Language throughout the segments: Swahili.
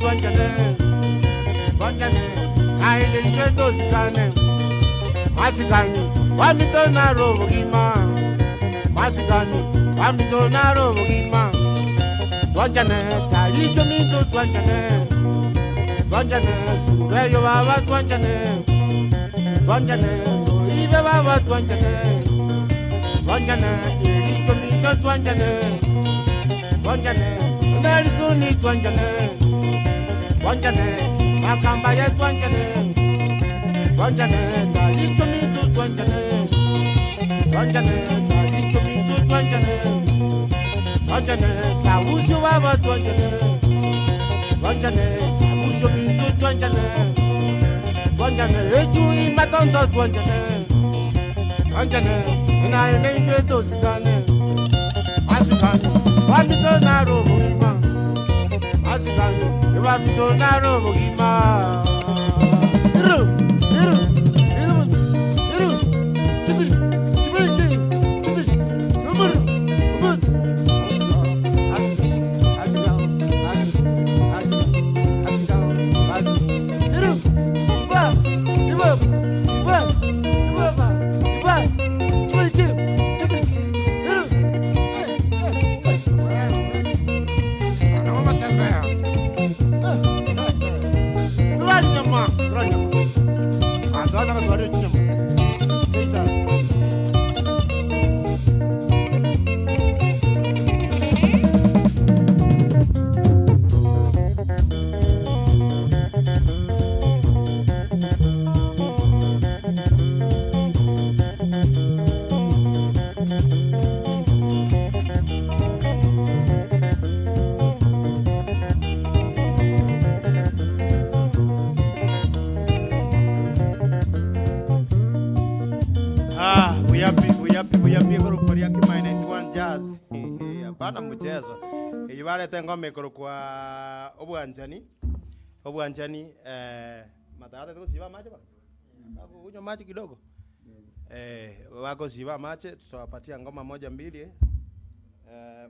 tuanjane tuanjane kaile ngeto sikane masikani wamito na robo gima masikani wamito na robo gima tuanjane talijo mito tuanjane tuanjane sureyo baba tuanjane tuanjane soibe baba tuanjane tuanjane talijo mito tuanjane tuanjane Nerisuni tuanjane tuanjane makamba ya tuanjane tuanjane talijo mito tuanjane tuanjane talijo mito tuanjane tuanjane sausu baba tuanjane tuanjane sausu mito tuanjane tuanjane eju imatondo tuanjane tuanjane na ile ngeto sikane asikane wamito na robo gima asikane wamito na robo gima Bana mchezo ibale tengo mikoro kwa obwanjani matata tuko siba maji ba kunywa maji kidogo wako siba maji tutawapatia ngoma moja mbili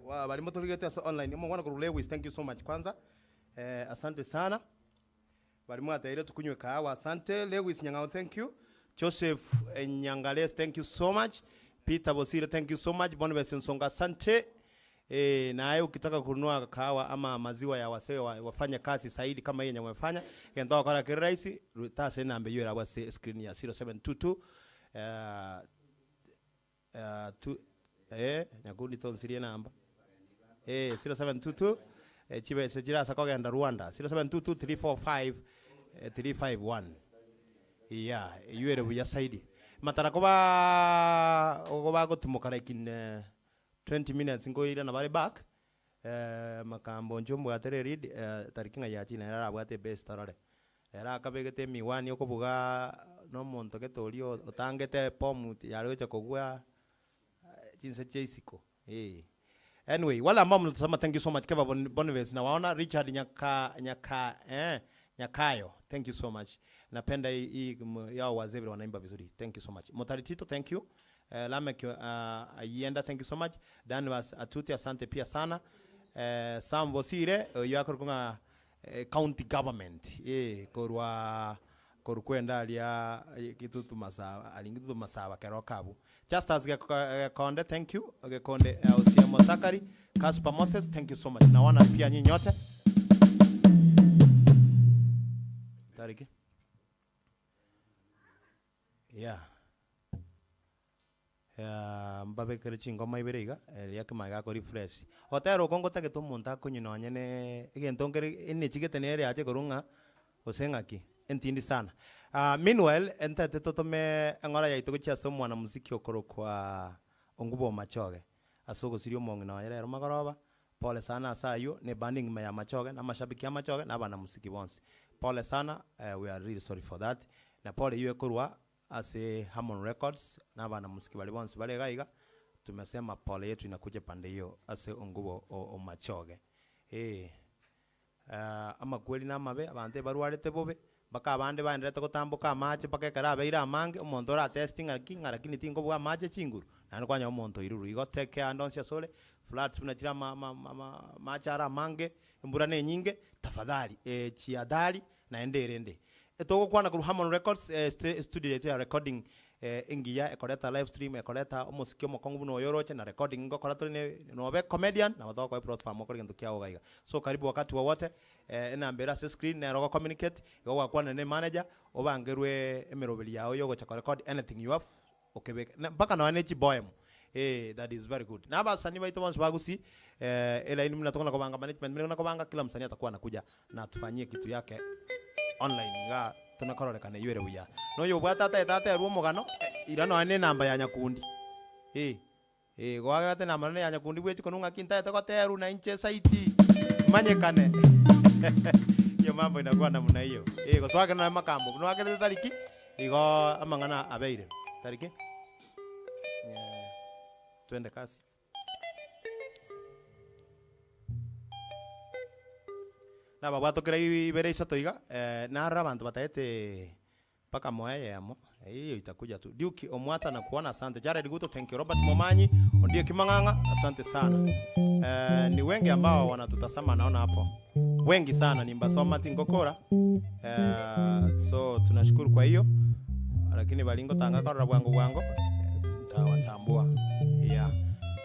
wali motoligeta online mwana kwa Lewis, thank you so much kwanza asante sana wali mwata ile tukunywe kahawa asante Lewis Nyangao, thank you Joseph Nyangales, thank you so much Peter Bosire, thank you so much Boniface Nsonga, asante na ayo ukitaka kununua kahawa ama maziwa ya wasee wafanya kazi zaidi kama yeye nyamefanya ndio kwa kirahisi tase namba hiyo ya screen ya 0722 nyakundi tonsirie namba 0722 chibe sejira sakogenda Rwanda 0722 345 yeah yuere buya zaidi matara koba gutumukara kin 20 minutes ngoira na bari back makambo njombo atere read tarikinga ya china era abwate best tarare era akabegete miwani okobuga no monto ketorio otangete pomu yarocha kogwa chinse cheisiko anyway wala ambao mnasema thank you so much Keva Boniface na waona Richard Nyakayo, thank you so much napenda hii yao wazee wanaimba vizuri, thank you so much Motaritito, thank you Lamek Ayenda, thank you so much Dan was atuti asante pia sana Sam Bosire yako kunga county government korukwenda alia kitutu masaba alingitu masaba kerokabu just as konde, thank you konde Osiemo Sakari Kaspa Moses, thank you so much na wana pia nyinyi nyote tariki mbabe kerechi ngoma iberiga yake maga ko refresh hotero kongo take to monta kunyino nyene igentongere ene chigete nere aje korunga osengaki entindi sana meanwhile entate totome ngora yaito kuchia mwana muziki okoro kwa ongubo machoge asogo sirio mongi na yere magoroba pole sana sayo ne banding ya machoge na mashabiki ya machoge na bana muziki bonse pole sana we are really sorry for that na pole yue kurwa ase Harmon Records na bana muziki bali bonse bale gaiga tumesema pole yetu inakuja pande hiyo ase ongubo o machoge ama kweli na mabe abante baruarete bobe baka abande bandete gutambuka amache baka karabe ira amange omuntu ra testing akinga lakini tingo bwa amache chinguru na kwanya omonto iruru igo take andonsia sole flats tunachira machara mange mbura ne nyinge tafadhali chiadhari na enderende etogokwana ku Harmon Records studio ya recording ingiya ekoleta live stream ekoleta omusikio mokongu no yoroche na recording ngokora tuli no be comedian na batoko platform okori ndu kiao gaiga so karibu wakati wowote ena mbera se screen na rogo communicate yo kwana ne manager obangerwe emerobeli yao yo gocha record anything you have okay mpaka na wanechi boem that is very good na basani baito bonse bagusi ela ini mnatoka kwa banga management mimi nakobanga kila msanii atakuwa anakuja na tufanyie kitu yake online nga tunakorolekana iwere buya no yo bwata tata ruo mugano irano ane namba ya nyakundi gwagate namba ne ya nyakundi bwechi konunga kinta ete goteru na inche site manyekane yo mambo inakuwa namna hiyo goswake na makambo no akele tariki igo amangana abeire tariki twende kasi na babwatokera ibere isato iga nara abantu bataete paka moya yamo hiyo itakuja tu Duke Omwata na kuona asante Jared Guto thank you Robert Momanyi ndio Kimanganga asante sana ni wengi ambao wanatutazama naona hapo wengi sana ni Mbasoma Tingokora so tunashukuru kwa hiyo lakini balingo tanga karora bwango tawatambua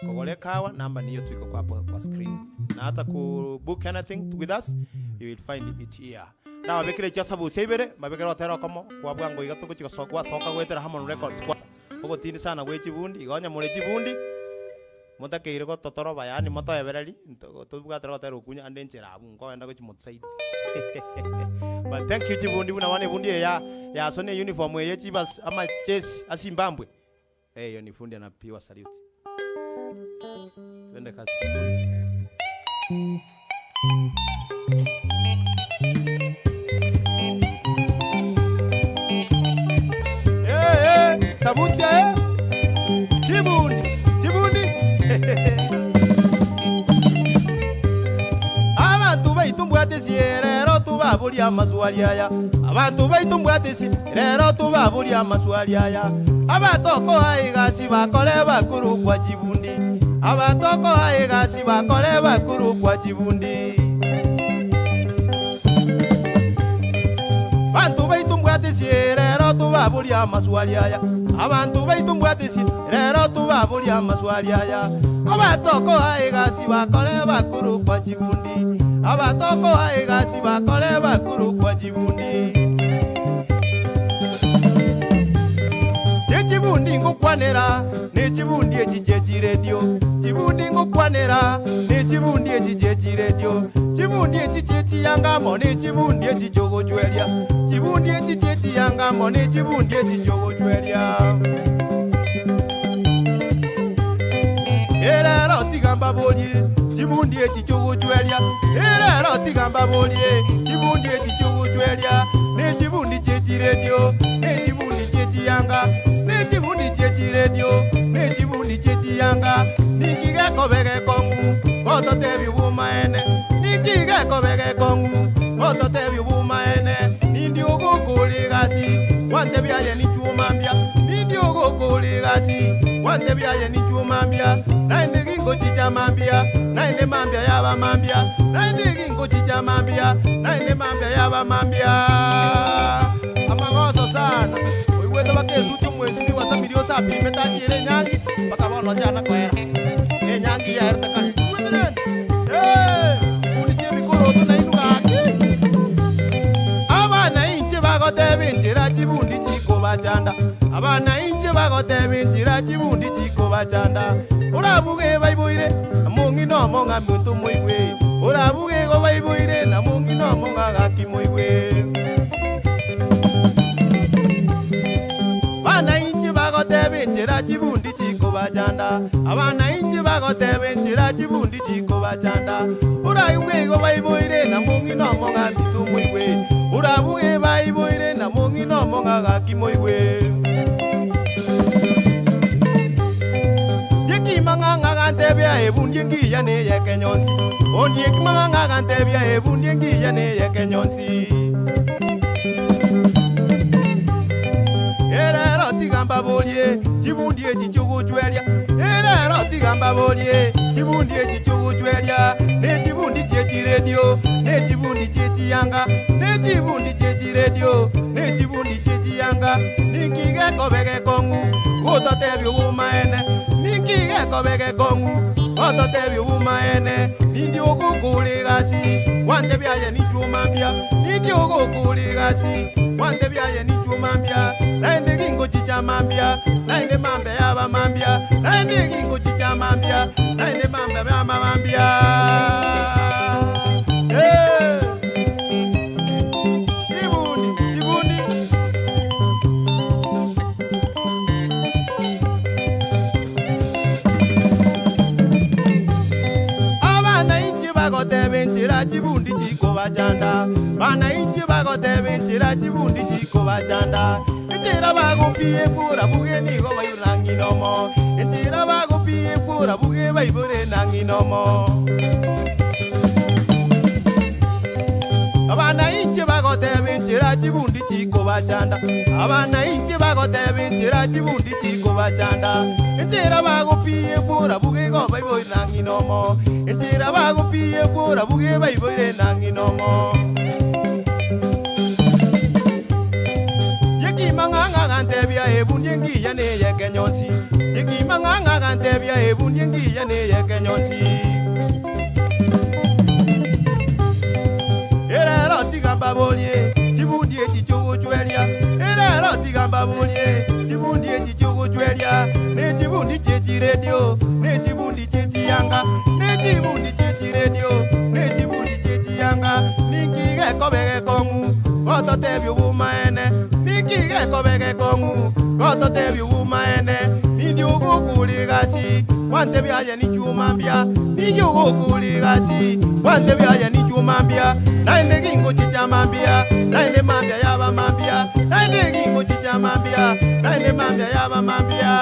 kogole kawa namba niyo tuko kwa screen na hata ku book anything with us you will find it here na wabekire cha sabu sebere mabekero tero komo kwa bwango igato chiko sokwa soka gwetera Harmon Records kwa ogo tindi sana gwechi bundi igonya muri chibundi mutakeire go totoro bayani moto ebereri tubwatero tero kunya ande nchera abu ngo enda go chimotsaidi but thank you chibundi buna wane bundi ya sone uniform ye chibas ama chess asimbambwe yo ni fundi anapiwa salute twende kasi sabusia chibundi abantu baitumbwatesi rero tubabuli amaswali aya abantu baitumbwatesi rero tubabuli amaswali aya abatoko haigasi bakole bakuru kwa chibundi abatoko haigasi bakole bakuru kwa chibundi bantu baitumbwatesi rero tubabuli amaswali aya abantu baitumbwatesi rero tubabuli amaswali aya abatoko haigasi bakole bakuru kwa chibundi abatoko haigasi bakole bakuru kwa chibundi chibundi ngokwanera ne chibundi echichechi radio chibundi ngokwanera ne chibundi echichechi radio chibundi echichechi yangamo ne chibundi echichogo chwelia chibundi echichechi yangamo ne chibundi echichogo chwelia era rotigamba bolie chibundi echichogo chwelia era rotigamba bolie chibundi echichogo chwelia ne chibundi chechi radio ne chibundi chechi yanga chibundi chechi radio ne chibundi chechi yanga nikige kobege kongu oto tebi bumaene nikige kobege kongu oto tebi bumaene nindi ogokoligasi wante byaye ni chumambia nindi ogokoligasi wante byaye ni chumambia naende gingo chicha mambia naende mambia yaba mambia naende gingo chicha mambia naende mambia yaba mambia amagoso sana oiweto bakesuti mwezi wa samirio sapi metajire nyangi bakabono jana kwera nyangi ya erta kan wetelen unitie mikoro to na inugaki abana inje bagote binjira chibundi chiko bachanda abana inje bagote binjira chibundi chiko bachanda urabuge baiboire amungi no monga muntu moiwe urabuge go baiboire na mungi no monga gaki moiwe abana inje bagote binjira chibundi chiko bachanda abana inje bagote binjira chibundi chiko bachanda urabuge go baiboire na mungi no monga muntu moiwe urabuge baiboire na mungi no monga gaki moiwe manganga gantebya ebundi ngiya ne yekenyonsi ondi manganga gantebya ebundi ngiya ne yekenyonsi era rotigamba bolie chibundi echichugo chwelia tigamba bolie chibundi echichugutwelia ne chibundi chechi radio ne chibundi chechi yanga ne chibundi chechi radio ne chibundi chechi yanga ninkige kobege kongu ototebi umaene ninkige kobege kongu ototebi umaene nindi okukuligasi wante byaye ni chumambia nindi okukuligasi wante byaye ni chumambia naende gingo chichamambia naende mambe yaba mambia naende gingo chichamambia naende mambe yaba mambia chibundi chiko bachanda bana inchi bagotebe nchira chibundi chiko bachanda nchira bagopie fura buge ni go bayurangi nomo nchira bagopie fura buge baibure nangi nomo abana inchi bagotebe nchira chibundi chiko bachanda abana inchi bagotebe nchira chibundi chiko bachanda nchira bagopie fura buge go baibure nangi nomo nchira bagopie fura buge baibure nangi nomo yeki manganga gantebia ebunyengi yane yekenyonsi yeki manganga gantebia ebunyengi yane yekenyonsi era roti gamba bolie chibundi echichogo chwelia era roti gamba bolie chibundi echichogo chwelia ne chibundi chechi radio ne chibundi chechi yanga ne chibundi chechi radio ne chibundi chechi yanga ninkige kobege kongu ototebi umaene ninkige kobege kongu ototebi umaene nindi ukukuligasi wante byaye ni chumambia nindi ukukuligasi wante byaye ni chumambia naende gingo chichamambia naende mambia yaba mambia naende gingo chichamambia naende mambia yaba mambia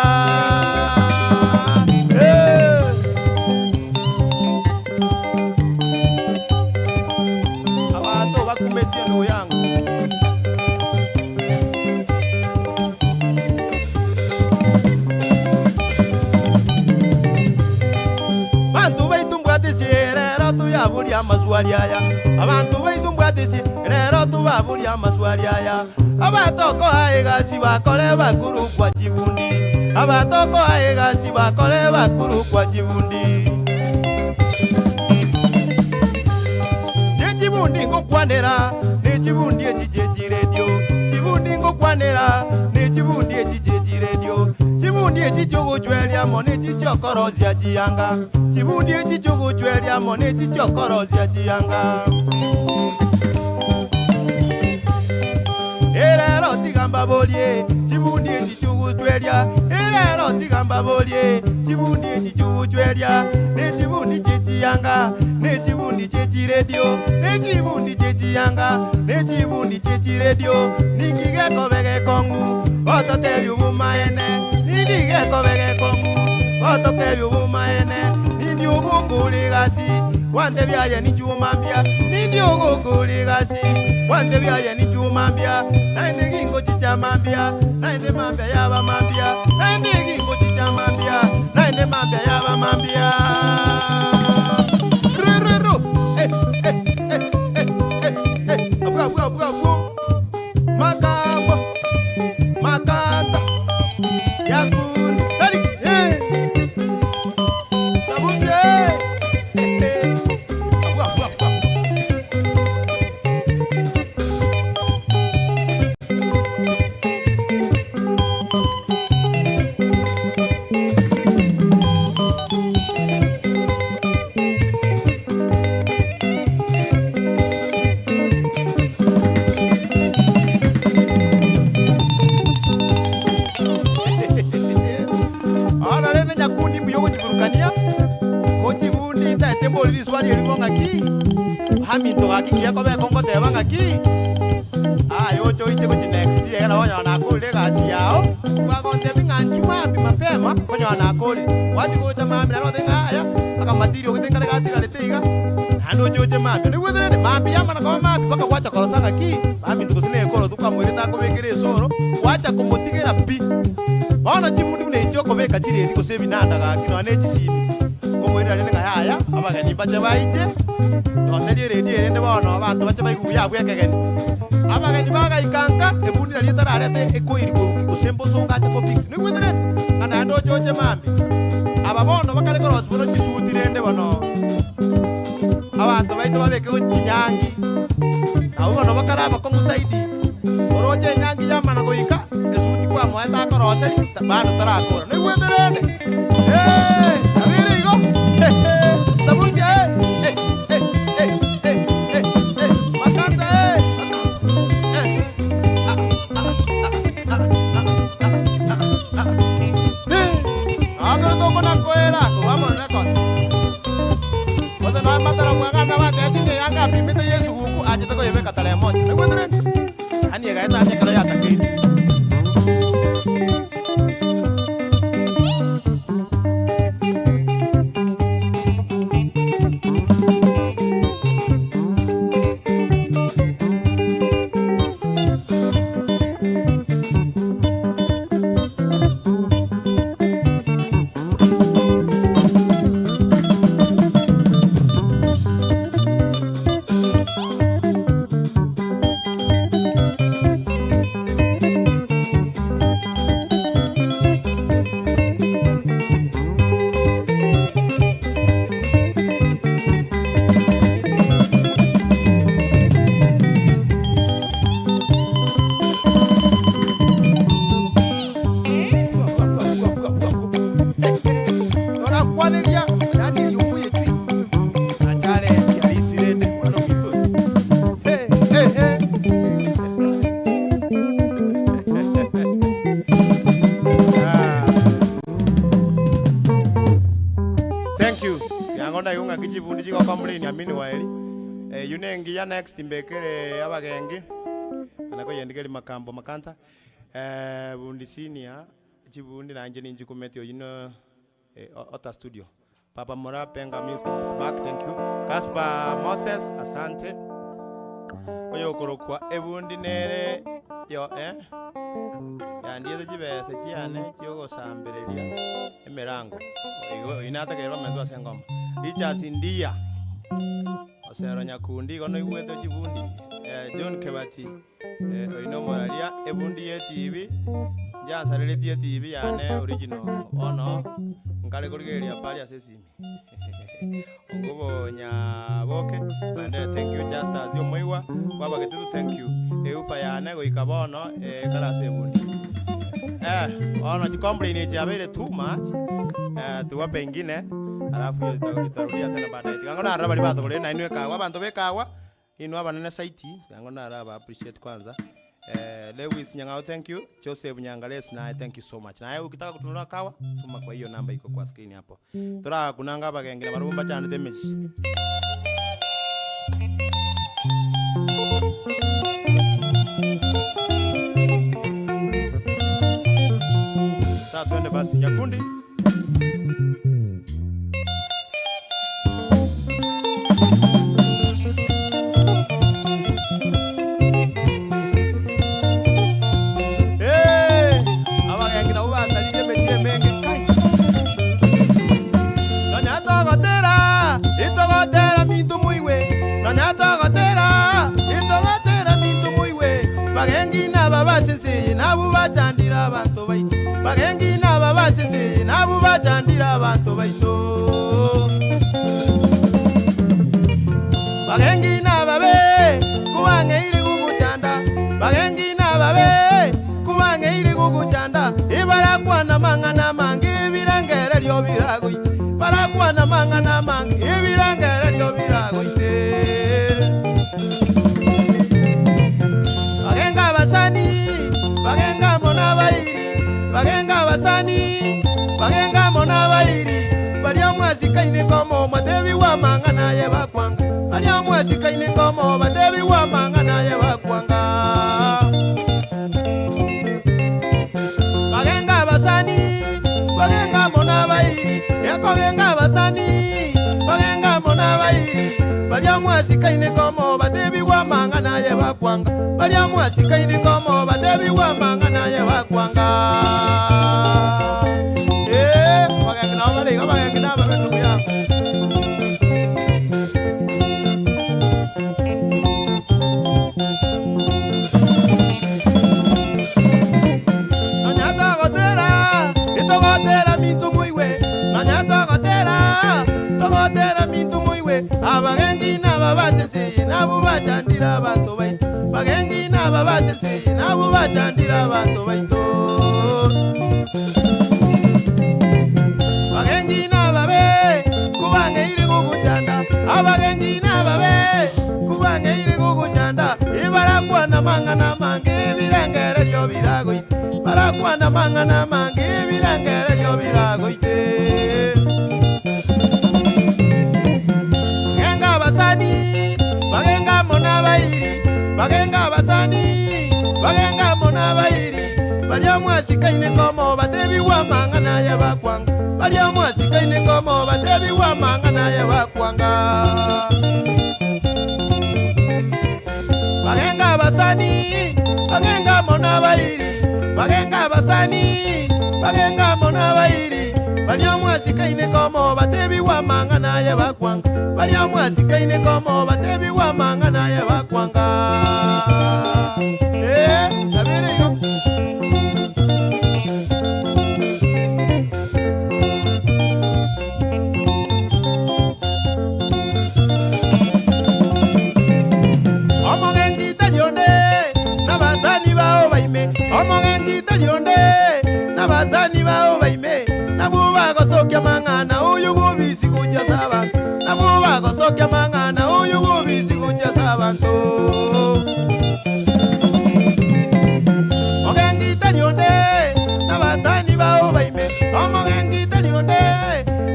abato bakumetia no yangu bantu baitumbwatisi rero tuyabuli amaswali aya abantu baitumbwatisi rero tubabuli amaswali aya abatoko aigasi bakole bakuru kwa chibundi abatoko aigasi bakole bakuru kwa chibundi chibundi ngokwanera ne chibundi echichechi radio chibundi ngokwanera ne chibundi echichechi radio chibundi echichogo chwelia mone chichokorozia chiyanga chibundi echichogo chwelia mone chichokorozia chiyanga erero tigamba bolie chibundi echichogo chwelia erero tigamba bolie chibundi echichogo chwelia ne chibundi chechi yanga ne chibundi chechi radio ne chibundi chechi yanga ne chibundi chechi radio ningige kobege kongu ototebi umaene ningige kobege kongu ototebi umaene nindi ukukuligasi wante byaye ni chumambia nindi ukukuligasi wante byaye ni chumambia naende gingo chichamambia naende mambia yaba mambia naende gingo chichamambia naende mambia yaba mambia Makambo, makata, yakuni, hadi, sabuse, Hamito akikia kobe kongo teba ngaki ayo choite ko next year na wana akole kasi yao kwa konde binganchuma mapema konyo na akole wachi ko chama mimi na tenga aya aka matirio kitenga kati kaleteiga hando choche mapya ni wethere mapya yama na kwa mapya baka wacha korosa ngaki hamito kusine ekoro tukamwirita ko bekire soro wacha komotigera pi Ona chibundi kunecho kobeka chireri kose binanda gakino anechisimi. Komwira rene ngaya abageni bache baije. Noseri redi rende bono abantu bache baiguya bwekegeni. Abageni bagaikanga ebundi rari tararete ekoiri kusembo songa che ko fix. Nigwetene kana ndo choche mambi. Ababono bakare ko rosbono chisuti rende bono. Abantu baito babeke ko kinyangi. Abono bakaraba ko musaidi. Oroje nyangi yamana goika. Esuti kwa moeta ko rose bado tarakora. Nigwetene. Avere igo. Sabusi Makanta Agora tô com na coera, vamos na coisa. Quando nós matamos a gana, vai ter que ir a pimenta e isso o aje tô com ele catale monte. Não encontrei. Ani ga ita anya kala ya takei. Yunengi ya next mbekere abagengi anako yendikeli makambo makanta bundi senior chibundi nanje ninji kumeti oyino ota studio Papa Mora Penga music back, thank you. Kaspa Moses asante oyo korokwa ebundi nere yo ya ndiye jibese chiane chiyo sambereria emerango inata kero mendo asengoma icha sindia Osero nyakundi gono igweto chibundi John Kebati ino moralia ebundi ye TV jansarele tie TV yane original ono ngale kurigeria pali asesimi ngobo nya boke bande thank you just as you moiwa baba getu thank you eupa yane go ikabono kala sebundi ono chikomplaini chabele too much tuwa pengine alafu itarudia tena baadaye. Ngona araba libato kule na inwe kawa bantu bekawa inwa banene site ngona araba appreciate kwanza. Lewis Nyangao thank you. Joseph Nyangales na thank you so much. Na ukitaka kutunua kawa tuma kwa hiyo namba iko kwa screen hapo. Tora kunanga bagengera barumba cyane damage. Sasa twende basi Nyakundi. Abantu baito bagengi naba basese nabu bajandira abantu baito bagengi naba be kubangeire gugujanda bagengi naba be kubangeire gugujanda ibarakwana mangana mange birangere lyo birago barakwana mangana mange ibirangere lyo birago bagenga basani bagenga bagenga basani bagenga mona bairi balia mwasi kaine komo madevi wa mangana ye bakwanga balia mwasi kaine komo madevi wa mangana ye bakwanga bagenga basani bagenga mona bairi yako bagenga basani bagenga mona bairi balia mwasi kaine komo madevi wa mangana ye bakwanga balia mwasi kaine komo madevi wa mangana ye bakwanga ensi nabo bachandira abantu baito bagengi nababe kubangeire kukuchanda abagengi nababe kubangeire kukuchanda ibarakwana mangana mange birengere lyo biragoite barakwana mangana mange birengere lyo biragoite genga basani bagenga mona bairi bagenga basani bagenga mona bairi balya mwasikaine komo batebi wa mangana ya bakwanga balya mwasikaine komo batebi wa mangana ya bakwanga bagenga basani bagenga mona bairi bagenga basani bagenga mona bairi balya mwasikaine komo batebi wa mangana ya bakwanga balya mwasikaine komo batebi wa mangana ya bakwanga tabiri yo omogengi talionde nabasani bao baime omogengi talionde nabasani bao baime nabuba gosokya mangana uyu bubisi kujya sabantu nabuba gosokya mangana uyu bubisi kujya sabantu omogengi talionde nabasani bao baime omogengi talionde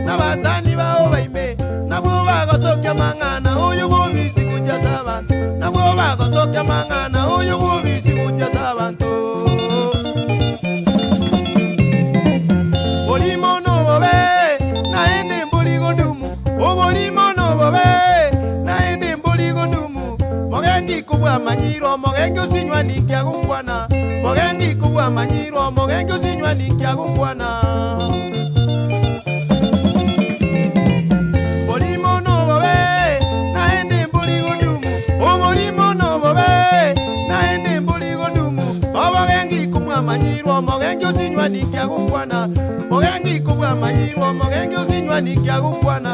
nabasani bao baime nabuba gosokya mangana uyu bubisi kujya sabantu nabuba gosokya mangana uyu bubisi kujya sabantu olimono bobe naende mbuli godumu olimono bobe naende mbuli godumu mogengi kubwa manyiro mogengi usinywa nikya gukwana mogengi kubwa manyiro mogengi usinywa nikya gukwana olimono bobe naende mbuli godumu olimono bobe naende mbuli godumu mogengi kubwa manyiro mogengi usinywa nikya gukwana mogengi kubwa manyiro mogengi usinywa nikya gukwana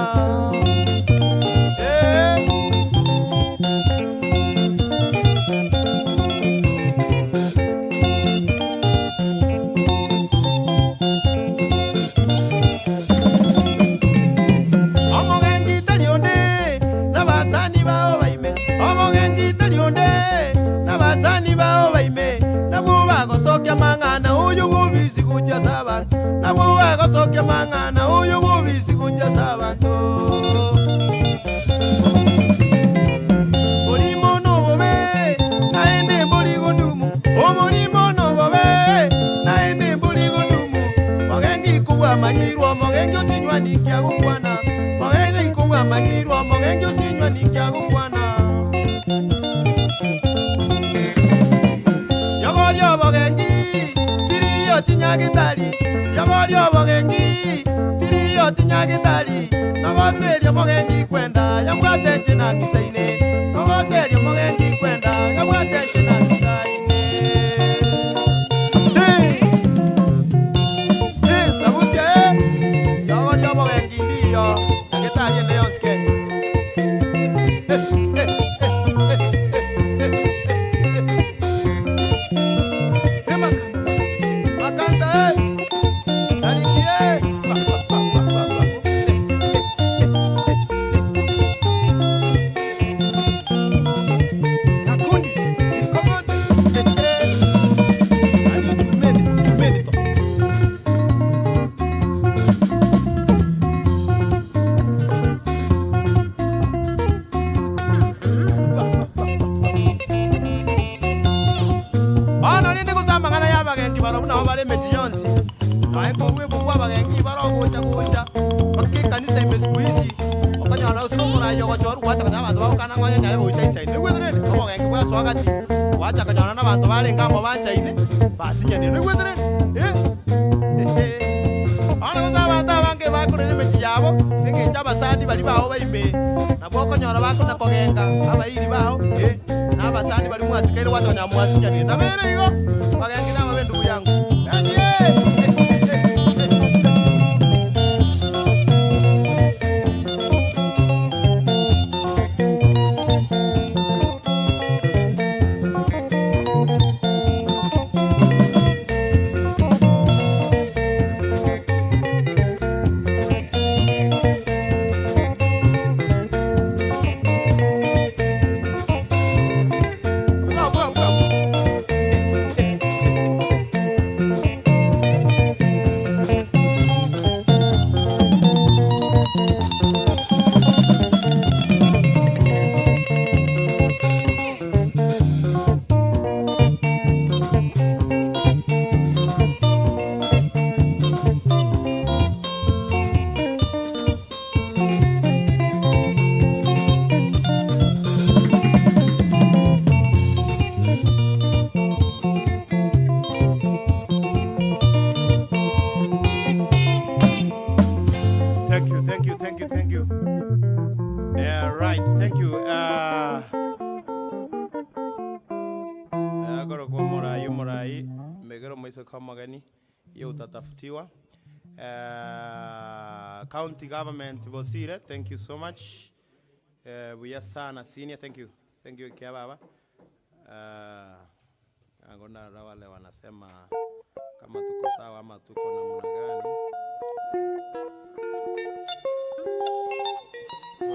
omogengi talionde nabasani bao baime omogengi talionde nabasani bao baime nabuba gosokya mangana uyu bubisi kujya sabantu nabuba gosokya mangana uyu bubisi kujya sabantu olimono bobe naende mbuli godumu olimono bobe naende mbuli godumu mogengi kubwa manyirwa mogengi usinywa nikya gukwana mogengi kubwa manyirwa mogengi usinywa nikya gukwana yogolyo bogengi tiriyo tinyagitali yogolyo bogengi tiriyo tinyagitali nogoseryo mogengi kwenda yabwate chinangisaine nogoseryo mogengi kwenda yabwate chinangisaine sabusia yogolyo bogengi ndiyo gitali ndeyonske Goro kwa murai megero mwiso kama gani hiyo utatafutiwa. County government Bosire, thank you so much. We are sana senior, thank you kia baba. Angona wale wanasema kama tuko sawa ama tuko namna gani.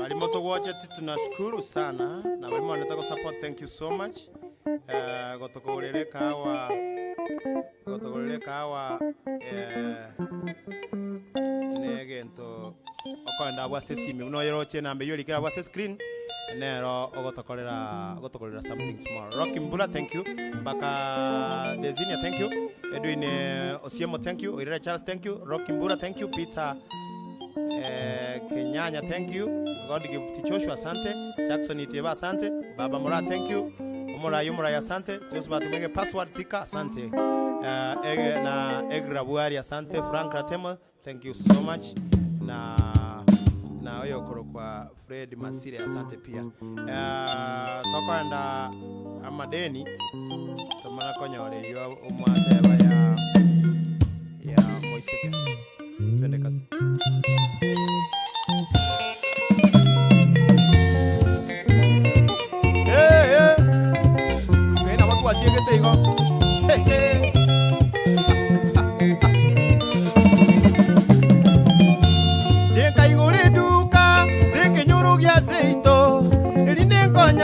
Walimoto wote tunashukuru sana na walimu wanataka support, thank you so much. Gotokoleleka hawa negento okonda bwase simi uno yeroche nambe yoli kira bwase screen nero ogotokolera something small. Rocky Mbula, thank you. Baka Dezinia, thank you. Edwin Osiemo, thank you. Irera Charles, thank you. Rocky Mbula, thank you. Peter Kenyanya, thank you. God give to Joshua, asante. Jackson Iteba, asante. Baba Mura, thank you. Omora Yumura, asante. Joseph Tumege password tika, asante. Na Egra Buari, asante. Frank Ratemo, thank you so much. Na oyo koro kwa Fred Masire, asante pia. Toko anda amadeni tomana konya ole yo umwateba ya Moiseke. Twende kasi. Kaina watu wasiegete igo.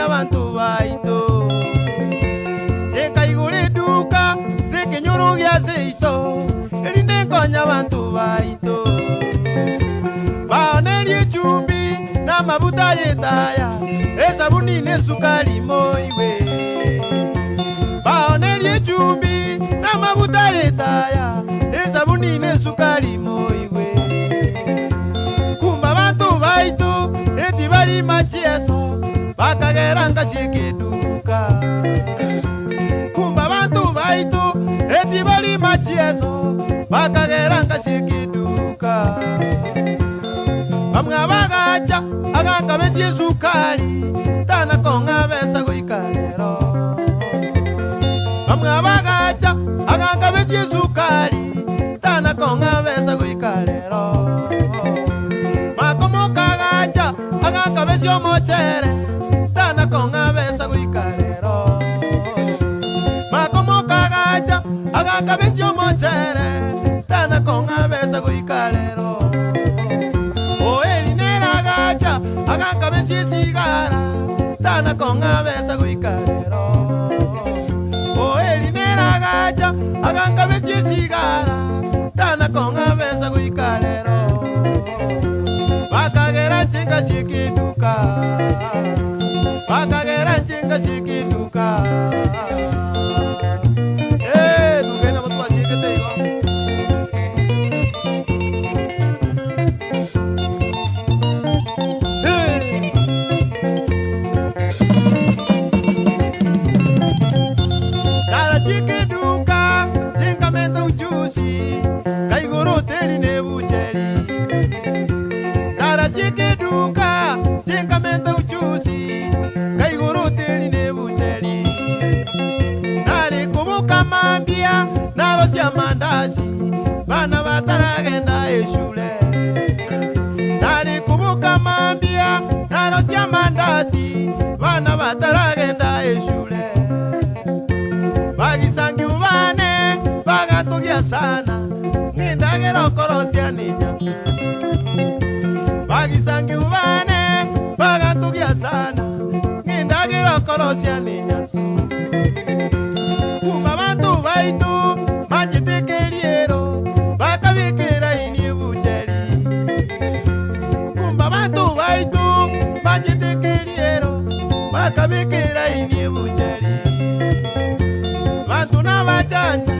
Bantu baito eka igure duka sekenyoro gya zeito eline konya bantu baito baonelie chumbi na mabuta yetaya esabuni ne sukari moiwe baonelie chumbi na mabuta yetaya esabuni ne sukari moiwe kumba bantu baito eti bali machieso bakageranga sikeduka kumba bantu baitu eti bali machieso bakageranga sikeduka bamwa bagacha aganga besi sukari tana konga besa goikarero bamwa bagacha aganga besi sukari tana konga besa goikarero makomo kagacha aganga besi omochere tana konga besa guikarero makomo kagacha aganga besi omochere tana konga besa guikarero o elinera gacha aganga besi sigara tana konga besa guikarero o elinera gacha aganga besi sigara tana konga besa guikarero bakagera chinga sikiduka bakagera chinga sikiduka dugena batu asikete yo dara sikiduka chinga mendo ujusi kaigoro teli ne bucheri dara sikiduka chinga mendo ujusi kaigoro teli ne bucheri nali kubuka mambia nalosia mandazi bana bataragenda eshule nali kubuka mambia nalosia mandazi bana bataragenda eshule bagisangi ubane bagatugia sana ngindagera okorosia ninyansu bagisangi ubane bagatugia sana ngindagera okorosia ninyansu kumba bantu baitu machitekeliero bakabikira ini bucheri kumba bantu baitu machitekeliero bakabikira ini bucheri bantu na bachanja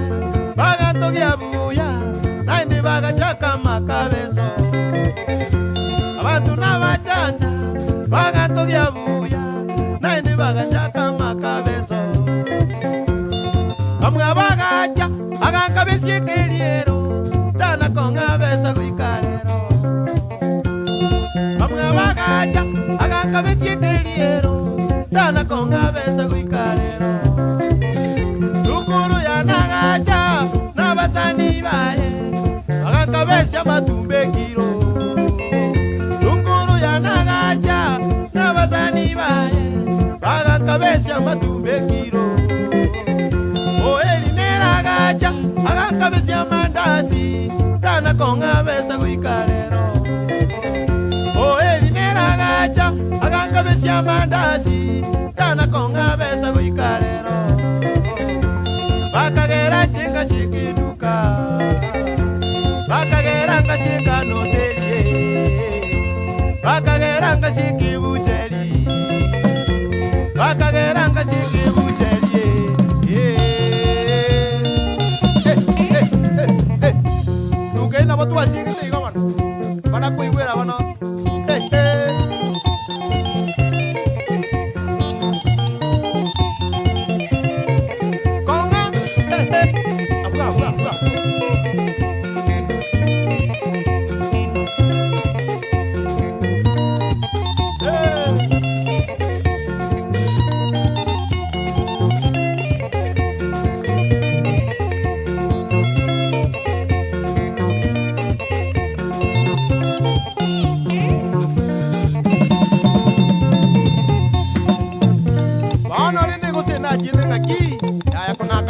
bagatugia buya naindi bagachaka makabezo abantu na bachanja bagatugia buya naindi bagachaka makabezo bamwa bagacha aganga besikeliero tana konga besa guikarero bamwa bagacha aganga besikeliero tana konga besa guikarero Agakabesya mandasi Tana konga besa kuikarero Oeli nera gacha Agakabesya mandasi Tana konga besa kuikarero Bakagera chinga shikiduka Bakagera ngashika notelie Bakagera ngashiki bucheli Bakagera ngashiki bucheli Nukena watu wasiki tiga wana Wana kuiwera wana Konga Abuka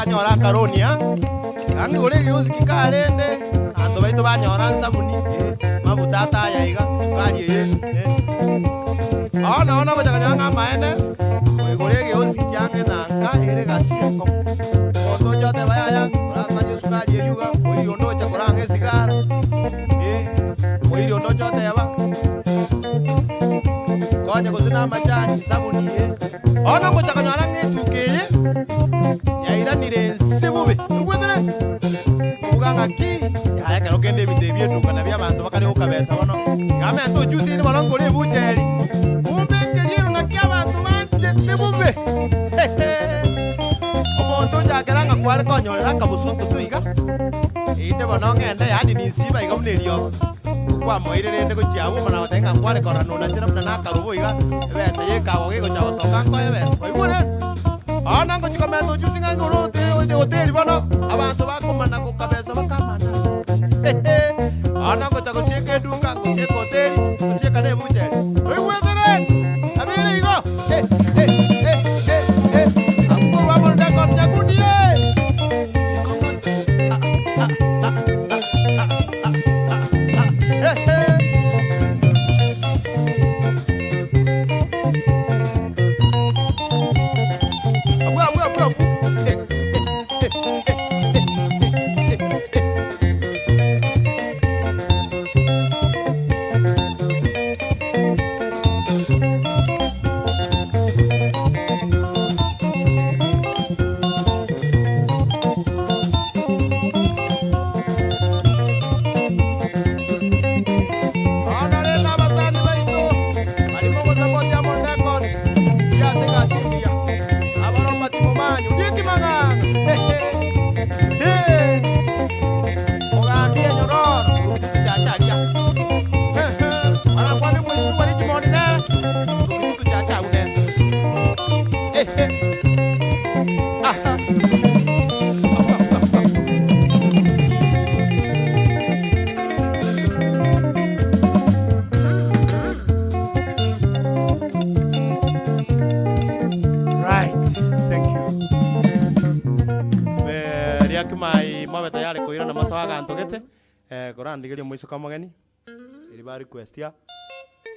Nyora karonia kangi urege uziki kalende ando baito banyora sabuni mabuta ta yaiga kali ona ko jaganya nga maene urege uziki yange nanga ere gasiko oto jote bayaya kanje sukali yuga oiri ondo cha korange sigara oiri ondo jote yaba konya kusina machani sabuni ona ko jaganya ngetukeye yaira sebube ubwedere ubuganga ki yaya kero kende bitebye dukana bya bantu bakali ukabesa bono game anto juice ni balongo le buteri umbengeliero na kya bantu banje sebube omonto jakaranga kwari konyorera kabusuntu tuiga inde bono ngende yani ni siba iga munelio kwa moirerende ko chiabu mana watenga kwari korano na chira na karubo iga besa ye kawo ge ko chawo soka ko besa ko igure ana ngo chikomento jusinga ngoro de hotel bano abantu bakomana ko kabeza bakamana ana ngo chako sieke dunga ngo sieke hotel ngo sieke ne bujeri oi wezere abiri igo akuru abo ndako nyakundie Korandigeria mwiso kama gani ili ba request ya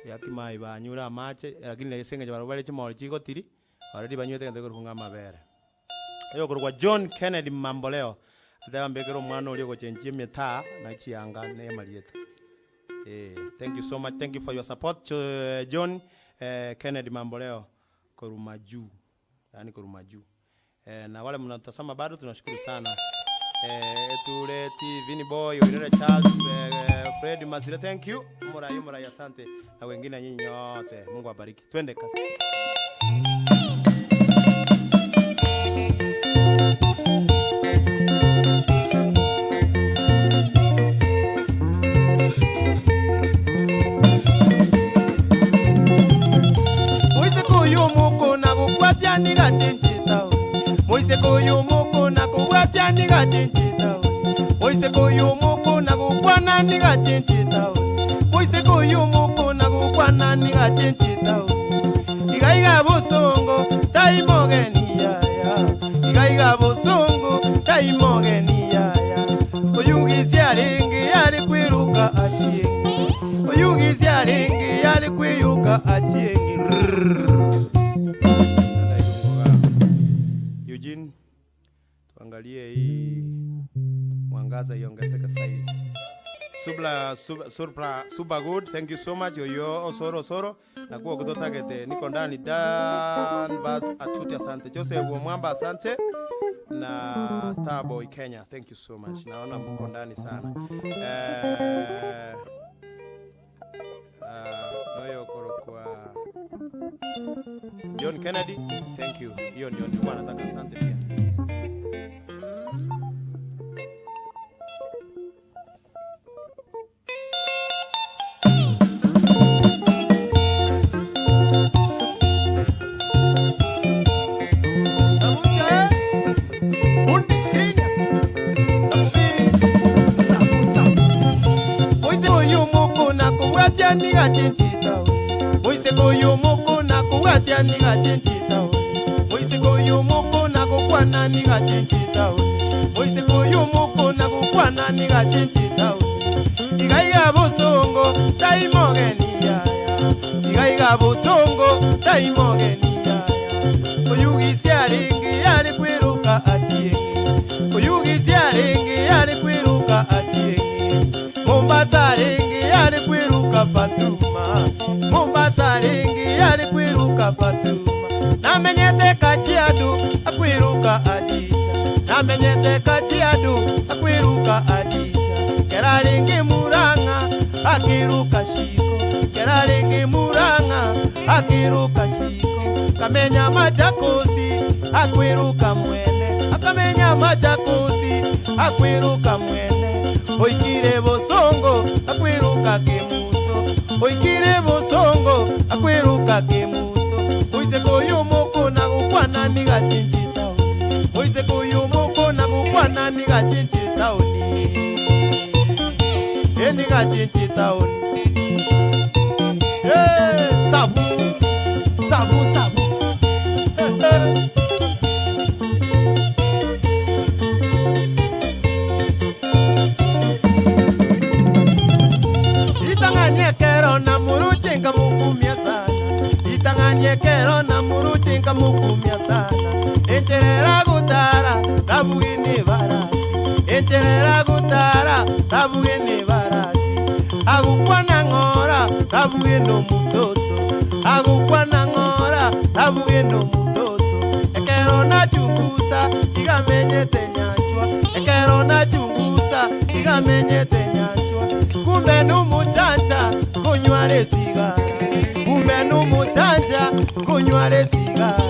yakimai banyura mache lakini lesenga jabaro bale chimoli chiko tiri already banywete ngende kurunga mabere yo kurwa John Kennedy Mamboleo ndaba mbegero mwana uli ko chenjie meta na chianga ne malieta thank you so much, thank you for your support John Kennedy Mamboleo Korumaju yani Korumaju na wale mnatazama bado tunashukuru sana Tuleti, Vini Boy, Winere Charles, Fred Mazira, thank you. Mura asante. Na wengine nyinyi nyote. Mungu awabariki. Twende kasi. Moise kuyumuko na kukwatia niga chinchita. Moise kuyumuko na kukwatia niga chinchita. Moise kuyumuko na kukwana niga chinchita. Moise kuyumuko na kukwana niga chinchita. Igaiga busongo taimogeni ya. Igaiga busongo taimogeni ya. Tuangalie hii mwangaza iongezeke zaidi. Super good. Thank you so much. Yo Osoro. Na kuwa kutoka gete. Niko ndani Dan Bas Atuti asante. Joseph Mwamba asante. Na Starboy Kenya. Thank you so much. Naona mko ndani sana. Noyo kwa John Kennedy. Thank you. Hiyo ndio nilikuwa nataka asante pia. Niga chinchita Moise koyo moko na kuwatia niga chinchita Moise koyo moko na kukwana niga chinchita Moise koyo moko na kukwana niga chinchita Igaiga bosongo taimogeni ya Igaiga bosongo taimogeni ya Oyugisi aringi yali kwiruka atiengi Oyugisi aringi yali kwiruka atiengi Mombasa aringi yali kwiruka Fatuma Mombasa ringi yali kwiruka Fatuma Namenyete Kajiado akwiruka Adija Namenyete Kajiado akwiruka Adija Kera ringi Muranga akiruka Shiko Kera ringi Muranga akiruka Shiko Kamenya Majakosi akwiruka Mwene Akamenya Majakosi akwiruka Mwene Oikire Bosongo akwiruka Kemuto Oikire Bosongo akwiruka Kemuto Oise koyo moko na kukwana niga chinchita Oise koyo moko na kukwana niga chinchita niga chinchita Sabu Sabu Sabu Itanganye kero na muruchinga mukumia sana Itanganye kero na muruchinga mukumia sana Encherera gutara tabugini barasi Encherera gutara tabugini barasi Agukwana ngora tabugino mutoto Agukwana ngora tabugino mutoto Ekero na chungusa igamenyete nyachwa Ekero na chungusa igamenyete nyachwa Kumbe numuchanja kunywale sigara Kumbe numuchanja kunywale sigara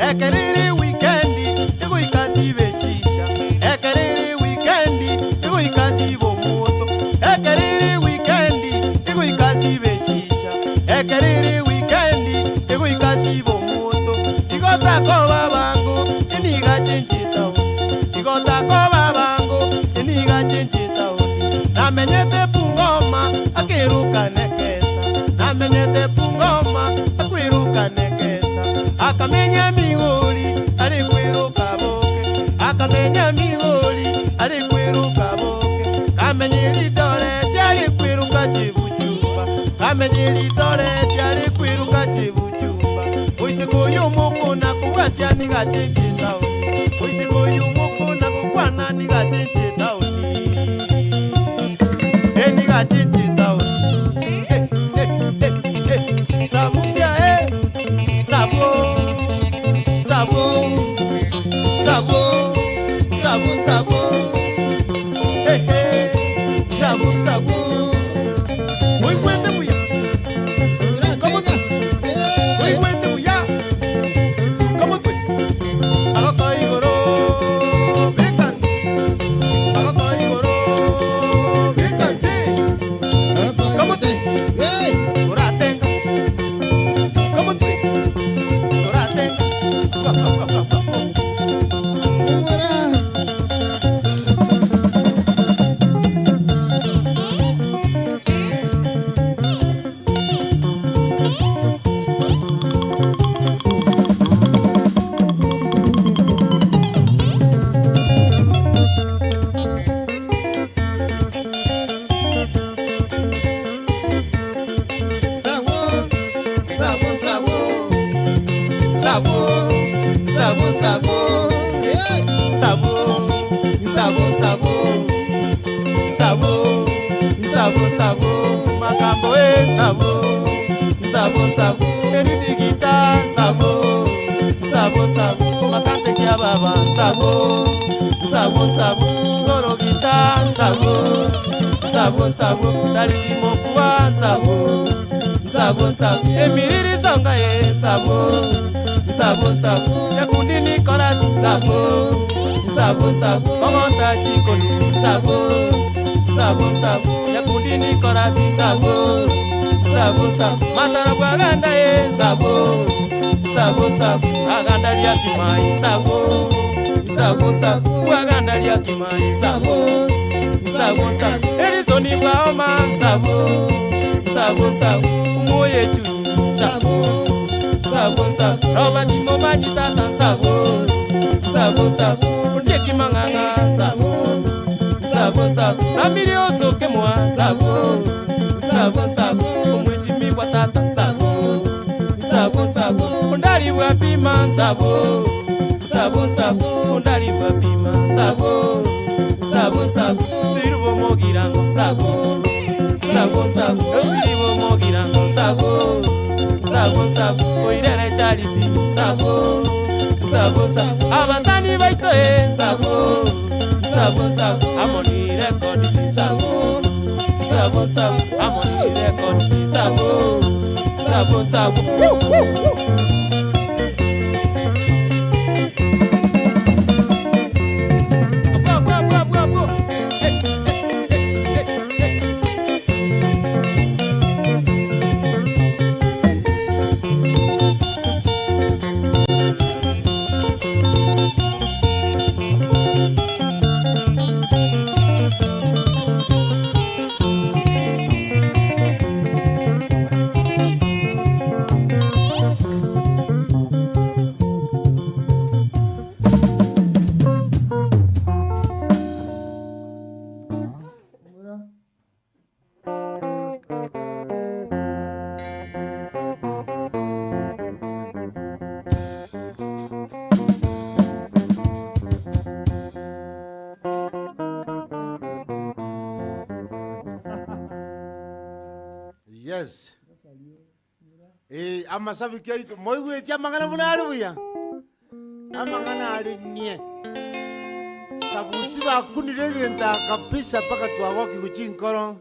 Ekelili weekendi iku ikazibe shisha Ekelili weekendi iku ikazibe moto Ekelili weekendi iku ikazibe shisha Ekelili weekendi iku ikazibe moto Igota ko babangu iniga chinchita Igota ko babangu iniga chinchita Namenyete Pungoma akiruka Nekesa Namenyete Pungoma akwiruka Nekesa Akamenya Migori alikwiruka Boke Akamenya Migori alikwiruka Boke Kamenyili dole alikwiruka Chibuchumba Kamenyili dole alikwiruka Chibuchumba Oise koyo moko na kuwatia niga chinchita Oise koyo moko na kukwana niga chinchita Niga chinchita Sabusia Sabu Sabu Sabu Sabu Sabu Sabu Sabu Muy fuerte buya ¿Cómo tú? Muy fuerte buya ¿Cómo tú? Hago caigoro bien cansé Hago caigoro bien cansé ¿Cómo tú? Coratenga ¿Cómo tú? Coratenga makambo nsabo nsabo nsabo eridigita nsabo nsabo nsabo makante kia baba nsabo nsabo nsabo soro gita nsabo nsabo nsabo dalili mokuwa nsabo nsabo nsabo emiriri songa ye nsabo nsabo nsabo yakundini korasi nsabo nsabo nsabo omonta chikolu nsabo nsabo nsabo yakundini korasi nsabo nsabo nsabo matara bwaganda ye nsabo nsabo nsabo aganda lya kimai nsabo nsabo nsabo bwaganda lya kimai nsabo nsabo nsabo erizoni bwaoma nsabo nsabo nsabo umuye chu nsabo nsabo nsabo robati momanyi tata nsabo nsabo nsabo ndiye kimanganga nsabo nsabo nsabo samiri osoke mwa nsabo nsabo nsabo umwishimi wa tata nsabo nsabo nsabo undali wa pima nsabo nsabo nsabo undali wa pima nsabo nsabo nsabo sirubo mogirango nsabo nsabo nsabo sirubo mogirango nsabo nsabo nsabo oirere charisi nsabo nsabo nsabo abasani baitoe nsabo nsabo nsabo amoni record nsabo nsabo nsabo amoni record nsabo nsabo nsabo Yes. Amasabiki yetu moyo tia mangana munari buya. Amangana ari nie. Sabusi bakunire ngenda kabisa paka twagoki guchinkoro.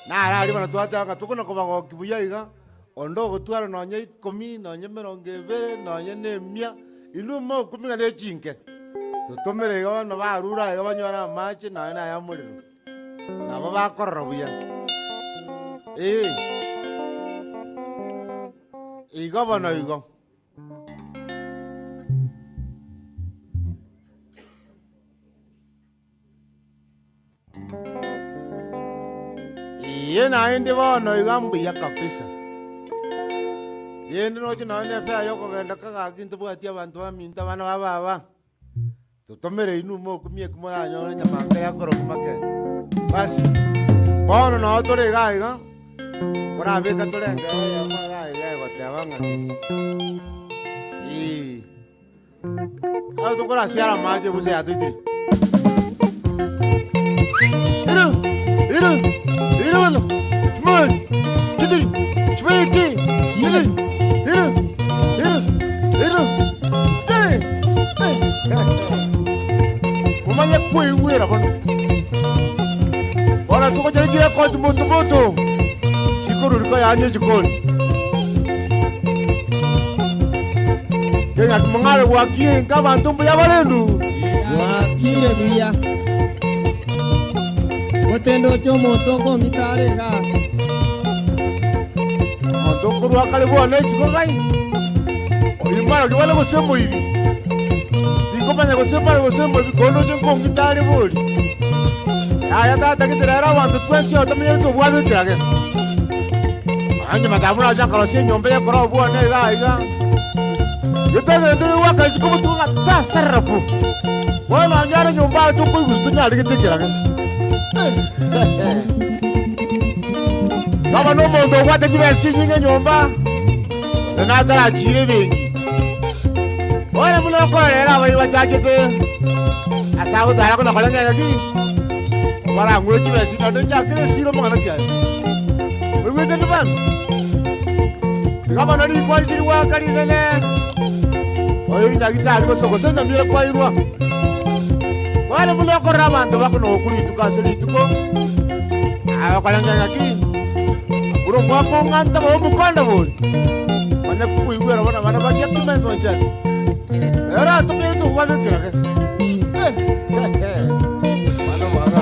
Na ari bana twata gatukona kubagoki buya iga. Ondo gutwara nonye 10 nonye 20 nonye nemia. Inu mo kuminga ne chinke. Tutomere yo no barura yo banywana machi na ya muriro. Na baba korra buya. Igo bana igo. Yena ende bana igambu ya kabisa. Yende no china ne pa yoko genda kaga kintu bwati abantu baminta bana baba. Tutomere inu mo kumie kumora nyore nyamanga ya koro kumake. Basi. Bono no tore gaiga. Ora beka tore ngai ya maga ya gotewanga. Auto kora siara maje buse atitri. Iru no. Chmon. Titri. Chweki. Iru. Umanye kwe wera bono. Ora tuko jeje ko moto. Chikuru riko ya anye jikoni. Kenya tumangale wakie kama ntumbu ya balendu. wakire buya gotendo chomo tongo ngitarenga Ndokuru akale bwana chiko gai. Oyimara ke bale gosembo ibi. Tikopanya gosembo ibi kono jengo ngitale boli. Aya tata kitera wantu twesi otamye to bwalu tirage. Anje matamura janga lo senyombe ya koro bwana iga. Yoteze ndo wakazi ko mutunga tasarapu. Wana nyara nyomba to ko gustunya ligitikirage. Kama no mondo wate kibesi nyinge nyomba. Senatara chire bengi. Ora muno korera bai wachake asago dara ko nakolanga yaki. Wala ngwe kibesi ndo njakire siro mangana kya. bana. Kama nani kwa jiri wa kali nene. Oyo ina gitari bosoko senda mire kwa irwa. Wale bulo ko rabanto bakono okuri tukaseli tuko. Akalanga yaki. Uro mwako nganta bo mukonda bo. Manya kuigwera bana bagia kimento njasi. Era tumire tu wa bekira ke. Mano waga.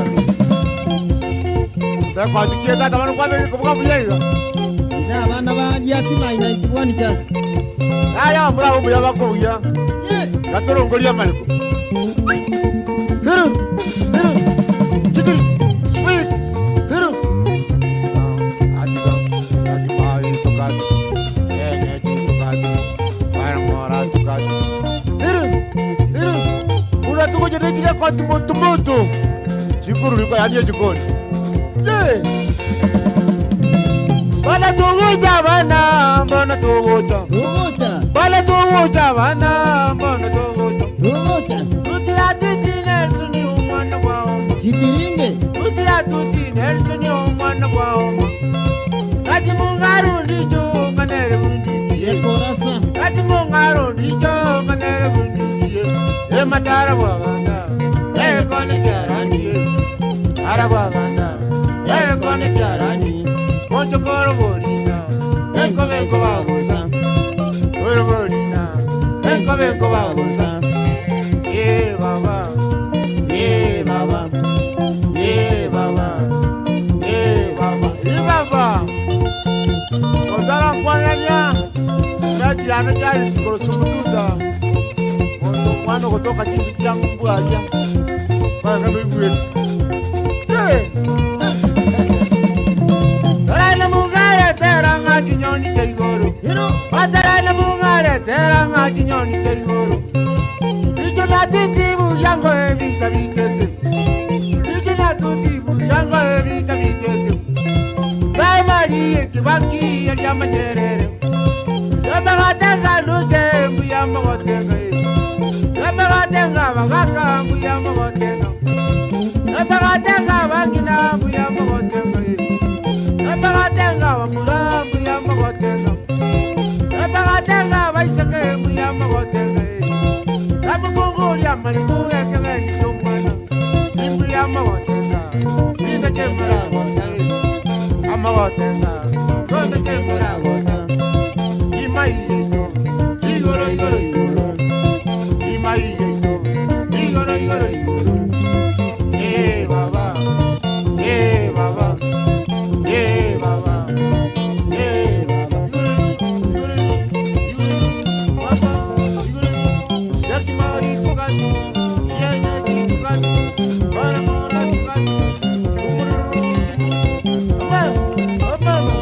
Da kwa dikia da mano kwa be ko buya. Ina bana ba yatima ina itiwani chasi. Aya bravo buya bakuya. Gatoro ngolia maliko. Hero. Chitiri. Sweet. Hero. Adi tokado. Tokado. Para mora tokado. Hero. Una tuko jere jira kwa tumoto. Chikuru liko yani jikoni. Bala tugoja bana, bana tugoja. Bala tugoja bana, bana tugoja. Tutia tutine suni umwana kwa oma. Jitiringe. Tutia tutine suni umwana kwa oma. Kati mungaru ndicho kanere bundi. Ye korasa. Kati mungaru ndicho kanere bundi. E matara waganda. E kone karani. Ara waganda. E kone karani. Moncho koro bolina. Enko venko babusa. Koro bolina. Enko venko babusa. Baba. Baba. Baba. Baba. Kondara kwanya. Naji anajali sikoro subutuda. Mondo kwano kutoka chisi changu mbwaja. Bana bibuye. Tarana mungare teranga jinyoni chaigoro. Tarana mungare teranga jinyoni chaigoro. Ijuna titibu yango evita viteke. Ijuna titibu yango evita viteke. Bai Maria kibanki ya manyerere. Yama gatenga luce mbuyama gatenga. Yama gatenga bagaka mbuyama gatenga. Yama gatenga bangina mbuyama gatenga. Yama gatenga bamula mbuyama gatenga. Yama gatenga baisake mbuyama gatenga. Yama kungulia mariku ekega nisomana. Mbuyama gatenga. Ida chembera gatenga. Ama gatenga. Konde chembera gatenga. Igoro. Baba. Baba. Baba. Baba.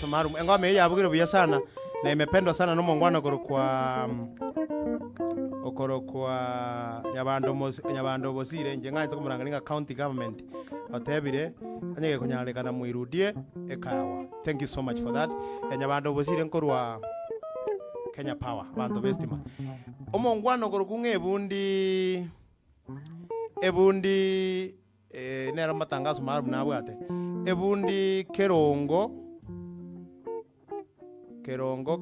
matangazo maalum. Ngoma hii yabugire buya sana na imependwa sana no mongwana kwa nyabando bosire nje ngai to kumuranga county government otebire anyege kunyarekana mwirudie ekawa. Thank you so much for that. Nyabando bosire nkorwa Kenya Power bantu bestima. Omongwana korokunge ebundi nera matangazo maalum nabwate. Ebundi Kerongo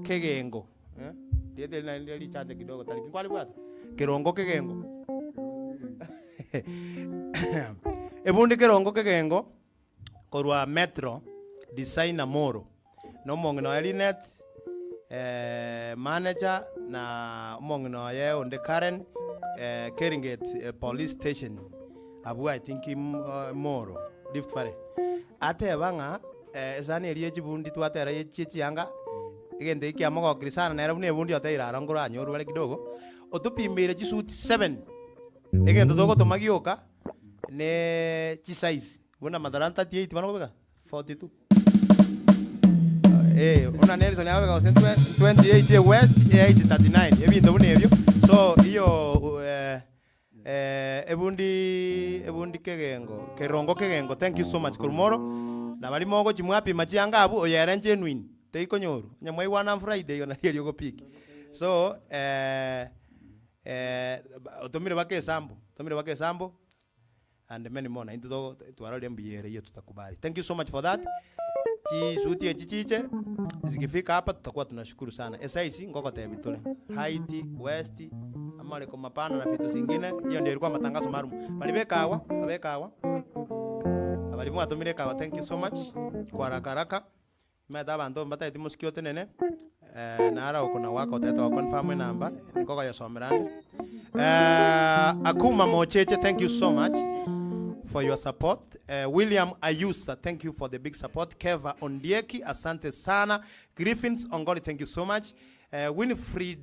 Kegengo. Diete na ndio chache kidogo taliki kwali bwata. Kerongo Kegengo. Ebundi Kerongo Kegengo korwa Metro Designer Moro. No mongno Elinet manager na mongno ye onde Karen Keringate police station. Abu I think Moro lift fare. Ate banga esani eriye chibundi twatera ye chichianga igende ikiamogo krisana na erabune bundi oteira arangoro anyoru bale kidogo otupimire chisuti 7 igende togo tomagioka ne chisaizi una madaranta 38 bano bega 42 una Nelson yawe ka 28 west 839 ebindo bune ebyo so iyo ebundi Kerongo Kegengo. Thank you so much Kurumoro na bali mogo chimwapi machianga abu oyere genuine teiko nyoru nyamwe wana Friday ona riyo go pick so otomire bake sambo and many more na into tuarale mbiyere hiyo tutakubali. Thank you so much for that. Suti chichiche zikifika hapa tutakuwa tunashukuru sana. SIC ngoko tebitole Haiti West amale kwa mapana na vitu zingine. Hiyo ndio ilikuwa matangazo maalum. Balibekawa abalimu atomire kawa. Thank you so much kwa haraka meda bando mbata itimusikio tenene na ara uko na wako teta wa confirm number nikoka ya somerani Akuma Mocheche, thank you so much for your support. William Ayusa, thank you for the big support. Keva Ondieki, asante sana. Griffins Ongoli, thank you so much. Winfred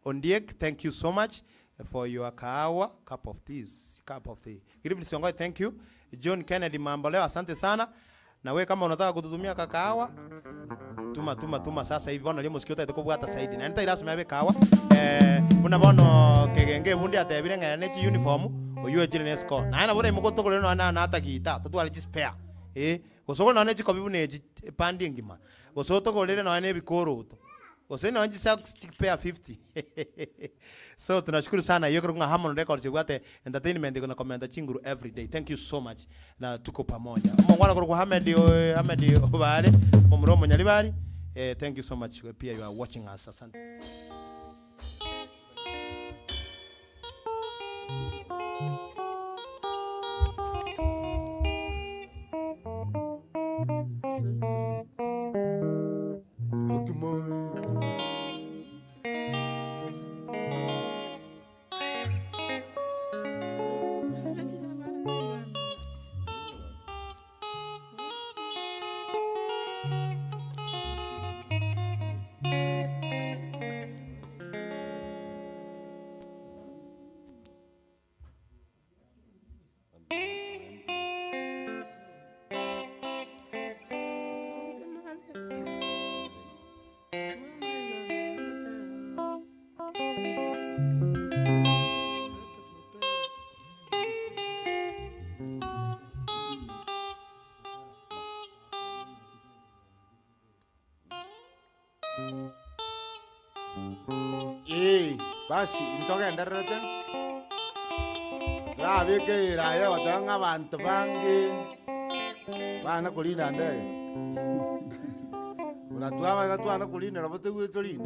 Ondiek, thank you so much for your kahawa, cup of tea. Griffins Ongoli, thank you. John Kennedy Mamboleo, asante sana. Na we kama unataka kututumia kahawa, tuma sasa hivi bona limo sikiota itoko bwata saidi. Na nita irasima yabe kahawa. Una bono kegenge bundi atebire ngana nechi uniform oyue chile nesko. Na ina bora imoko toko leno na ata kita. Tatu ali spare. Osoko na nechi kobibu nechi pandi ngima. Osoko toko leno na nebi koro uto. Osoko na nechi spare 50. So tunashukuru sana hiyo kurunga Harmon Records yugate entertainment kuna komenda chinguru every day. Thank you so much. Na tuko pamoja. Mongwana kurunga Hamedi Obale, Momromo Nyalibari. Thank you so much. Pia you are watching us. Asante. Basi intoke ndarete rabike rayo watanga abantu bangi bana kulinda ndege unatwaba gatwana kulinda rabote gwetorine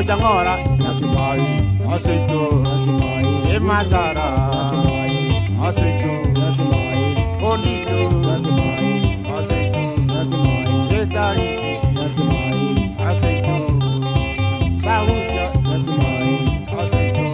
Jangora, Yatimai, Asito, Yatimai, Emadara, Yatimai, Asito, Yatimai, Onito, Yatimai, Asito, Yatimai, Yetari, Yatimai, Asito, Sausha, Yatimai, Asito,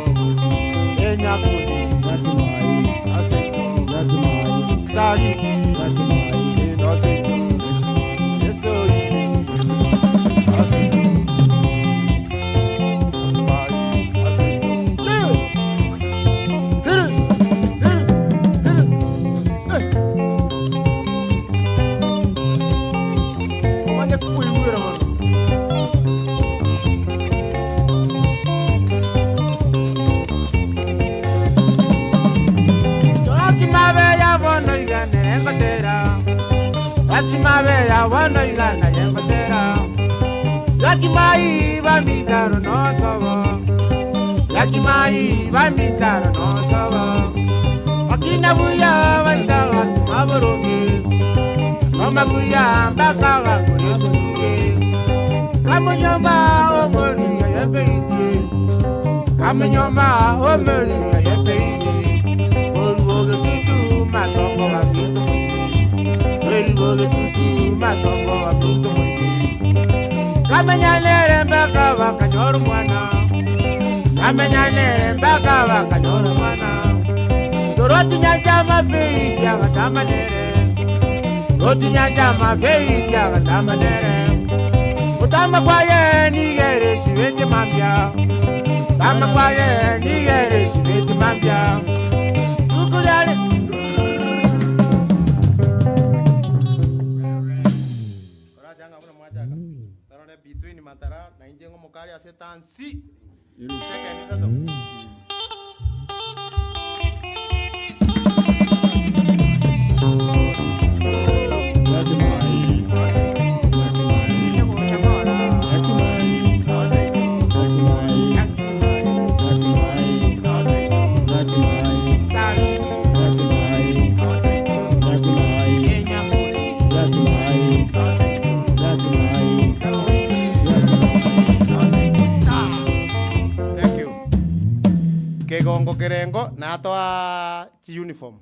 Kegongo kerengo na toa chi uniform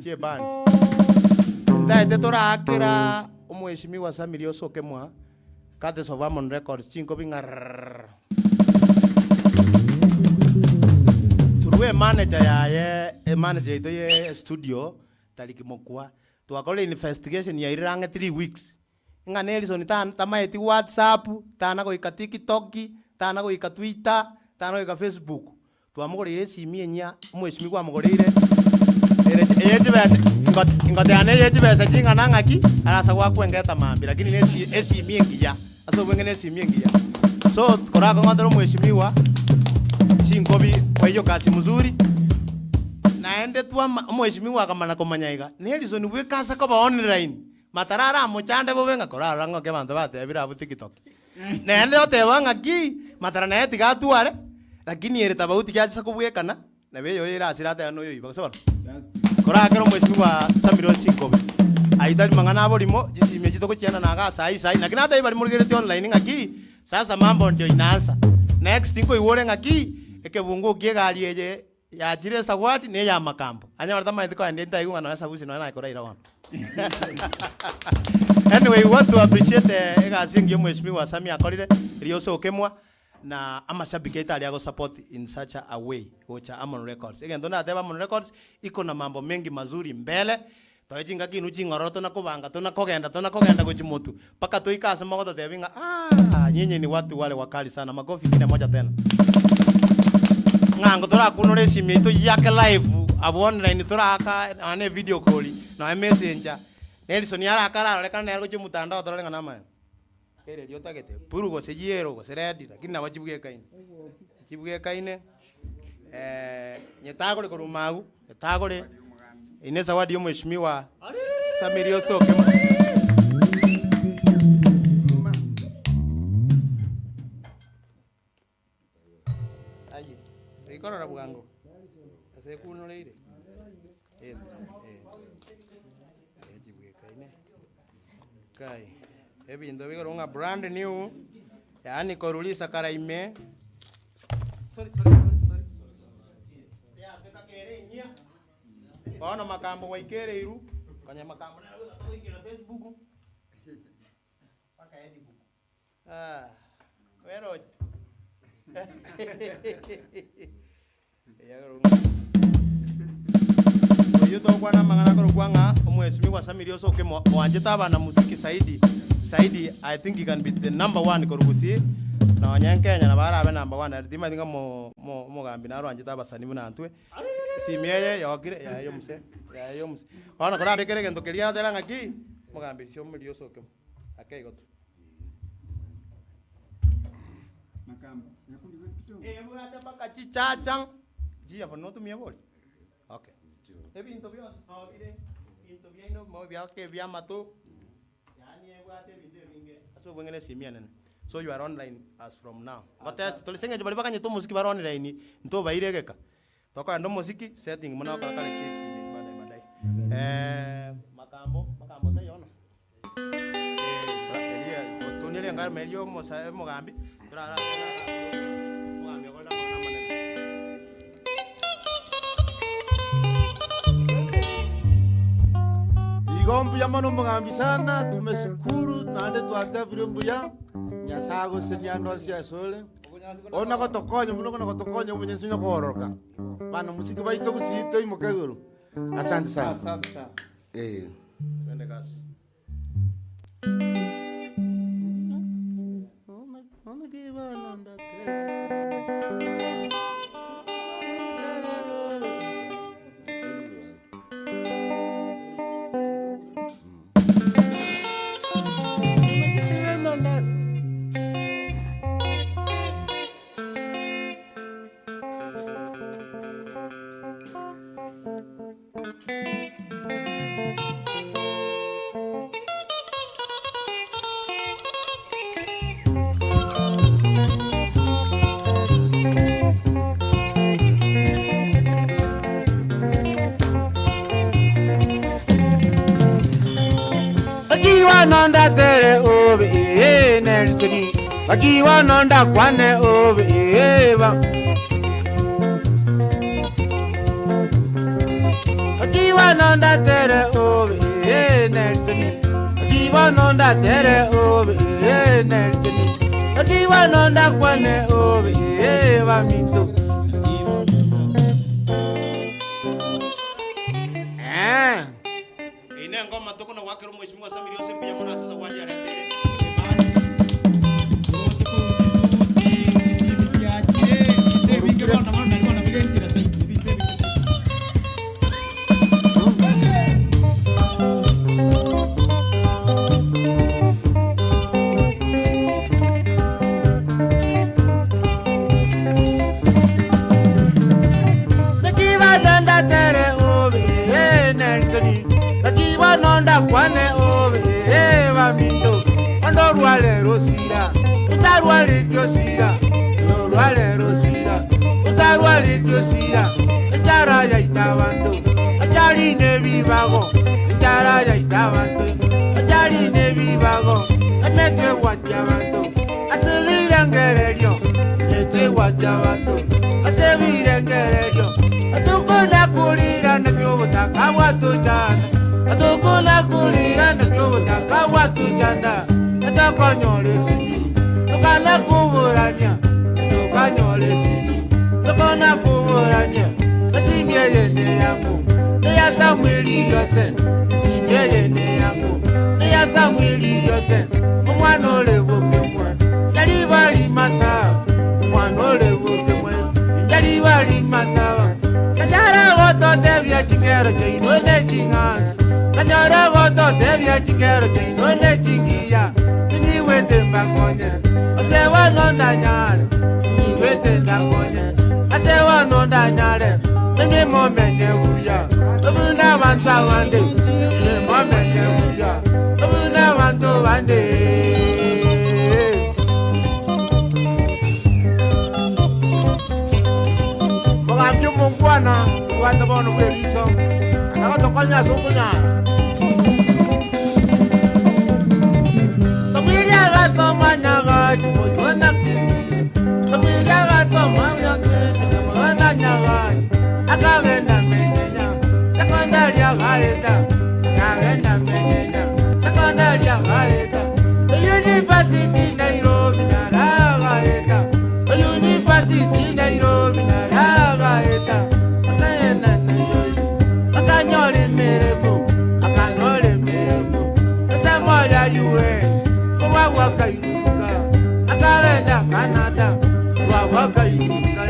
chi band ndaite torakira umweshimiwa Samiri Osokemwa kate of Amon Records chinko bingar turwe manager yaye manager ito ye studio taliki mokwa twakole investigation ya irange 3 weeks inga Nelson tamaeti WhatsApp tana ko ika TikTok tana ko ika Twitter tana ko ika Facebook twamugorire simi enya mweshimiwa amugorire ingote ane yechibesa chinga nangaki arasa kwakwengeta mambi lakini esimi engiya aso wengene esimi engiya so korako ngondero mweshimiwa singobi kwa hiyo kazi mzuri naende twa mweshimiwa akamana komanyaiga Nelson wekasa ko online matarara mochande bobenga korara ngo ke bantu batebira bu TikTok naende otebanga ki matara na etiga tuare lakini ere tabauti kyasa kubwekana na beyo ira asirata ya noyo ibakosora korakero mweshimiwa Samiri Osikobe aitari mangana abolimo jisimye jitoko chiana naga sai lakini hata ibali murgerete online ngaki sasa mambo ndio inaanza next ingo iwore ngaki ekebungu kiegari eje ya jire sawati ne ya makambo anya warta maithiko kwa ndenta igunga na sabusi no na ikora ira wana anyway we want to appreciate egasingi mweshimiwa Samiri akorire Osokemwa na amashabiki itali yako support in such a way ocha Amon Records again dona ateba Amon Records iko na mambo mengi mazuri mbele toyinga kinu chingoroto na kubanga tona kogenda kuchimotu paka toikasa magoto tebinga nyinyi ni watu wale wakali sana makofi kile moja tena ngango tora kunore simi to yake live abo online tora aka ane video call na messenger Nelson yara akara reka na yako mutandao tora ngana nama kere yotagete purugo sejiero go seredi lakini na wachibuge kaine nyetagore korumagu nyetagore ine zawadi yo mheshimiwa Samiri Osokemwa ayi ikora na bugango ase kuno leire jibuge kaine kai ebindo bigoronga brand new yani korulisa karaime sorry ya teka kere nya baona makambo waikere iru kanya makambo na wiki na Facebook paka edi buku wero ya goronga yo to kwa na mangana ko kwanga omwesimiwa Samiri osoke mwanje tabana musiki saidi I think he can be the number 1 korugusi na wanyankenya na barabe number 1 aritima tinga mo gambi na rwanje tabasani munantwe simiyeye yokire yayo muse ona kora bekere gento keria dera ngaki mo gambi sio muri osoke akaigo tu Makamba. Nakundi wetu. Mugate paka chichachang jia for not me boli okay ebi intobio ile intobio ino mo bia ke bia mato yani mugate binde ringe aso bwengene simiana so you are online as from now but test to lisenga jibali baka nyeto musiki bara online nto bairegeka toka ndo musiki setting mona kala kala chesi badai makambo tayona elia ngar melio mo gambi tra mugambi akola mona manene igombuya mano mugambi sana tumeshukuru nande twatabire mbuya nyasago seniano sia sole ona gotokonyo muno na gotokonyo Mwenyezi Mungu kororoka bana musiki baito kusito imokeguru asante sana twende kasi ona giba nanda nonda tere obe nerstoni akiwa nonda kwane obe ba akiwa nonda tere obe nerstoni akiwa nonda tere obe nerstoni akiwa nonda kwane obe ba minto ngoma toko na wakero mheshimiwa Samiri Osembe mwana sasa waje alete kwane obe eva mindo ando ruale rosira utarwale tiosira no ruale rosira utarwale tiosira echara ya itabanto echari ne vivago echara ya itabanto echari ne vivago emete guachabanto asevira ngererio emete guachabanto asevira ngererio atukona kulira na byobota kabwatujana atukuna kulira na kyobota kabwatujanda atakonyolesi tukana kuburania tukanyolesi tukona kuburania asimye yene yangu ya Samweli yose asimye yene yangu ya Samweli yose omwana olebokemwe yali bali masaba omwana olebokemwe yali bali masaba kajara goto tebya chingero chino ne chinganso kajara goto tebya chingero chino ne chingiya ni wete mbakonye asewa no ndanyare ni wete ndakonye asewa no ndanyare ni momenye uya obuna bantu abande ni momenye uya obuna bantu bande Mwanamke mungwana wanda bono bweriso anagotokonya sokunyara Samiri agasomanya chimojona Samiri agasomanya chimojona akagenda menyenya sekondari agaeta akagenda menyenya sekondari agaeta University Nairobi naragaeta University Nairobi naragaeta akanyore mereko wakairuka akaenda Canada wa wakairuka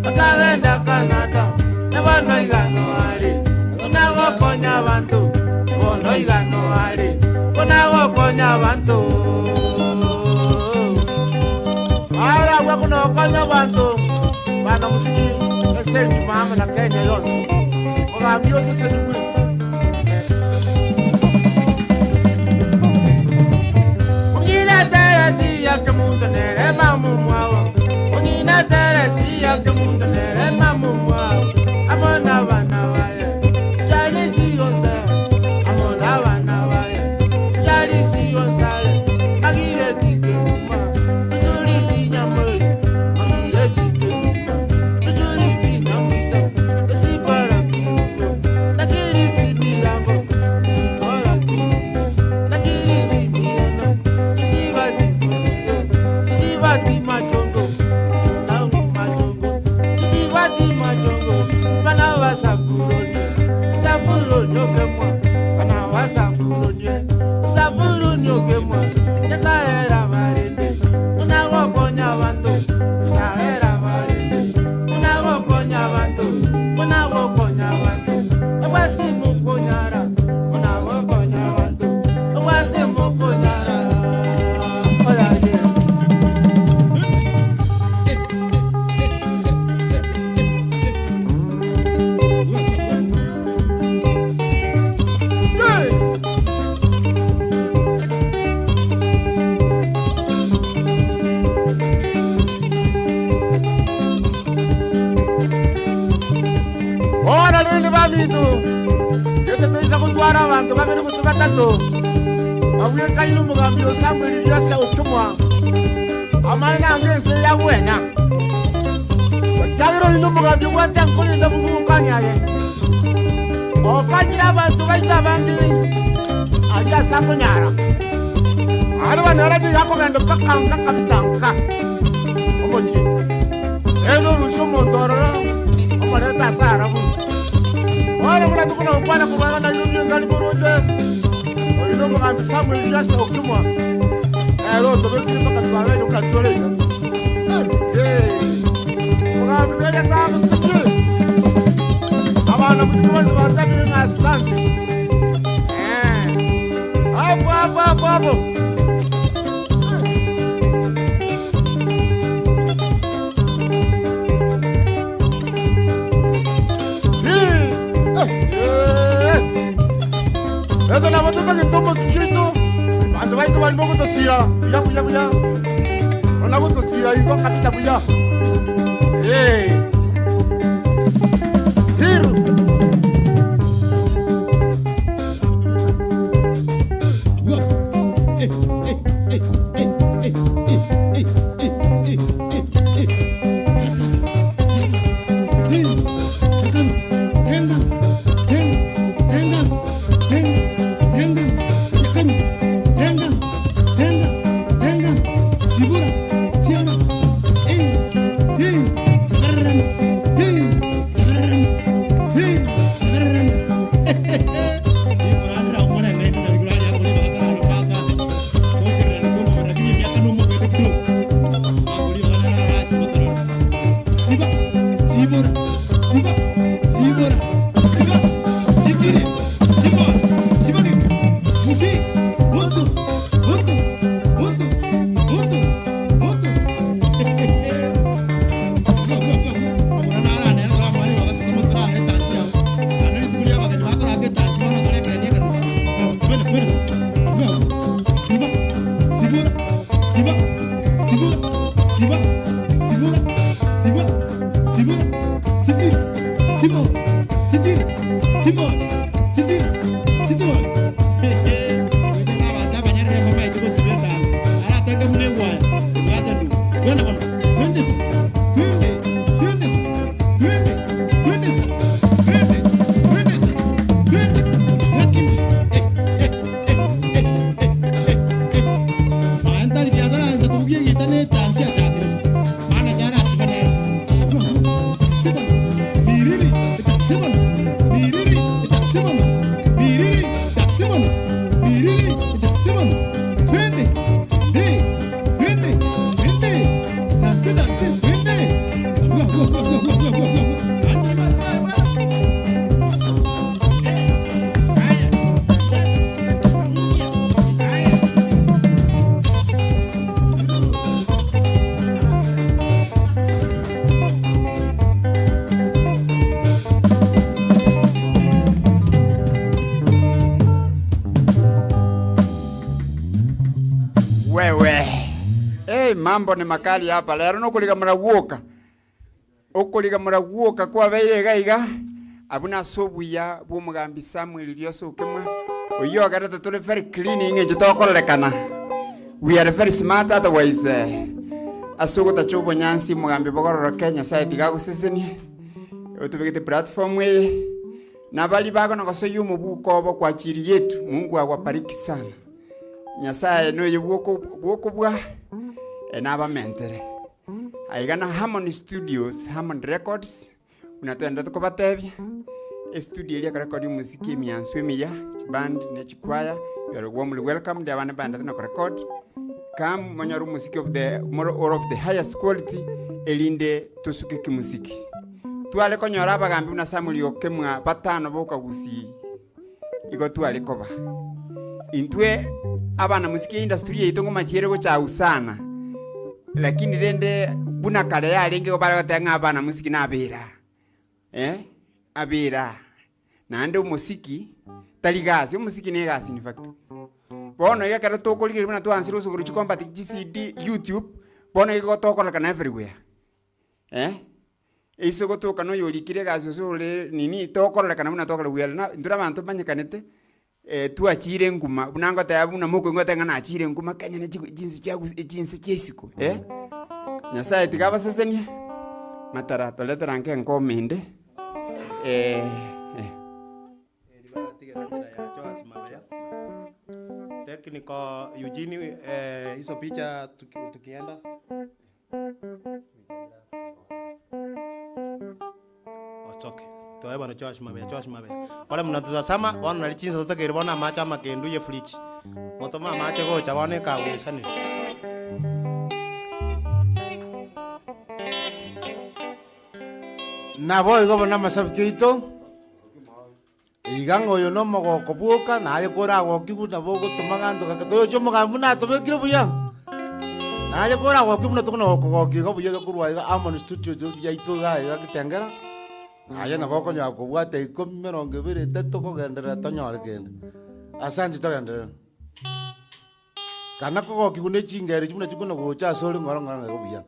akaenda Canada na bana igano ali na wakonya abantu bono igano ali na wakonya abantu ara wakono konya abantu bana musiki esengi mama na Kenya yonse ogambio sese ni que mundo nere mamu muawo ongina teresi ya que mundo nere mamu muawo amona bana waye jali si onse amona bana waye jali si onsale agire tike muma tujuri si nyamoi agire tike muma tujuri si nyamita esi para kiyo nakiri si mirambo si para kiyo nakiri si mirano si bati Sivati majongo, na majongo, sivati majongo, bana wa saburonye, saburonye kemwa, bana wa saburonye, saburonye kemwa, nesa era marende, una gokonya bando, nesa era marende, una gokonya bando, una gokonya bando, abasi mukonyara, una gokonya bando, abasi mukonyara, oya ye. Ora lili bamitu yete tuisa kutwara abantu babiri kusi batatu abuye kayilu mugambio Samuel byose ukimwa amana ngese ya wena yagiro ino mugambio kwata nkuli ndabumukanya ye okanyira abantu baita bandi ajya samunyara ari banara ndi yako gando pakanka kabisanka omochi eno rusho mondororo omaleta sara bu ora mura tukuna upana kubanga na yumye ngali boroje oyino mugambi Samuel byose ukimwa ero tobekiri pakatwawe nokula toleja mugambi zele zamu sikye abana musikimazi batabire nka santi abo Esa la batuta que tomo chiquito. Cuando va a tomar moco tosía. Ya. No la boto tosía y con camisa bulla. Giro. Sibura, siara, sagarra mambo ni makali hapa. Lero no kuliga muraguoka. Okuliga muraguoka kwa beire gaiga. Abuna sobuya bumugambi Samuel Lyoso kemwa. Oyo agarata tole very clean inge tokolekana. We are very smart otherwise. Asugo tachobo nyansi mugambi bogororo Kenya side gago seseni. Otubegete platform we. Na bali bago na kosoyo mubuko obo kwa chiri yetu. Mungu awabariki sana. Nyasaye no yubuko bwa enaba mentere. Aigana Harmony Studios, Harmony Records. Unatenda tukobatebya. Studio ile record muziki mianswe ya band ne chikwaya. You are warmly welcome. They want band to record. Come manyaru muziki of the more or of the highest quality elinde tusuke kimuziki. Tuale konyora bagambi una Samuel okemwa batano boka gusi. Igo tuale koba. Intwe abana muziki industry yetu ngo machere go cha usana. Lakini rende buna kale ya lenge go bala tenga abana muziki na abira. Abira. Na ande umuziki taligazi umuziki ne gasi in fact. Bono ya kara to kolikiri buna to ansiro so guruchi combat GCD YouTube. Bono iko to kolaka everywhere. Iso go to kano yolikire gasi so le nini to kolaka na buna to kolaka na ndura bantu banyakanete. Tu achire nguma bunango tayabuna moko ngote ngana achire nguma kanya ne jinsi chesiko Nyasaye tigaba seseni matara toletera nke ngomende Technical Eugene hizo picha tukienda Ochoke Toa bwana Josh Mabe. Wala mnatazama wana nalichinza tutakere bona macha makendu ye flichi. Moto mama macha go chabane ka wesani. Na boy go bona masabkito. Igango yo no mo kobuka na ayo kora go kibu na bogo tumagando ka to yo mo gamuna to be kiro buya. Na ayo kora go kibu na to no go go buya ko ruwa ga Harmony Studio ya ito ga kitengera. Aya na boko nya ko bwate ikomeronge bire teto ko gendera tonyore kende. Asante to gendera. Kana ko kigune chingere chimuna chikuno go cha sori ngoro ngoro go buya.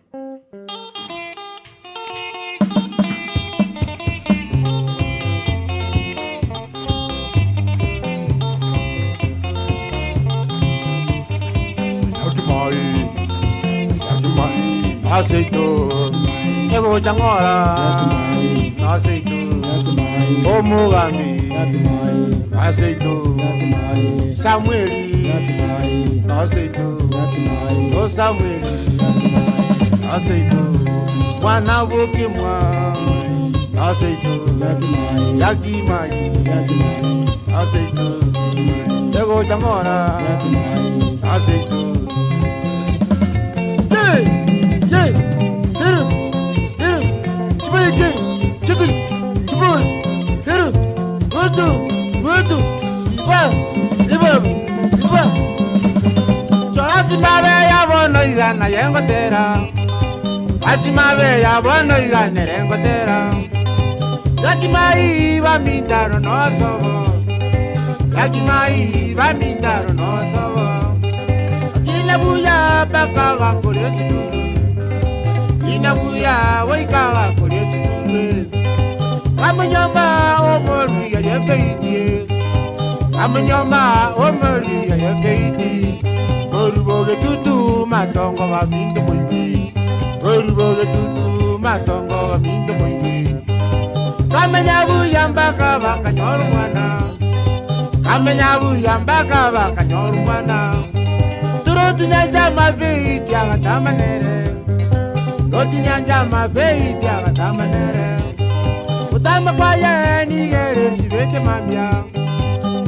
Aceito, ego changora, aceito, omugami, aceito, Samueli, aceito, o Samueli, aceito, wana bukimwa, aceito, yakimai, aceito, ego changora, aceito. Na yengo tera Asimabe ya bono igane rengo tera Yakimai ba mindaro no sobo Yakimai ba mindaro no sobo Kina buya baka ga kolesi Kina buya waika ga kolesi Amanyama omoru ya yekeiti Amanyama omoru ya yekeiti Oruboge tutu matongo wa mindo moibi Oruboge tutu matongo wa mindo moibi Kamenyabu yambaka baka nyorumwana Kamenyabu yambaka baka nyorumwana Turuti nyanja mabiti agatamanere Turuti nyanja mabiti agatamanere Utama kwaye nigere sivete mambia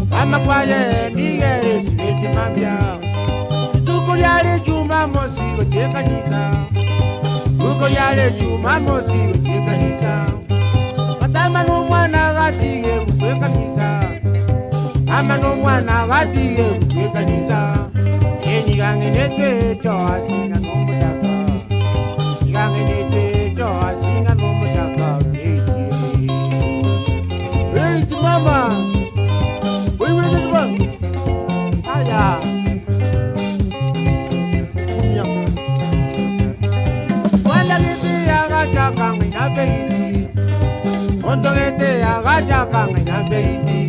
Utama kwaye nigere sivete mambia Yale juma mosi goteka nisa Uko yale juma mosi goteka nisa Atama no mwana gatige goteka nisa Ama no mwana gatige goteka nisa Eni gange nete cho asinga no mutaka Gange nete cho asinga no mutaka Eiti mama Wewe ndio Aya banga ina beiti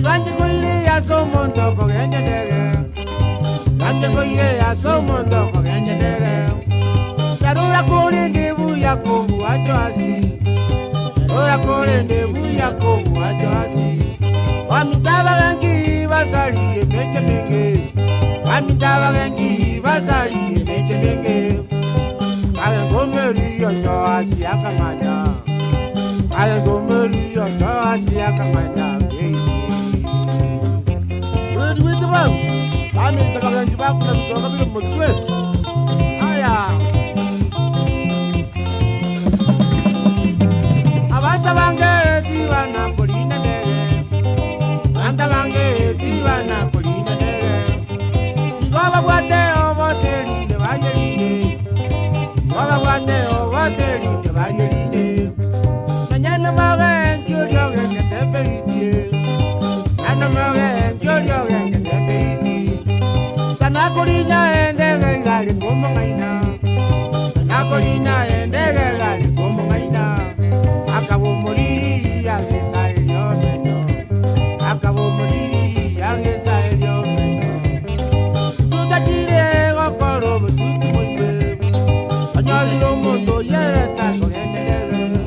Ganje ko ile ya somondo ko genye dege Ganje ko ile ya somondo ko genye dege Yarura kule ndebu yako buacho asi Yarura kule ndebu yako buacho asi Wamitaba gangi basali emeche menge Wamitaba gangi basali emeche menge Kaya gomeri yoto asi akamanya Kaya gomeri yoto asi akamanya Wait bang Kami tabagan juga aku nak bicara kami bermusuh Ayah Abanta bange diwana kolina dege Abanta bange diwana kolina dege Igaba guate o boteri de bayerine Igaba guate o boteri de bayerine Mañana magen yo que te pedí Mañana magen yo que te pedí Sana kolina endege gali como maina Sana kolina endege gali como maina Acabo moriri angesa elio meno Acabo moriri angesa elio meno Tuta tire gokoro bututu moibe Anyali romoto yereta kogenelele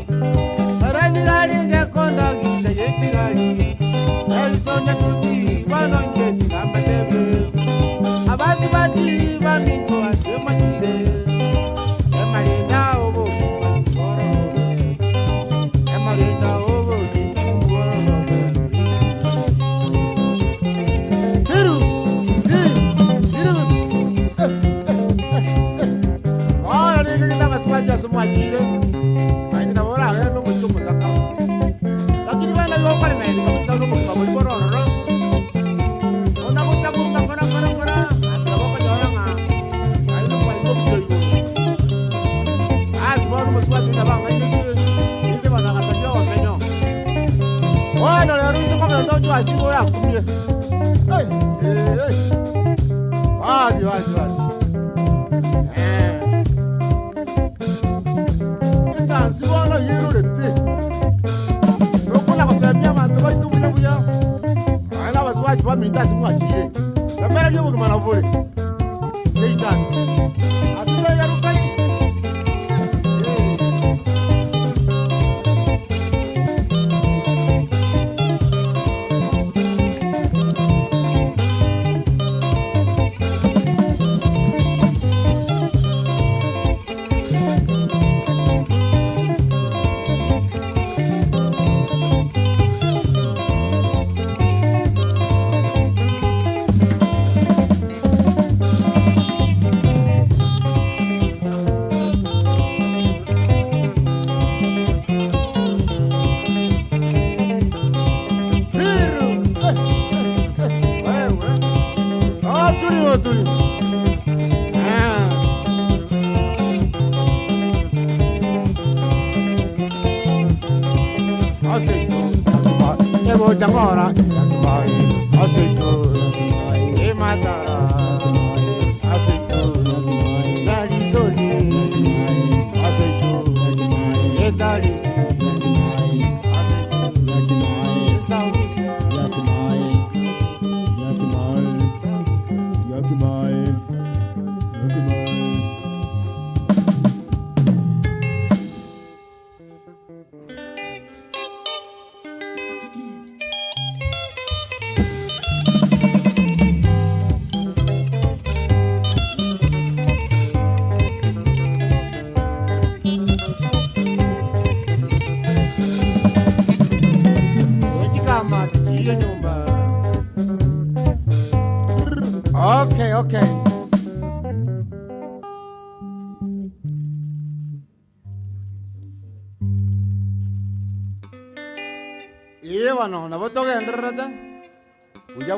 Arani gari nge konda gita yeti gari Elsonya kuti wanonge tigamatebe Abasi bati bamingo asematire Emalina obo koro Emalina obo koro Hiru Oh, ini kita masuk aja semua gile Main kita orang ya, lu muncul mentakau Lagi di mana gua paling main, kamu selalu mau borong Bueno, le rinso come lo do a sicura come. Ehi. Vai. Intanto vuole io rete. Non con la cosa mia ma dove tu buia. Alla va sua tua mi dà siamo aquí. La mera io come lavori. Ehi tanto. Ascolta ya rupai. Jamora, aceito, e matara, aceito, narizoli, aceito, e dali, aceito, sauce, yakimai. Okay. Iya, no, na boto ke andar rata. Buya.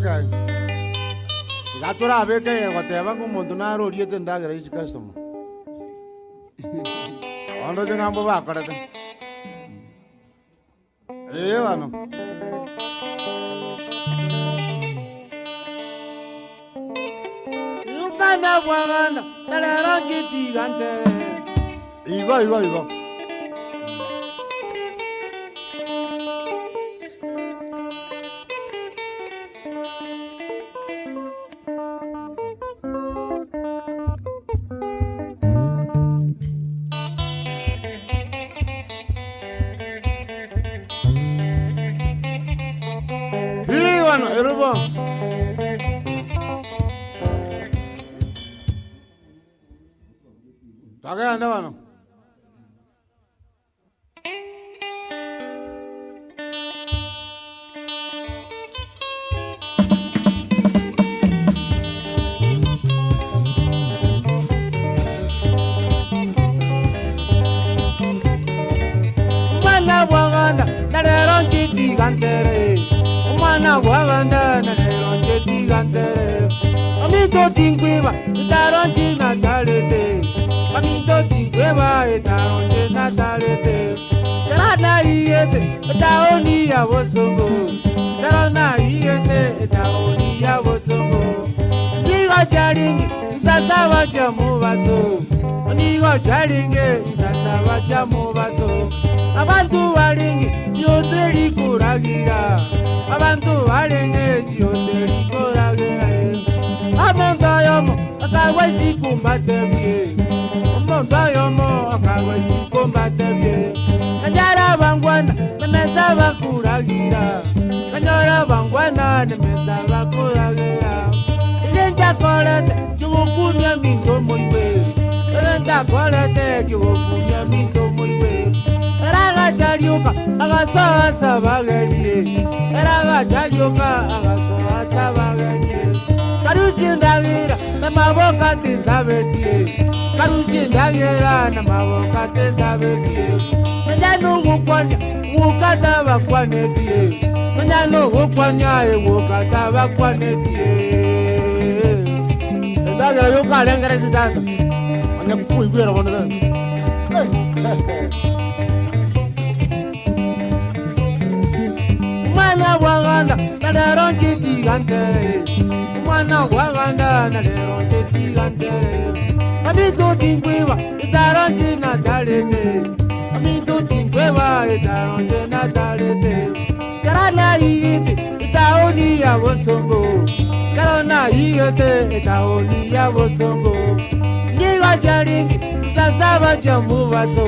Okay. Gatura beke goteba ng'omonto naroriete ndagera ichi customer. Ondo chingambo bakorete. Bano. Yumana bwagana, narero kiti gante. Igo. Bueno, erubo. ¿Qué anda, bueno? Mana buaganda, nareron chiti gantere. Mana buaganda, nareron chiti gantere. Amito tinguiba, itaron china talete. Amito tinguiba, itaron china talete. Tarana iete, itaoni ya bosongo. Tarana iete, itaoni ya bosongo. Nigo charingi, isasa bacha mubaso. Nigo charingi, isasa bacha mubaso. Abantu baringi, dioteri kuragira. Abantu baringi, dioteri kuragira. Amonda yomo, akawesi kumbate bie. Amonda yomo, akawesi kumbate bie. Kanyara bangwana, nemesa bakuragira. Kanyara bangwana, nemesa bakuragira. Ilenda kolete, yukunya minto moiwe. Ilenda kolete, yukunya minto moiwe. Eraga jariuka, agasoa sabagenie. Eraga jariuka, agasoa sabagenie. Karusindagira, namaboka tisabetie. Karusindagira, namaboka tisabetie. Manyano gukwanya, wukata bakwanetie. Manyano gukwanya, wukata bakwanetie. Ndagira yuka lengere zitanda. Anya kuibera bonda. Mana waganda, naderon chiti gantere. Mana waganda, naderon chiti gantere. Amito tinguiba, itaron china talete. Amito tinguiba, itaron china talete. Karana iete, itaoni ya bosongo. Karana iete, itaoni ya bosongo. Nigo charingi, sasa bacha mubaso.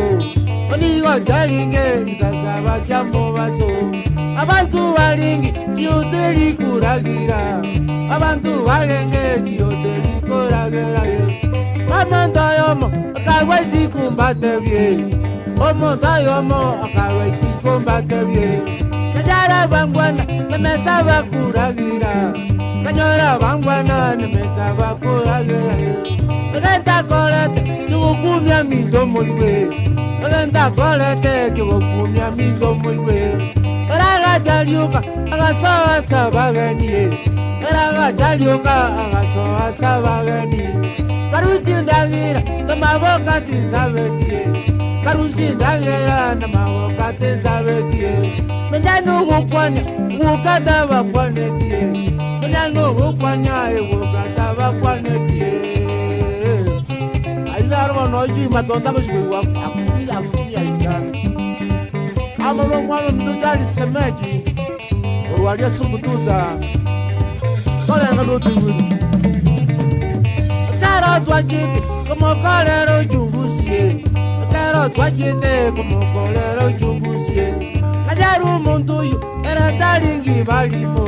Nigo charingi, sasa bacha mubaso. Abantu baringi, dioteri kuragira. Abantu baringi, dioteri kuragira. Amonda yomo, akawesi kumbate bie. Amonda yomo, akawesi kumbate bie. Kanyara bangwana, nemesa bakuragira. Kanyara bangwana, nemesa bakuragira. Agenda kolete, yukumya minto moiwe. Agenda kolete, yukumya minto moiwe. Eraga jariuka, agasoa sabagenie. Eraga jariuka, agasoa sabagenie. Karusindagira, namaboka tisabetie. Karusindagira, namaboka tisabetie. Manyano gukwanya, wukata bakwanetie. Manyano gukwanya, wukata bakwanetie. Aidaro noji matonda kujiwa, akumi aidaro. Amalo mwalo mtujari semeji. Uruwalia sumututa. Kole ngalutu wili. Karo twajite, como kolero chungusie. Karo twajite, como kolero chungusie. Kanyaru munduyo, ere taringi balimo.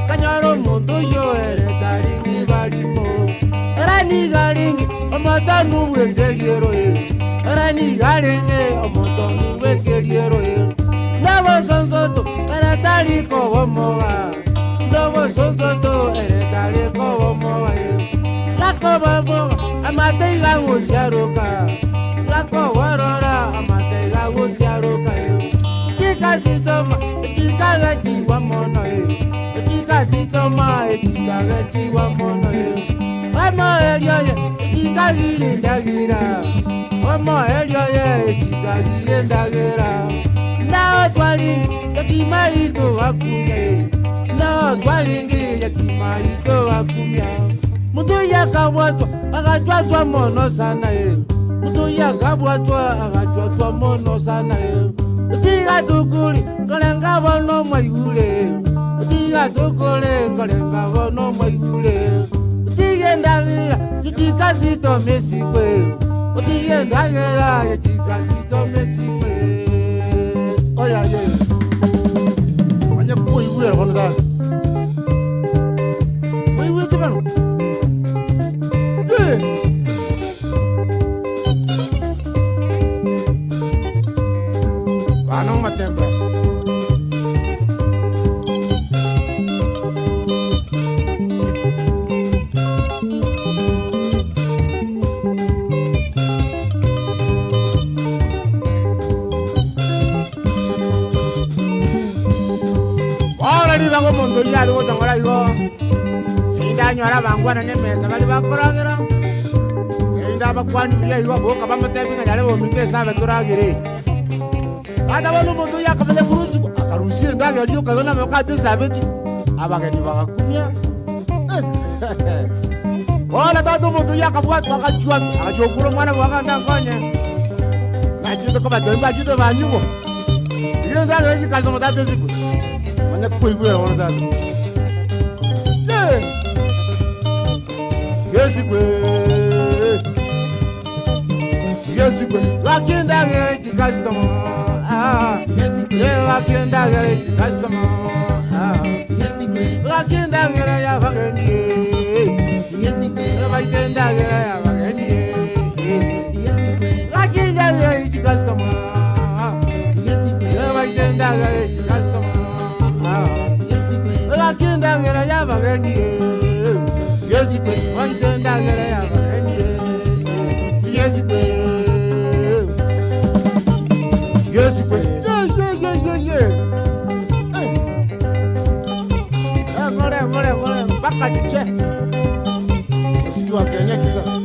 Kanyaru munduyo, ere taringi balimo. Rani garingi, omotanu wekeliero e. Rani garingi, omotanu wekeliero e. Ndogo sonsoto, ere tariko womoga. Ndogo sonsoto, ere tariko womoga e. Lako baboga, amateiga wosiaroka. Lako warora, amateiga wosiaroka e. Chika sitoma, chika gaji wamono e. Chika sitoma, agetiwa mono Omoerio ye ikagire ndagira Omoerio ye ikagire ndagira Nao twalingi yakimaito wakumya Nao twalingi yakimaito wakumya Mutu yakabwatwa agatwatwa mono sana Mutu yakabwatwa agatwatwa mono sana Utiga tukuli kolenga bono mwaigule Utiga tukuli kolenga bono mwaigule Utige ndagira yikikasito mesikwe Utige ndagira yikikasito mesikwe Oya ye Manya mwaigule kono sasa Mwaigule tibano Anong matemba Ora ni bango mondo ya lo tangora yo Inda nyora bangwana ne mesa bali bakuragira Inda bakwani ya yo boka bamutemba ngale bo mitesa baturagire Ada wano mondo ya kabele buruzi akarusi ndaga yo kazona mokate sabeti abageni bagakumya Wala tatu mondo ya kabwatu akajua akajokuro mwana wakanda fanya Najuto kwa domba juto banyugo Iyo ndaga yezi kazo motate siku Manya kuibu ya wana tatu Yesi kwe Wakinda geji kajitamo Yes, I can't die. Customer. Yes, I can't die. I have a Yes, I can't die. I have a Yes, I can't die. Customer. Yes, I can't die. Customer. I can't die. I have a Yes, I can't die. I have a Yes, Yes, Agora, baka de che. Conseguiu a ganhar aqui, sabe?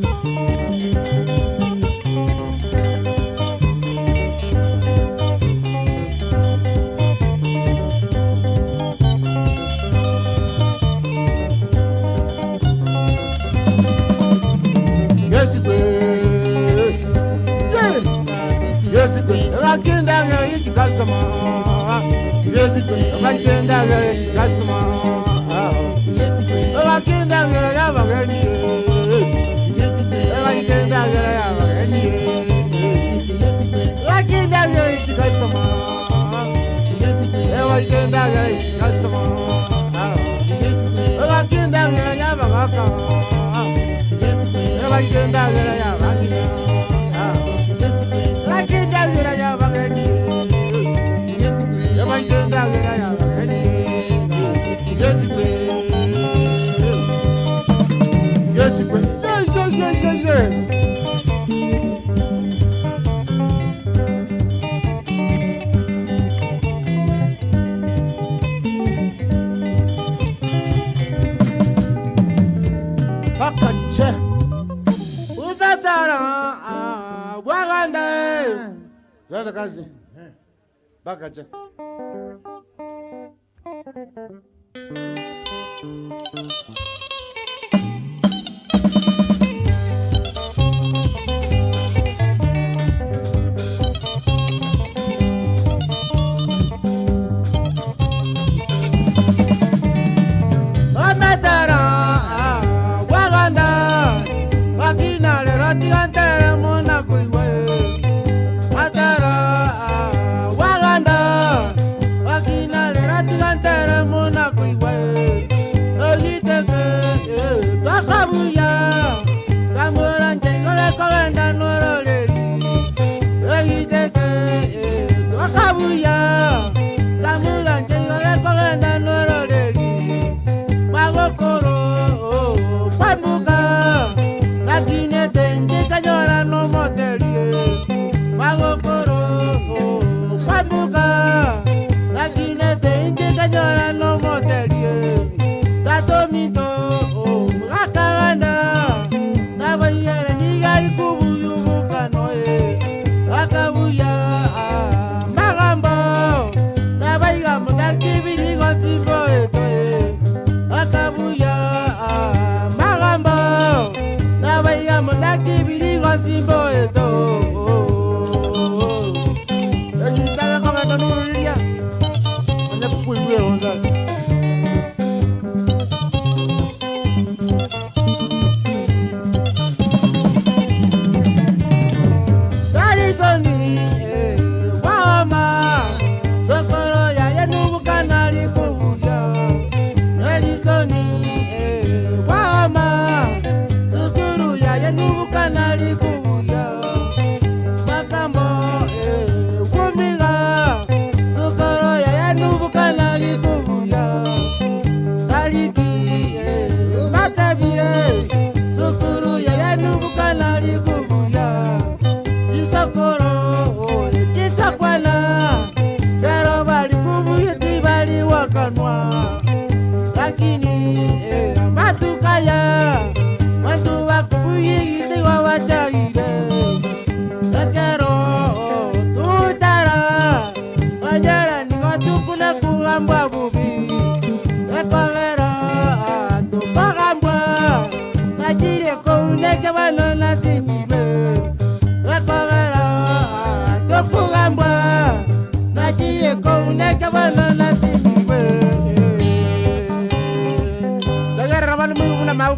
Zada kazi. Bakacha. Waganda,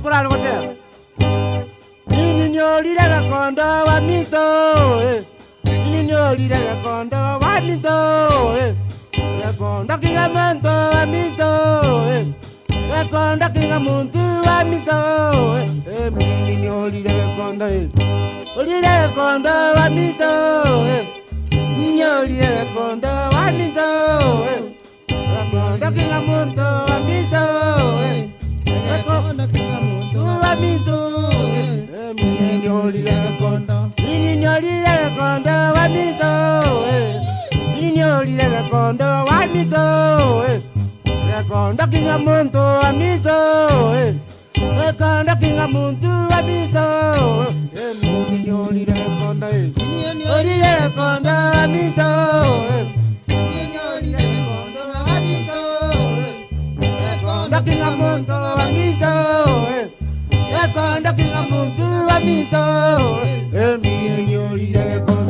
kurani kotea. Nini nyolile gakondo wa mito, nini nyolile gakondo wa mito, gakondo kingamento wa mito, gakondo kingamuntu wa mito, nini nyolile gakondo, olile gakondo wa mito, nini nyolile gakondo wa mito, gakondo kingamuntu wa mito, gakondo kingamuntu wa mito. Nini nyolile gakondo wa mito, nini nyolile gakondo wa mito, gakondo kingamuntu wa mito, gakondo kingamuntu wa mito, nini nyolile gakondo, nyolile gakondo wa mito, nini nyolile gakondo wa mito, gakondo kingamuntu wa mito, gakondo kingamuntu wa mito, nini nyolile gakondo.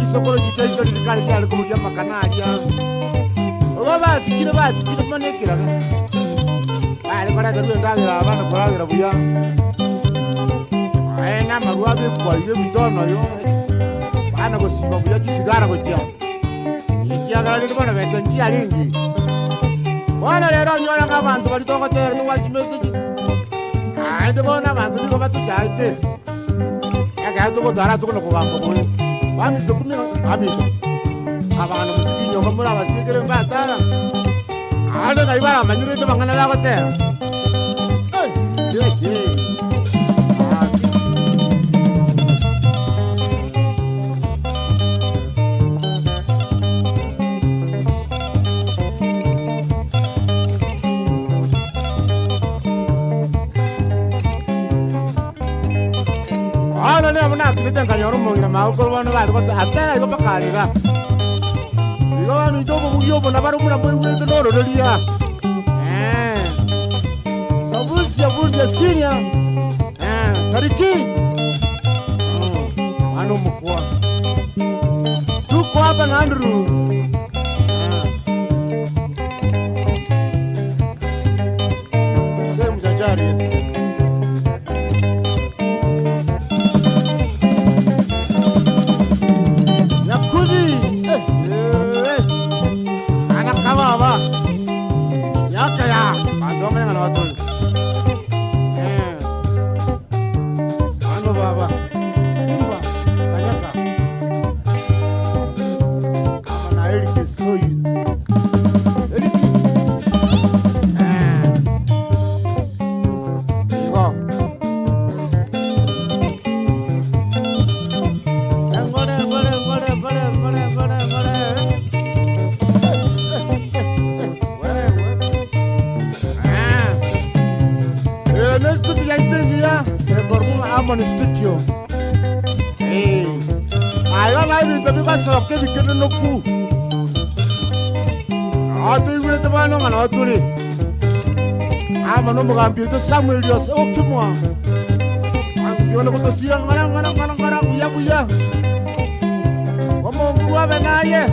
Sokolo jitaiga dikali kali kumuja makanaria. Oba basikire manekira. Bale kora garu ndagira abana koragira buya. Aena maruabe kwa iyo bitono yo. Bana gosiba buya kisigara gojya. Ikiagara ndi bana bese ntia lingi. Bana lero nyora ngabantu bali tokotera tuwaji message. Ndi bona abantu ndiko batujaite. Yagato ko dara to ko kubamba bole. Vamos to kumira amigo. Abana musikinyo kamura basigire mbatara. Ada kaibara manyure to bangana la kote. Ana ne amuna akita kanyo rumo ngira ma ko wana ba ko atera ko pakaliga. Igo ami to ko yo bona baru muna boy we no ro ria. Sabusi abunde sinya. Tariki. Anu mukwa. Tuko hapa na Andrew. Semu jajari. Mon studio. Ayo live tapi kan soke bikin noku. Atu ibu itu mana mana atu ni. Mano mengambil itu Samuel Dios. Oke mua. Ambil aku tu siang karang buya. Kamu buah benaye.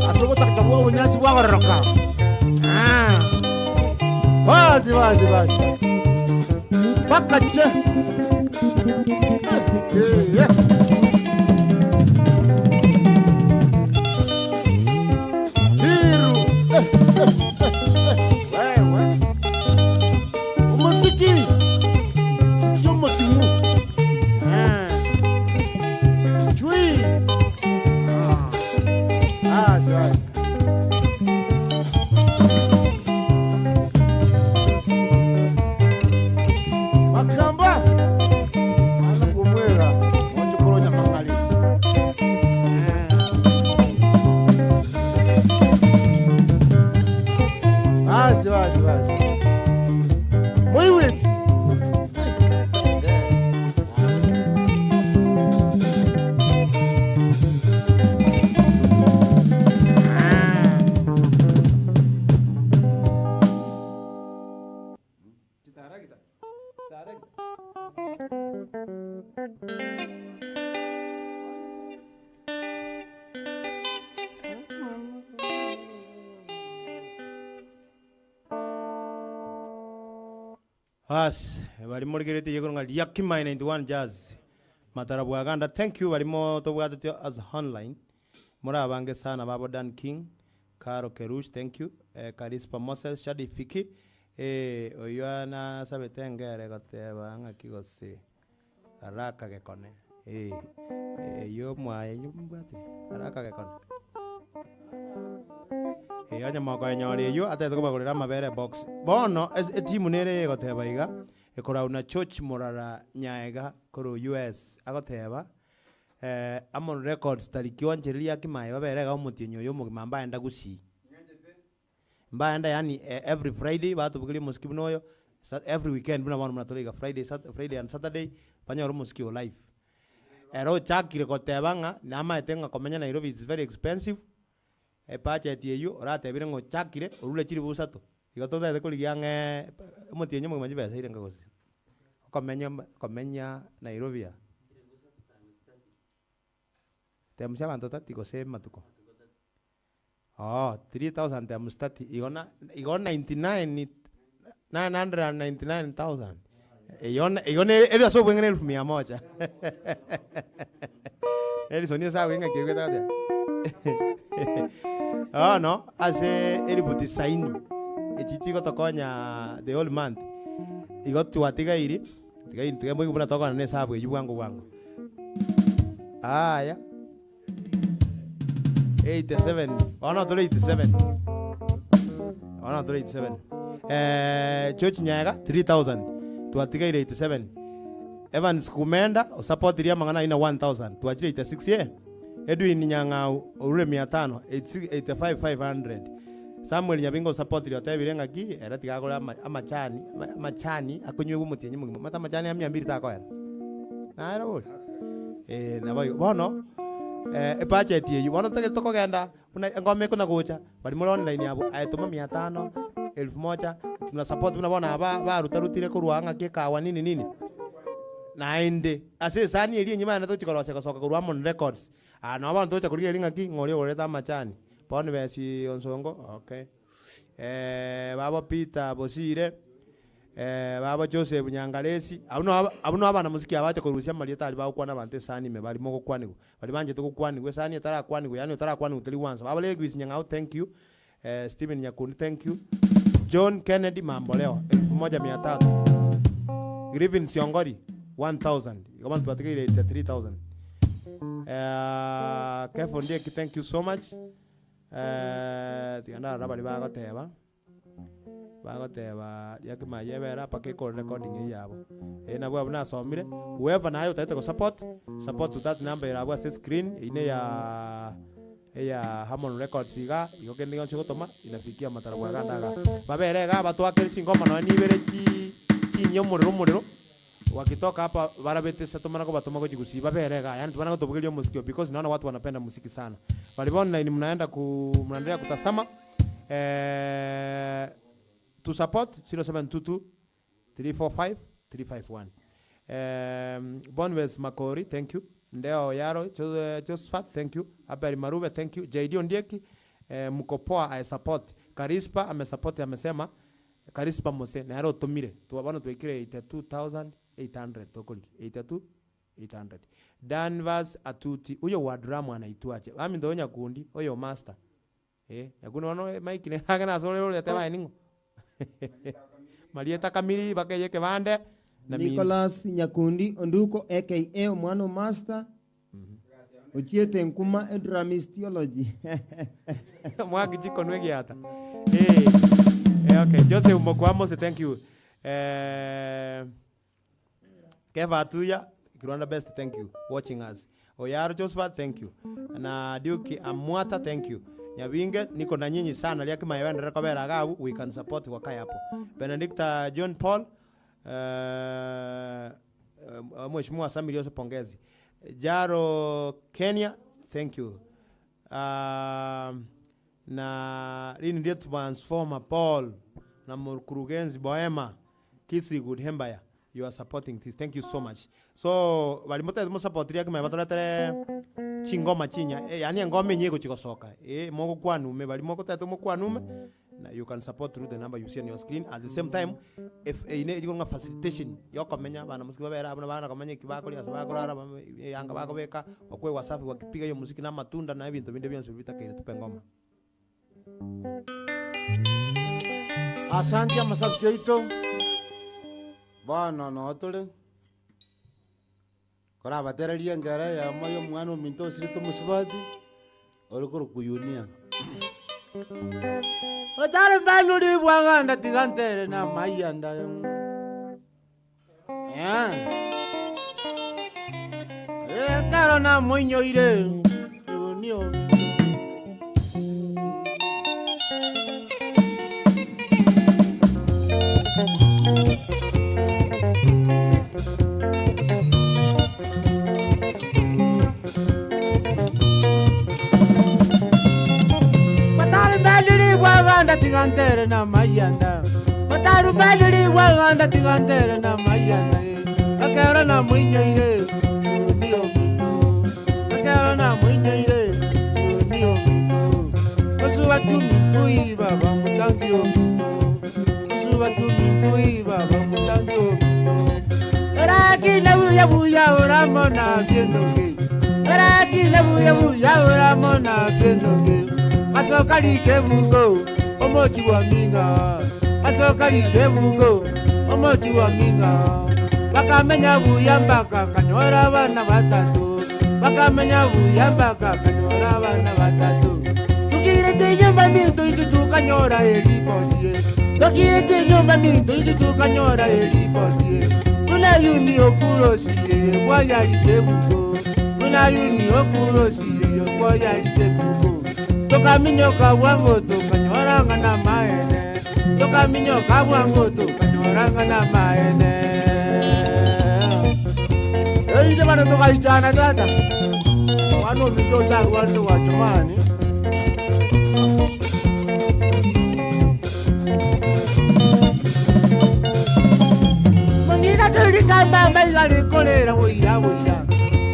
Asal aku tak tahu punya sebuah orang. Basi. Pakai je. As, barimo rigirite yego ngali yakima 91 jazz. Matarabu aganda, thank you barimo to bwatete as online. Mura abange sana babo Dan King, Karo Kerush, thank you. Karispa Moses, Shadi Fiki. Oyana sabetengere goteba ngakigose. Araka gekone. Yo mwaye yumbati. Araka gekone. Anya mako nyori yo ate to bagorera mabere box. Bono timu nere goteba iga. Ekora una church morara nyaega koro US agoteba. Amon Records tariki wanjeria kimaye baberega umutinyo yo mugimamba enda gusi. Mbaenda yani every Friday batu bugili musiki noyo every weekend buna bana mnatoliga Friday and Saturday panyoro musiki live. Ero chakire kotebanga nama etenga komenya Nairobi is very expensive. Pacha etiyo orate birengo chakire orule chiri busato. Igotoda de kuligange umutinyo mugimanyi besa irenga gosi. Komenya Nairobi. Temsha bantu tati kosema tuko. 3,000 times 30. Igona 999,000. Igona eri so bwengene 1,100. Eri sonia sawa wenga kiweta kati. No, ase eri buti saini. Echichi gotokonya the old month. Igotu atiga iri. Tiga mwe kubuna toka na sabu yubwangu. Ya. 87. Oh no, 87. Church nyaga 3,000. Tuatiga ile 87. Evans kumenda support iria mangana ina 1,000. Tuachire 86 ye. Edwin nyanga urule 500. 85,500. Samuel nyabingo support iria tabirenga ki era tigakora amachani akonywe gumutenye mu mata machani ya 200 takoera. Na era bol. Nabayo bono budget yeyu wana take toko genda ngome kuna gocha bali muri online yabo ayetoma 500 1000 tuna support tunabona ba rutarutire kuruanga kikawa nini nainde ase sani eri nyima na tochikorose kosoka kurwa Mon Records no abantu tocha kuriye linga ki ngori oreta machani pone besi onsongo okay baba Peter Bosire baba Joseph Nyangalesi abuno abana muziki abache kurusia malieta ali bakwana bante sani me bali moko kwanigo bali banje tukukwanigwe sani atara kwanigo yani atara kwanigo tuli once baba Legwis Nyangao thank you Steven Nyakundi thank you John Kennedy Mamboleo 1300 Griffin Siongori 1000 kama tuatike ile 3000 Kefo Ndeki thank you so much tianda rabali bagoteba yakima yebera pake call recording yabo na bwa buna somire whoever nayo utaite ko support to that number yabo se screen ine ya Harmon Records iga igokende ngoncho gotoma inafikia matarabu agandaga baberega batwakeri chingoma no nibere chinyo muriro wakitoka hapa barabete satomana ko batoma ko jigusi baberega yani tubana kutobugelio muziki because naona watu wanapenda muziki sana walibona ni mnaendelea kutasama to support 0722 345 351 Bonwes Makori thank you Ndeo Yaro Josephat thank you Abari Marube thank you JD Ondieki Mukopoa I support Karispa amesupport amesema Karispa Mose na yaro tomire tuwabana tuwekire 82,800 tokoli 82,800 Danvas Atuti uyo wa drama anaituache ami ndonya kundi uyo master yakuna wano Mike ne hagana solo ya teba eningo Marieta Kamili bakayeke bande Nicholas Nyakundi Onduko aka Mwano Master Uchiete nkuma Edramist Theology Mwagi jiko nwegi hata okay Joseph Mokwamo thank you Keva Atuya Kirwanda Best thank you watching us Oyaro Josephat thank you na Duki Amwata thank you Nyabinge niko na nyinyi sana liaki mayewende rekobera gabu we can support wakai hapo Benedicta John Paul Mheshimiwa Samili Yose pongezi Jaro Kenya thank you na lini ndio transformer Paul na mkurugenzi Boema Kisi Good Hembaya you are supporting this. Thank you so much. So bali mote mo support ria kama batala tere chingoma chinya yani ngoma nyego chikosoka moko kwanume bali moko tatu moko kwanume na you can support through the number you see on your screen. At the same time, if ine igonga facilitation yo komenya bana musiki babera abana bana komenya kibako ya sabako rara yanga bako beka okwe wasafi wakipiga hiyo muziki na matunda na ibintu binde byanso bitakere tupe ngoma. Asante masabikeito bana no tole kora batereria ngara ya moyo mwana minto sirito musibati orikoro kuyunia otare banuri bwaganda tigantere na mayanda karo na moinyo ire unio tigantere na mayanda mataru badiri waganda tigantere na mayanda akara na muinyoire ndio akara na muinyoire ndio kusuba tumtui baba mutangio kusuba tumtui baba mutangio era kila buya ora mona bienoge era kila buya ora mona bienoge asokali kebugo omoji wa minga asokali kebugo omoji wa minga bakamenya buyambaka kanyora bana batatu bakamenya buyambaka kanyora bana batatu tukire tenyumba minto itu kanyora elipodie tukire tenyumba minto itu kanyora elipodie una yuni okurosie boya likebugo una yuni okurosie boya likebugo tokaminyoka wango tukanyora na maene tokaminyoka wango tukanyora na maene ile bana tokaijana dada wano mitoda wano wa jamani mungina tuli kama maigali kolera woira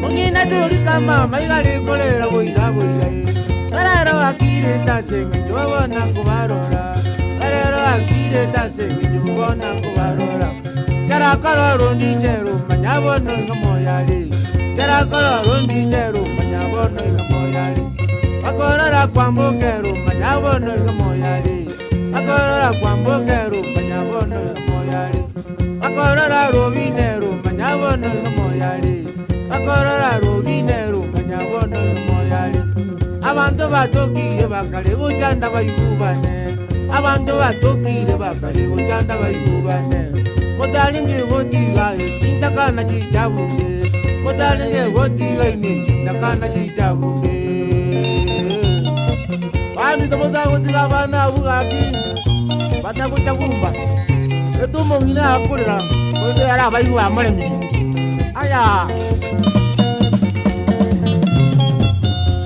mungina tuli kama maigali kolera woira Arero akire tasengi jobona kubarora Arero akire tasengi jobona kubarora Jara kaloro ndijero manyabono ngomoyari Jara kaloro ndijero manyabono ngomoyari Akorora kwambokero manyabono ngomoyari Akorora kwambokero manyabono ngomoyari Akorora robinero manyabono ngomoyari Akorora robinero manyabono ngomoyari Abantu batokire bakale ujanda bayubane Abantu batokire bakale ujanda bayubane Modalinge gotiga indakana jijabume Modalinge gotiga indakana jijabume Bami tomoda gotiga bana ugaki Bata kuchabumba Etumo ngina akurira Ode ara bayu amremi Aya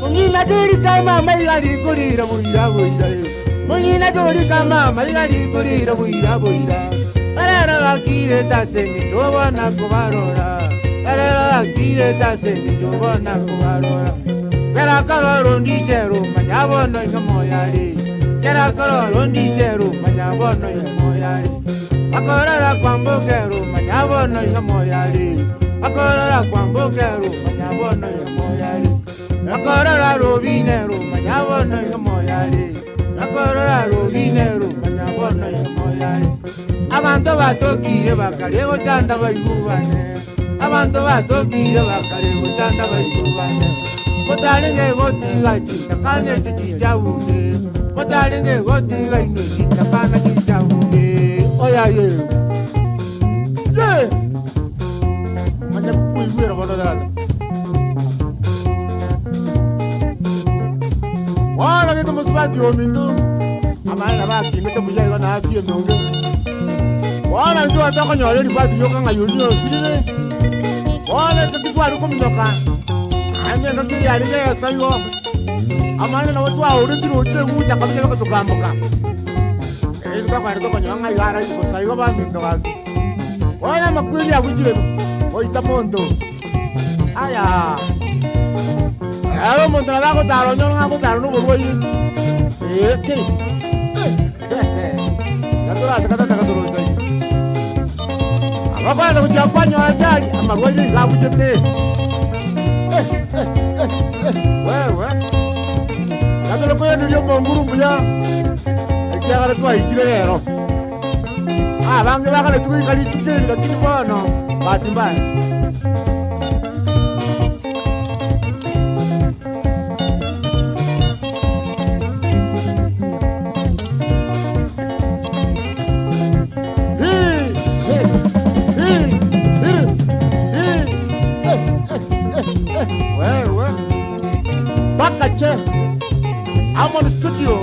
Mungina duri kama maigali kulira buira Mungina duri kama maigali kulira buira Arara akire tasengi jobona kubarora Arara akire tasengi jobona kubarora Kera kaloro ndijero manyabono ngomoyari Kera kaloro ndijero manyabono ngomoyari Akorora kwambokero manyabono ngomoyari Akorora kwambokero manyabono ngomoyari Akorora robinero manyabono ngomoyari Akorora robinero manyabono ngomoyari Abantu batokire bakale ojanda bayubane Abantu batokire bakale ojanda bayubane Modalinge gotiga chitakane chijabume Modalinge gotiga ino chitakane chijabume Oya ye Manya kuiwira bono dada Wala kito musibati omindu Amana baki nito buja iwa na haki emonge Wala nito watako nyole ribati yoka nga yoni osirine Wala kito waruko minoka Anya kati yarige ya tayo Amana na watu wa uriti roche uja kabisa waka tukamboka Ito kwa nito kanywa nga yara yuko sayo ba mindo waki Wana makweli ya kujire. Oita mondo. Aya. Alo mondo na bako taro nyonga ko taro no boroi. Ke. Katura sakata takaturo tai. Abako na kujapa nyoa jari amarwai la kujete. Wewe. Katura ko ndio monguru mbuya. Ekiagala twa ikire rero. Bange bakale tukikali tukiri lakini bwana bahati mbaya. Wewe bakache I'm on studio.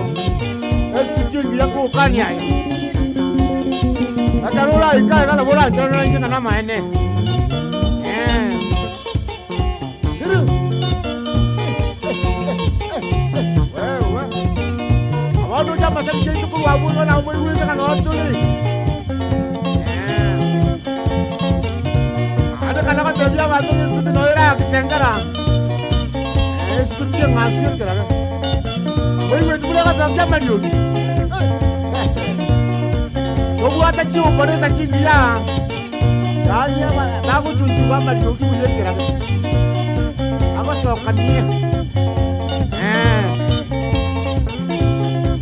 Studio yangu kani haya. Akarula ikai kana bora chana inga na maene. Wewe. Awadu jama sasa kitu kwa wabu na mwe kana watu ni. Ada kana kwa tabia watu ni tu noira kitengara. Studio ngasio kira. Wewe tukula kwa jama ndio. Obu ata chi opore ta chi dia. Danya ba ko tuntu ba ma jogi muje kira. Ako sokania.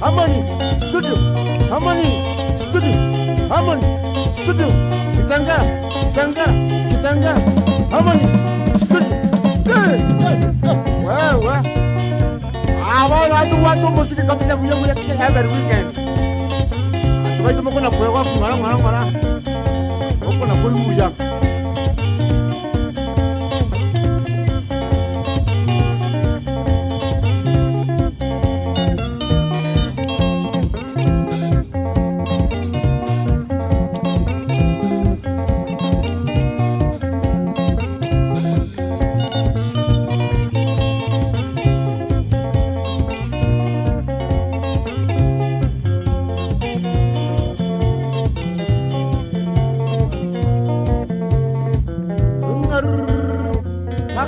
Harmony studio. Harmony studio. Harmony studio. Kitanga. Harmony studio. Wewe. Watu musiki kabisa buya every weekend. Baik tu nak kuih aku marah. Aku nak kuih buaya.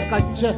Kache.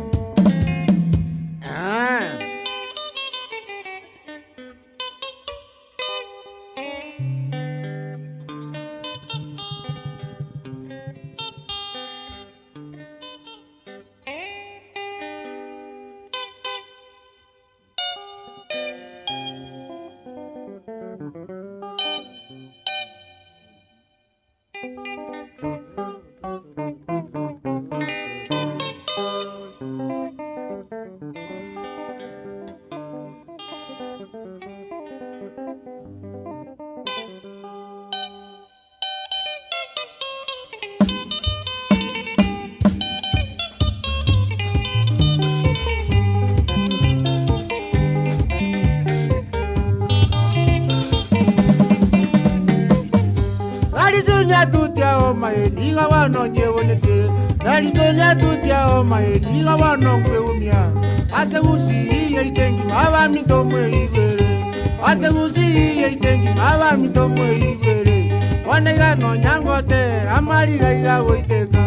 Liga wano nyewonete Nalizonia tutia oma liga wano kweumia Asegusi iye itengi mawa mitomwe ibere Asegusi iye itengi mawa mitomwe ibere Wanega no nyangote amariga iga goiteka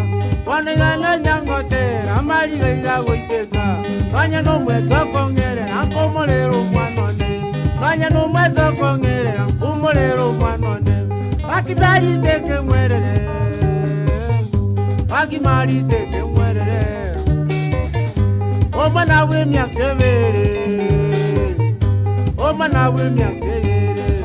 Wanega no nyangote amariga iga goiteka Wanya no mweso kongere ankomolero mwanone Wanya no mweso kongere ankomolero mwanone Akibari teke mwerere Akimari teke mwerere Omana we miakevere Omana we miakevere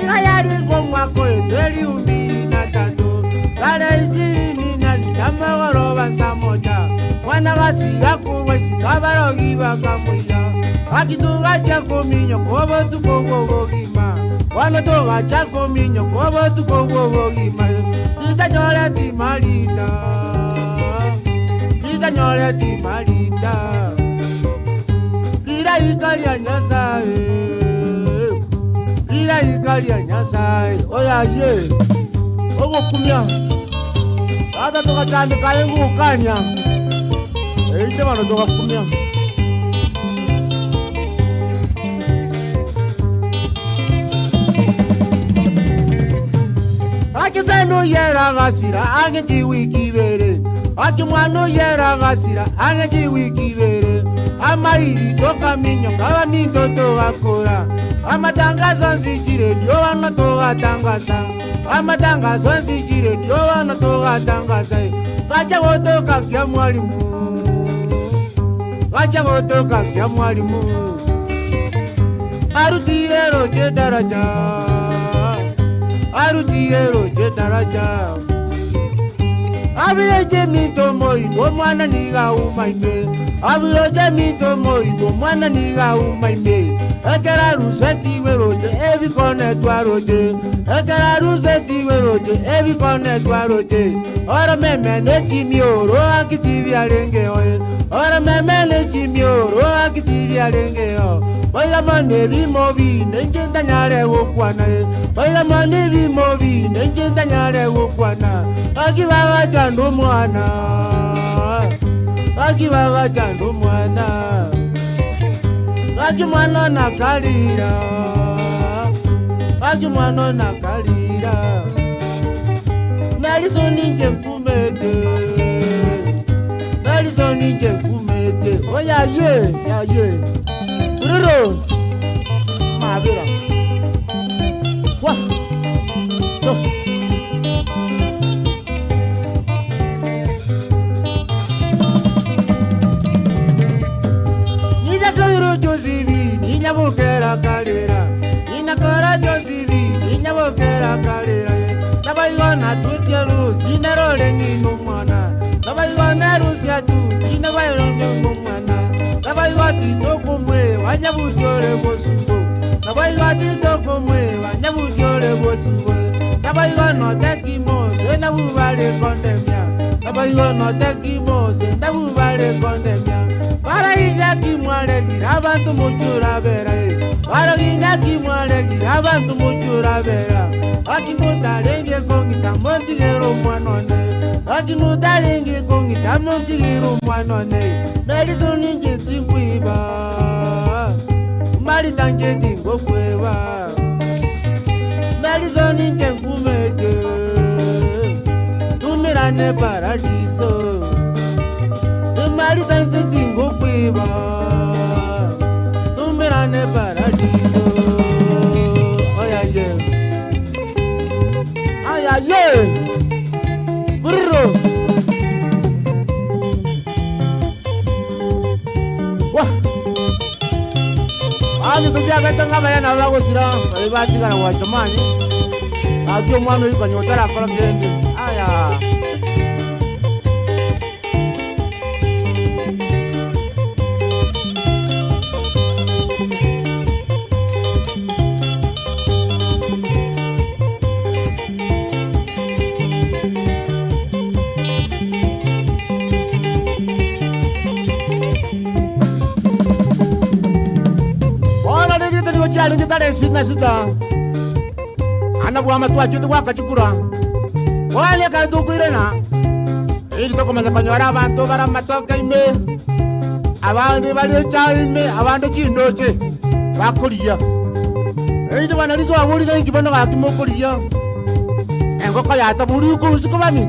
Igayari ngomwako ederi umiri na tato Kare isiri nina litama goroba samoja Mwana gasira kuwa isikabaro giba kamuya Akituga chako minyo kobo tukogo gima Wano toga chako minyo kobo tukogo gima Tita nyore ti marita Tita nyore ti marita Lira ikaria nyasae Lira ikaria nyasae Oya ye Ogo kumya Ata toga chande kalengu ukanya Eite mano toga kumya Akibeno yera gasira angeji wikibere. Akimwano yera gasira angeji wikibere. Amairi toka minyo kawa mintoto wakora. Amatangazo nzijire dio wana toga tangaza. Amatangazo nzijire dio wana toga tangaza. Kacha gotoka kia mwalimu. Kacha gotoka kia mwalimu. Arutire roje daraja. Arutire roje daraja. Abiroje minto moi go mwana niga umaime. Abiroje minto moi go mwana niga umaime. Ekara ruseti weroje evi kone twaroje. Ekara ruseti weroje evi kone twaroje. Ora meme ne chimioro akitivi alenge oe. Ora meme ne chimioro akitivi alenge o. Oiga mane vi movi nenjenda nyare wokwana. Oiga mane vi movi nenjenda nyare wokwana. Akiwaga jando mwana. Akiwaga jando mwana. Akimwana nakalira. Akimwana nakalira. Nalizo ninje kumete. Nalizo ninje kumete. Oya ye, ya ye. Ruro. Mabira. Wa. No. Jozivi, niña bokera kalera. Nina kora Jozivi, niña bokera kalera. Nabaigona tutieru, sinarole ni mumana. Nabaigona rusia tu, sinabairo ni mumana. Nabaigoti tokumwe, wanyabujore bosubo. Nabaigoti tokumwe, wanyabujore bosubo. Nabaigono tekimo, senabubale kondemia. Nabaigono tekimo, senabubale kondemia. Para inaki mwalegi abantu mujura bera. Para inaki mwalegi abantu mujura bera. Akimutarenge kongita montigero mwanone. Akimutarenge kongita montigero mwanone. Nalizo ninje tingwiba. Mali tanje tingo kweba. Nalizo ninje kumete. Tumirane paradiso. Mari tanje tingo kweba. Tumirane paradiso. Oya ye. Aya ye. Burro. Wah. Ani tuja betanga bayana bago sira. Bali kana wa jamani. Ajyo mwana yuko nyotara kola kende. Aya. Ningitare sina sita. Ana bua matua chitu waka chukura. Wale ka tukuirena. Ili toko mazafanyora abantu bara matoka ime. Abandi bali cha ime, abandi chindoche. Bakuliya. Ili bana lizo abuli ga kibono ga kimokuliya. Engoko ya taburi ku usikobani.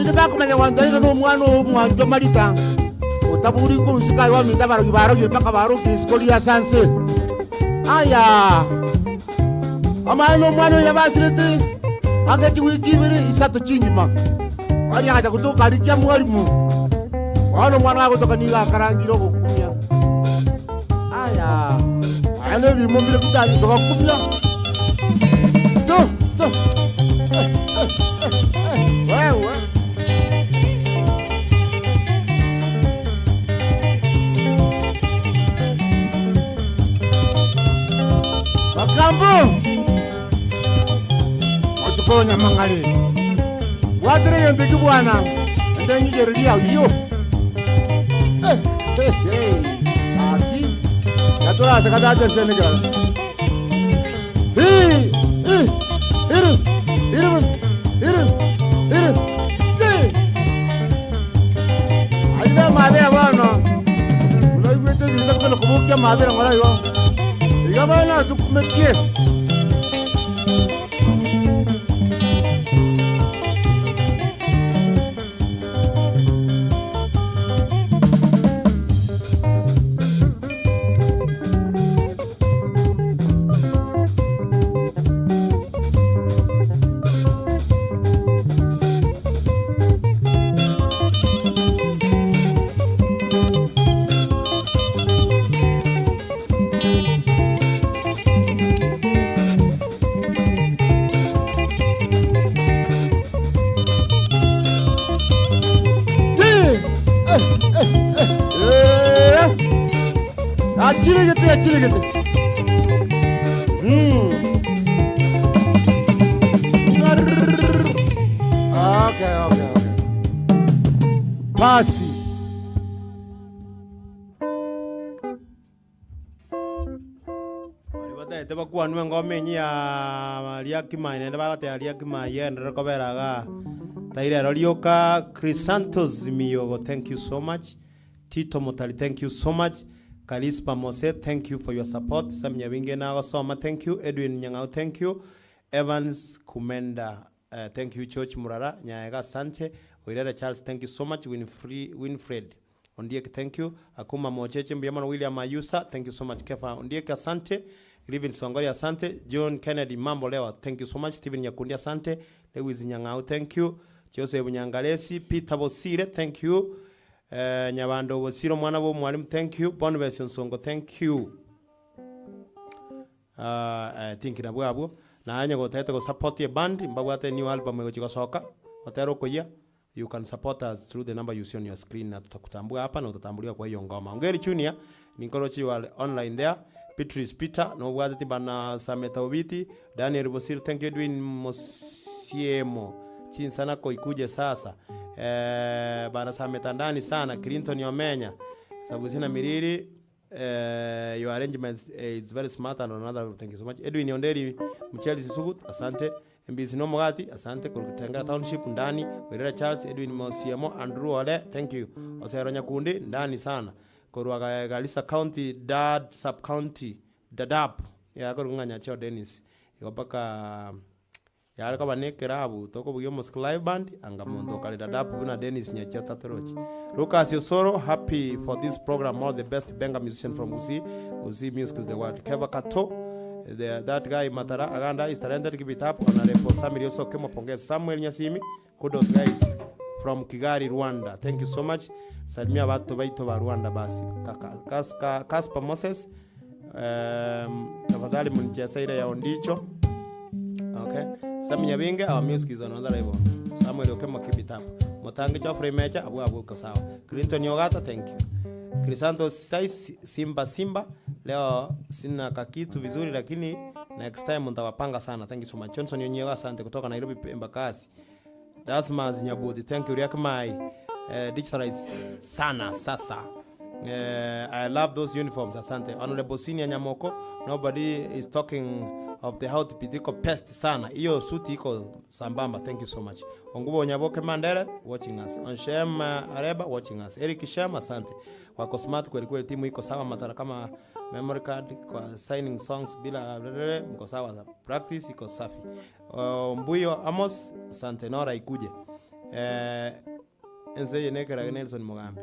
Ili bakumenya wanda ngo mwana omwanjo marita. Utaburi ku usikai wa minda baro gibaro gipaka baro kiskolia sanse. Aya. Amano mwana ya basirete. Agati wikibiri isato chinyima. Ari haja kutoka alikia mwalimu. Wano mwana wako toka niga karangiro kukumia. Aya. Ane bi mumbile kutali toka kukumia. To. Wewe. Makambo. Otukonya mangale. Wadre yende kibwana. Ndenyi jeria yo. Aki. Yatora sakadaje Senegal. Aida male bana. Ulai wete ndakana kubukia mabira ngala yo. Igabana tukumekie. Achili gitu. Okay. Pasi. Walibata teba kuanwe ngome ya Liakima ine bagate Liakima yendere koberaga. Taire Rolioka Crisantos Miyogo, thank you so much. Tito Motali, thank you so much. Kalispa Mose, thank you for your support. Sam Nyabinge Nagasoma, thank you. Edwin Nyangao, thank you. Evans Kumenda, thank you. Church Murara, Nyaga Sante. Oirera Charles, thank you so much. Winfred Ondiek, thank you. Akuma Mocheche Mbiamano William Mayusa, thank you so much. Kefa Ondiek, asante. Livin Songori, asante. John Kennedy Mambo Lewa, thank you so much. Stephen Nyakundi, asante. Lewis Nyangao, thank you. Joseph Nyangalesi, Peter Bosire, thank you. Nyabando Bosiro Mwana Bo Mwalimu, thank you. Boniface Nsongo, thank you. I think na bwabu na anya go tete go support your band mbagwate new album go chiko soka otero koya. You can support us through the number you see on your screen na tutakutambua hapa na utatambuliwa kwa hiyo ngoma. Ongeri Junior Ninkorochi wale online there. Beatrice Peter no bwate bana Sameta Obiti, Daniel Bosiro, thank you. Edwin Mosiemo Chinsana ko ikuje sasa. Bana Sameta ndani sana. Clinton Yomenya sababu sina miriri. Your arrangements is very smart and another, thank you so much. Edwin Yonderi Mcheli Sisugut, asante. MBC Nomogati, asante. Kurutenga Township ndani. Werera Charles, Edwin Mosiemo, Andrew Ole, thank you. Osero Nyakundi ndani sana. Kuruwa Galisa County, Dad Sub County, Dadap. Ya kurunga Nyachao Dennis. Yopaka ya alika banekerabu toko buyo Mosque Live Band angamondo kali Dadap na Dennis Nyachao Tatorochi. Lucas Yosoro, happy for this program. All the best Benga musician from Uzi Music of the world. Keva Kato, that guy Matara Aganda is talented to keep it up. Honorable Samuel also came upon Samuel Nyasimi. Kudos guys from Kigali, Rwanda. Thank you so much. Salimia watu baito wa Rwanda basi. Kaspa Moses. Tafadhali mnicheza ile ya Ondicho. Okay. Samuel Nyabinge, our music is on another level. Samuel okemo keep it up. Motangi Geoffrey Mecha abu kasawa. Clinton Yogata, thank you. Crisanto size Simba leo sina kakitu vizuri lakini next time mtawapanga sana. Thank you so much. Johnson Yonyewa, asante kutoka Nairobi Embakasi. Dasmas Nyabudi, thank you. Riakmai digitalize sana sasa. I love those uniforms, asante. Honorable Senior Nyamoko, nobody is talking of the health pitiko pest sana. Iyo suti iko sambamba, thank you so much. Ongubo Nyaboke Mandela watching us. Onshem Areba watching us. Eric Shema, asante. Wako smart kweli timu iko sawa. Matara kama memory card kwa signing songs bila mko sawa. Practice iko safi. Mbuyo Amos, asante. Nora ikuje. Enzeye nekera Nelson Mugambi.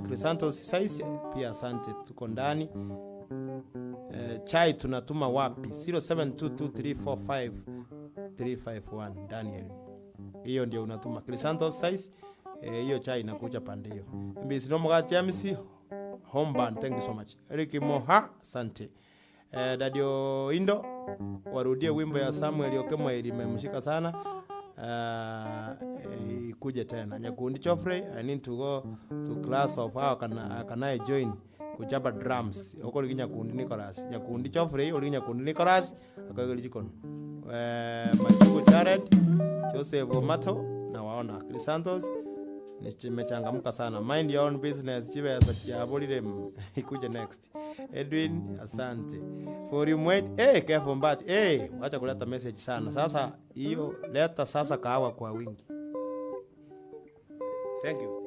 Crisantos size pia asante. Tuko ndani. Chai tunatuma wapi? 0722345351 Daniel. Hiyo ndio unatuma. Crisantos size hiyo chai inakuja pande hiyo. MBC Nomogati MC Homeband, thank you so much. Eric Moha, asante. Dadio Indo warudie wimbo ya Samuel Okemo ilimemshika sana. Ikuje tena. Nyakundi Geoffrey, I need to go to class of how can I join kujaba drums. Oko liginya kundi Nicholas. Nyakundi Geoffrey oliginya kundi Nicholas akageli jikon. Machuko Jared, Joseph Mato na waona. Crisantos nimechangamka sana. Mind your own business. Chibe ya sachiabolile ikuje next. Edwin, asante. For you wait, careful but wacha kuleta message sana. Sasa hiyo leta sasa kahawa kwa wingi. Thank you.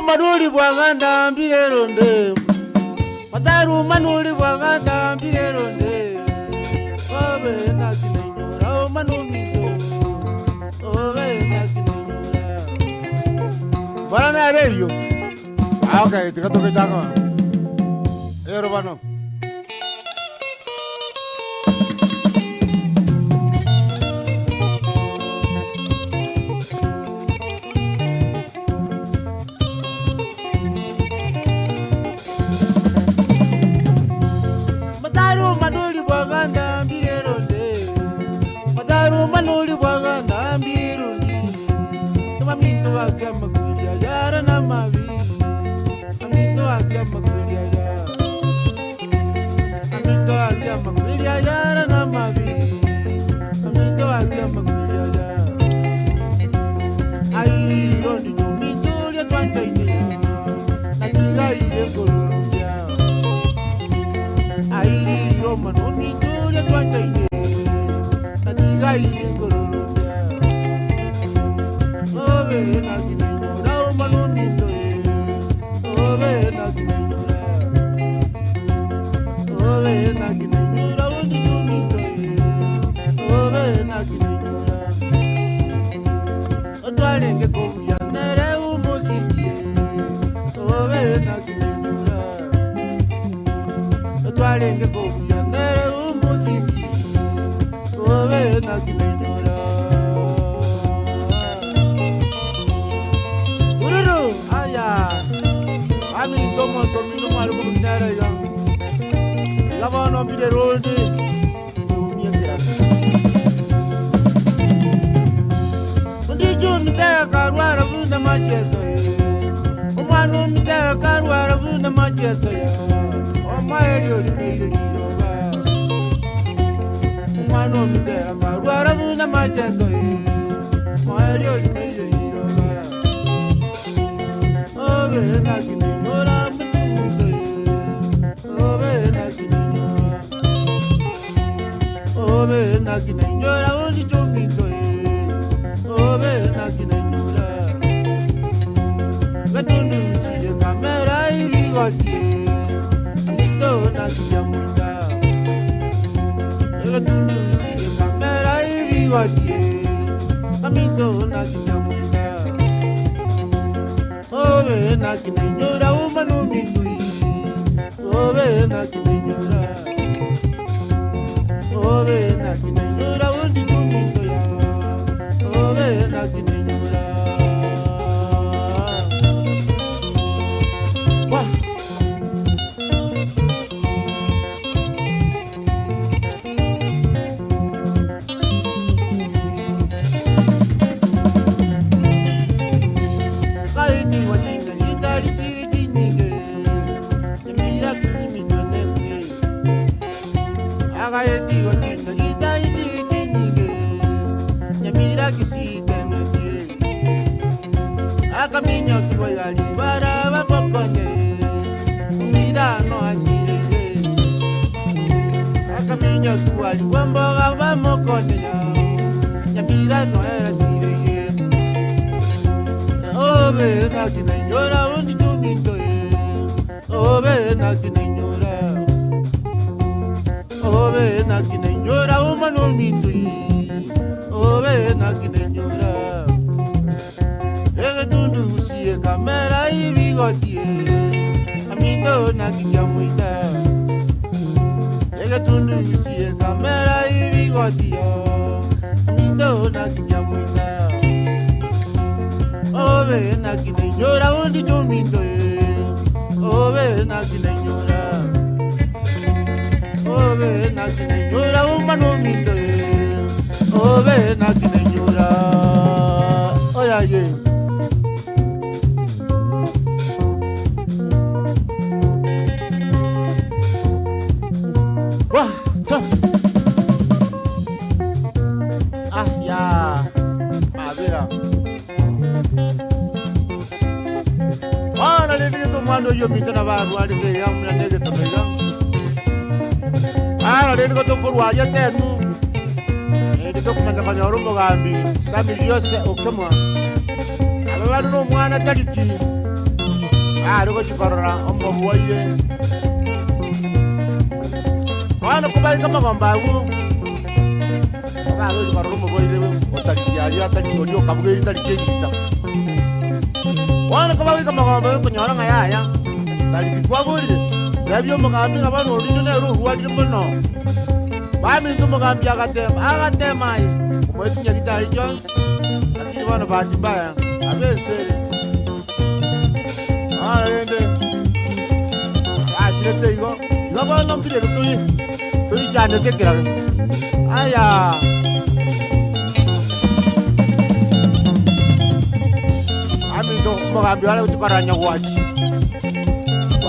Manuli bwaganda mbileronde. Mataru manuli bwaganda mbileronde. Obe na kinyora o manumi. Obe na kinyora. Bana radio. Okay, tikatoke taka. Robano.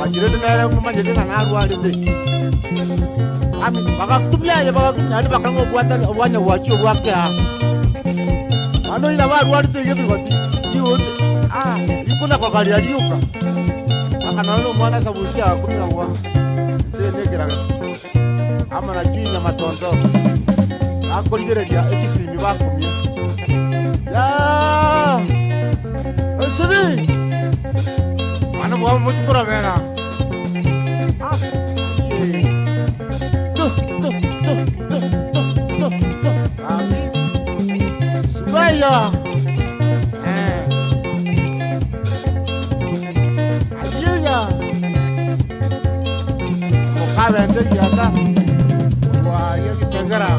wajirete nere kumanyete na arwarite ami bakatumia ye bakakunyani bakango bwata obwanya bwacho bwakya ano ina barwarite gebigoti yote ikuna kwa gari aliuka akanalo mwana sabusia kumira wa senekera ama na jina matondo akoligeredia ekisimi bakumya ya esiri ana mwa mutukura bena subaya ayiya mukabende yata wa yekitengera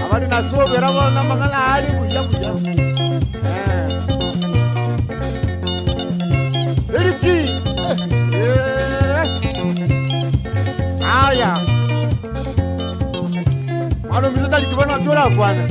abali nasobera bona magala ali buya eriki aya alo mizali kibona tora bwana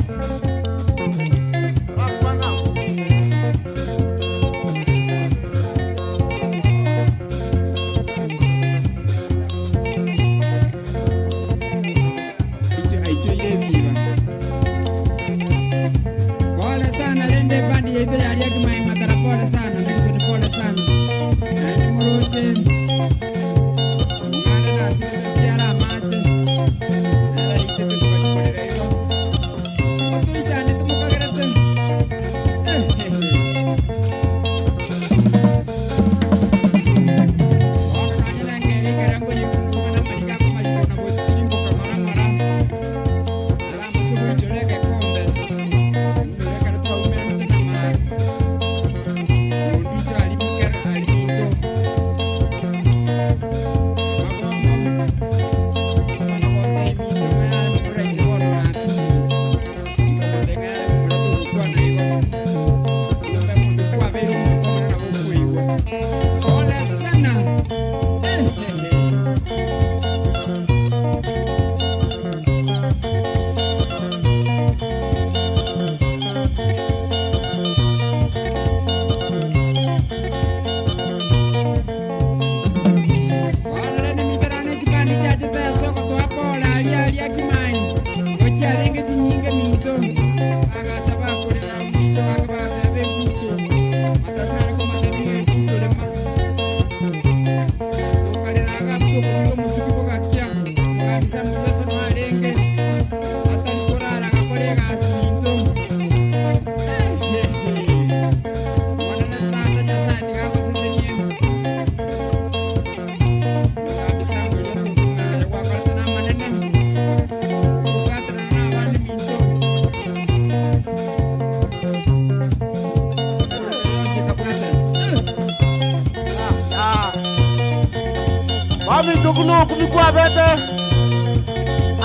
Ami tukuno kumikwa bete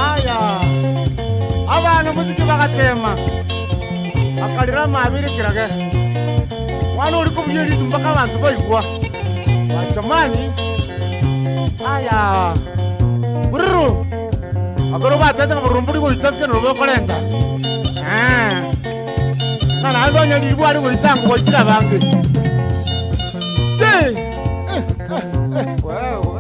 aya abana muziki bakatema akalira mabiri kirage wano uri kubyeri tumbaka abantu bayigwa batamani aya bururu agoro batete ngaburumburi go itatke no bokolenda kana alwanya libwari go itango go kira bange wow.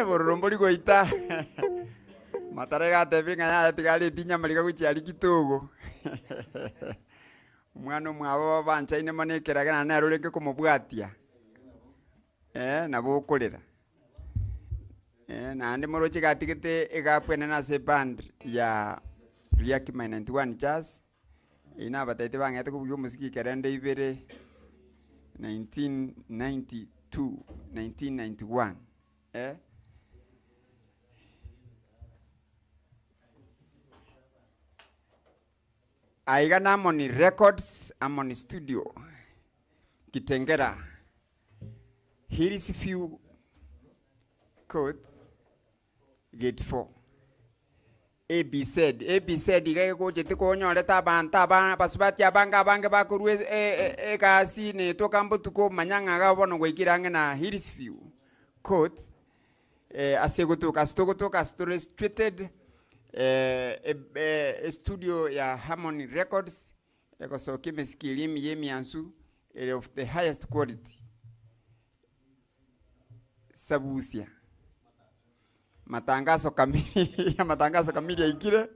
Borumburi goita matarega tebinga ya tigali tinya malika kuchiari kitugo mwana mwabo bancha ine manekera kana na rureke kumubwatia na bokolera na ande morochi gatigete egapwene na se band ya Riakima 91 Jazz ina batete bangete kubyo musiki kerende ibere 1992 1991 aiga na Harmony Records, Harmony Studio, Kitengera. Here is a few code, gate 4. ABZ iga gochete konyoreta abantu abana basubati abanga abange bakorwe kasi ne tokambo tuko manyanga ga bono goikirange na Hillsview Court asegotoka illustrated studio ya Harmony Records so kimeskilimi yemiansu of the highest quality Sabusia matangazo kamili ya ikire.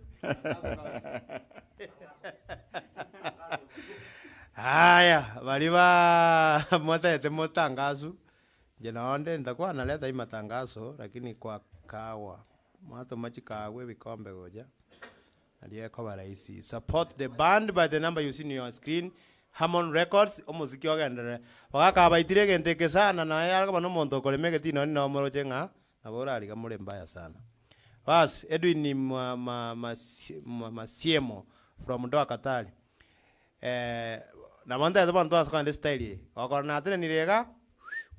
Haya, waliwa mwataete matangazo. Jinaonde nitakuwa naleta hii matangazo lakini kwa kawa. Mwato machikawe vikombe goja. Aliyeko rahisi. Support the band by the number you see on your screen. Harmon Records omuziki wagendere. Wakaka abaitire genteke sana na yalaka bano monto kolemeke tino ni nomero chenga. Abora alika mule mbaya sana. Bas Edwin ni masiemo from Doha Katali. Na manda ya bantu asakande style. Wakona atene nirega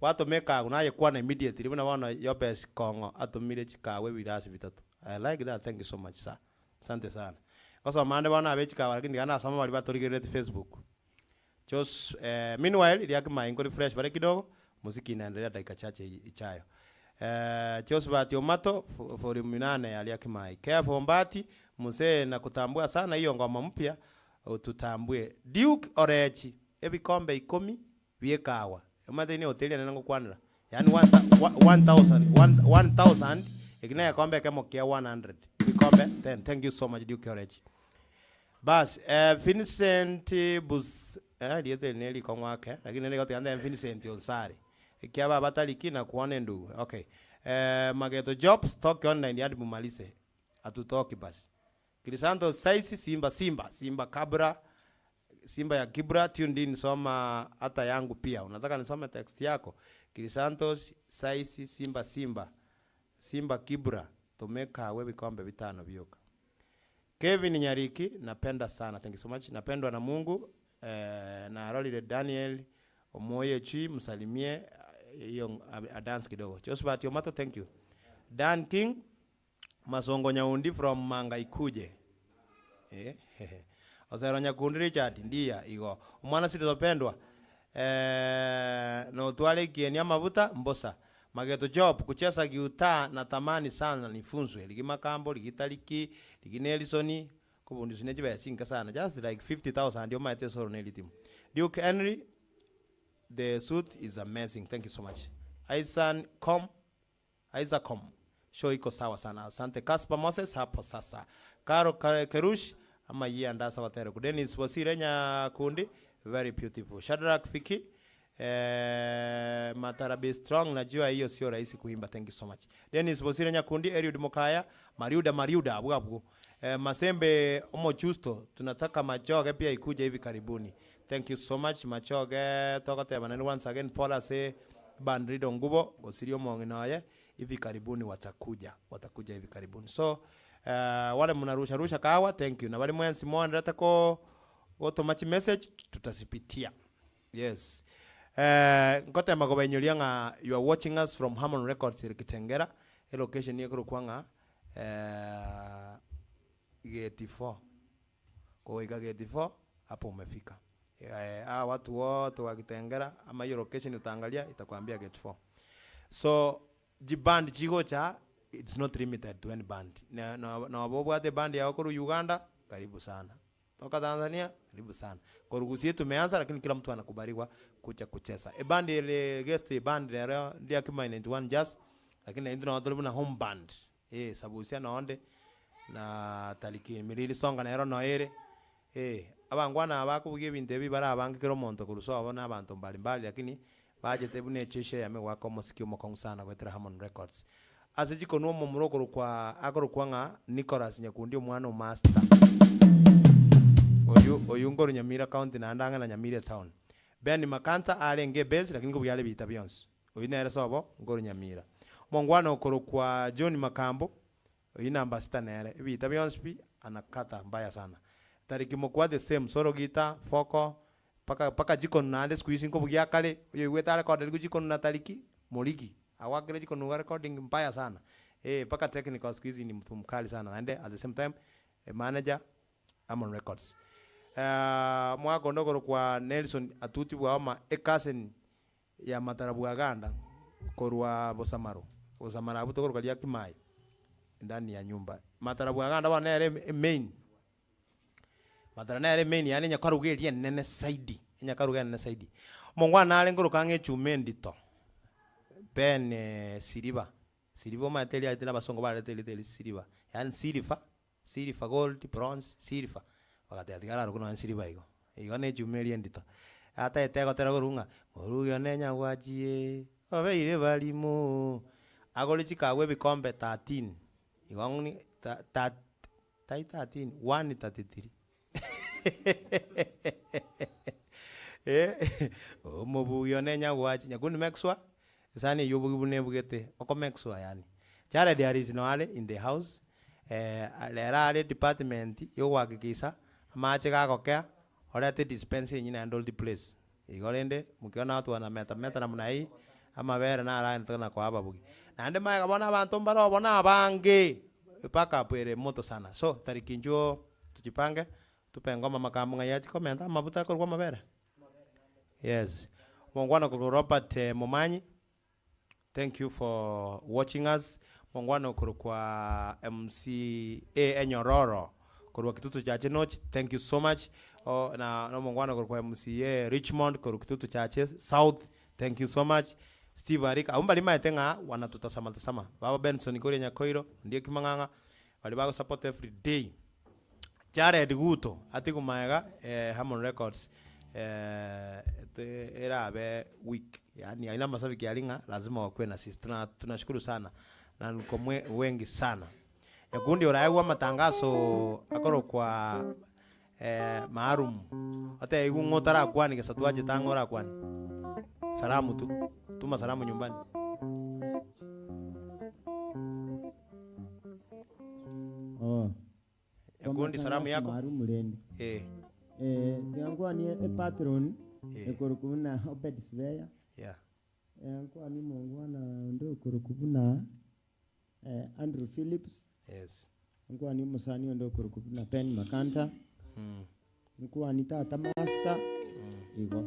watu meka kunaye kwana immediately buna wana yopes kongo atumire chikawe wirasi bitatu. I like that. Thank you so much sir. Asante sana. Kosa mande bana abechika lakini kana sama bali batorigere Facebook. Just meanwhile ili yakima ingori fresh bare kidogo muziki inaendelea dakika chache ichayo. Just bati omato for minane aliyakima careful mbati muse na kutambua sana hiyo ngoma mpya tutambue Duke Orechi ebikombe 10 biekawa emate ni hoteli nango kwanira yani 1000 ikina kombe kama kia 100 bikombe 10. Thank you so much Duke Orechi. Bas Vincent Bus diete neli kwa wake lakini neli kotianda Vincent Onsari ikiaba bataliki na kuone ndugu. Okay. Mageto job stock online hadi mumalise atutoki basi. Kilisanto saisi Simba Kabra Simba ya Kibra tuned in soma hata yangu pia. Unataka nisome text yako. Kilisantos saisi Simba Kibra tumeka wewe kombe vitano vyoka. Kevin Nyariki napenda sana. Thank you so much. Napendwa na Mungu na Rolly Daniel Omoye Chi msalimie hiyo dance kidogo. Josephat Yomato thank you. Dan King Masongo Nyaundi from Manga Ikuje. Osero Nyakundi Richard ndia igo. Umwana sitopendwa. No twale kienia mabuta mbosa. Mageto job kucheza giuta na tamani sana nifunzwe. Ligima kambo, ligitaliki, liginelisoni. Kubundi sinejiba ya chinka sana. Just like 50,000 ndio maite soro nelitimu. Duke Henry, the suit is amazing. Thank you so much. Isaac Com. Show iko sawa sana. Asante Kaspa Moses hapo sasa. Karo Kerush ama yeye andasa watero. Dennis Wasire Nyakundi very beautiful. Shadrack Fiki Matarabe strong najua hiyo sio rahisi kuimba. Thank you so much. Dennis Wasire Nyakundi, Eliud Mokaya, Mariuda abwabu. Masembe Omo Justo tunataka Machoge pia ikuje hivi karibuni. Thank you so much Machoge toka tebana once again Paula say Bandrido Ngubo Osirio Monginaye hivi karibuni watakuja hivi karibuni. So wale mnarusha kawa thank you na wale mwenzi mwanda ko automatic message tutasipitia. Yes. Ngote magobenyolia nga you are watching us from Harmon Records Kitengera. E location yeko kwanga gate 4. Kwa gate 4 hapo umefika. Watu wote wa Kitengera ama hiyo location utaangalia itakwambia gate 4. So jiband chigocha it's not limited to any band. Na wabobu ate band ya okoro Uganda karibu sana. Toka Tanzania karibu sana. Korugusi yetu tumeanza lakini kila mtu anakubaliwa kucheza. Band ile guest band ndio kama 91 jazz lakini ndio watu na home band. Sabusia naonde na taliki milili songa na ero noere. Abangwana abakubuge binte bibara abangikero monto kuruso abona abantu mbali lakini baje tebune chishe yame wako musikio mokong sana kwa Harmon Records. Asijiko no mumuroko kwa agoro kwanga Nicholas Nyakundi omwana master. Oyungoro Nyamira County na andanga na Nyamira Town. Ben Makanta alenge base lakini kubyale bita Beyonce. Oyina era sobo ngoro Nyamira. Mongwana okoro kwa John Makambo. Oyina ambassador nere bita Beyonce bi anakata mbaya sana. Tariki mokwa the same soro gita foko paka jikon na ande squeezing ko bugia kale yo weta record ko jikon na tariki moligi awakere jikon no recording mbaya sana Paka technical siku hizi ni mtu mkali sana. And at the same time a manager Amon Records. Mwako ndogoro kwa Nelson atuti wa ama ekasen ya Matarabu Aganda korwa Bosamaro. Bosamaro abutogoro kwa liaki mai ndani ya nyumba. Matarabu Aganda wa nere main. Nere main yani nyakarugeria nene saidi. Nyakarugeria nene saidi. Mongwana ale ngoro kange chumendito. Ben Siriba. Siriba mateli atina basongo bare teli Siriba. Yani Sirifa gold, bronze, Sirifa. Wakati atigara rukuno Siriba igo. Igo ne chumeli ndito. Ata etego tera gorunga. Moruyo nenya gwachie. Obe ire balimo. Agoli chikawe bikombe 13. Igo nguni 13 133. Mobuyo nenya gwachie. Nyakundi mexwa. Sani yobugibune bugete. Oko mexwa yani. Chara there is no ale in the house. Lerale department yo wakikisa amache gagokea orete dispense nyina handle the place igorende mukiona watu wana meta namna hii ama bere na ara ntona kwa ababugi nande maga bona abantu mbaro bona abange paka pere moto sana so tariki njo tujipange tupe ngoma makamunga yachi komenta mabuta kwa mabere yes mongwana kwa Robert Momanyi, thank you for watching us. Mongwano kwa MCA Enyororo kwa kitutu chache Nochi, thank you so much. Na mongwano kwa MCA Richmond kwa kitutu chache South, thank you so much. Steve Arika aumba lima etenga wanatutasama Baba Benson kore Nyakoiro ndiye kimanganga wali bago support every day. Jared Guto atiku maega Harmon Records era be week yani aina mashabiki yalinga lazima wakwe na sisi tunashukuru sana na nukomwe wengi sana yakundi oraiwa matangazo akoro kwa maarum hata igu ngotara kwani kesatuaje tangora kwani salamu tu tuma salamu nyumbani yakundi salamu yako maarum lendi yangu ani patron ekorukuna Obed Sveya yangu ani mongwana ndo korukuna Andrew Phillips. Yes. Nkuwa ni musani ndo kurukuna Pen Makanta. Nkuwa ni Tata Master. Igo.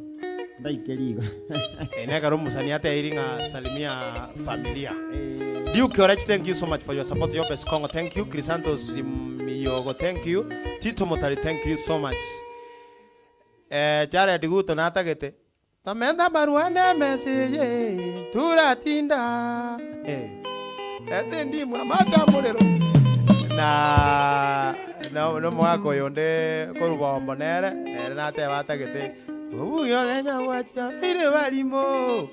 Ndaikeliga. Eneka ro musani ata iringa salimia familia. Duke Orech, thank you so much for your support. Yopes Kongo, thank you. Crisantos Miyogo, thank you. Tito Motari, thank you so much. Chare diguto nata gete. Tamenda baruane message. Turatinda. Etendi mwamacha mulero no mwako yonde korubombo nere nate batagete ubuyo genya wacha ire balimo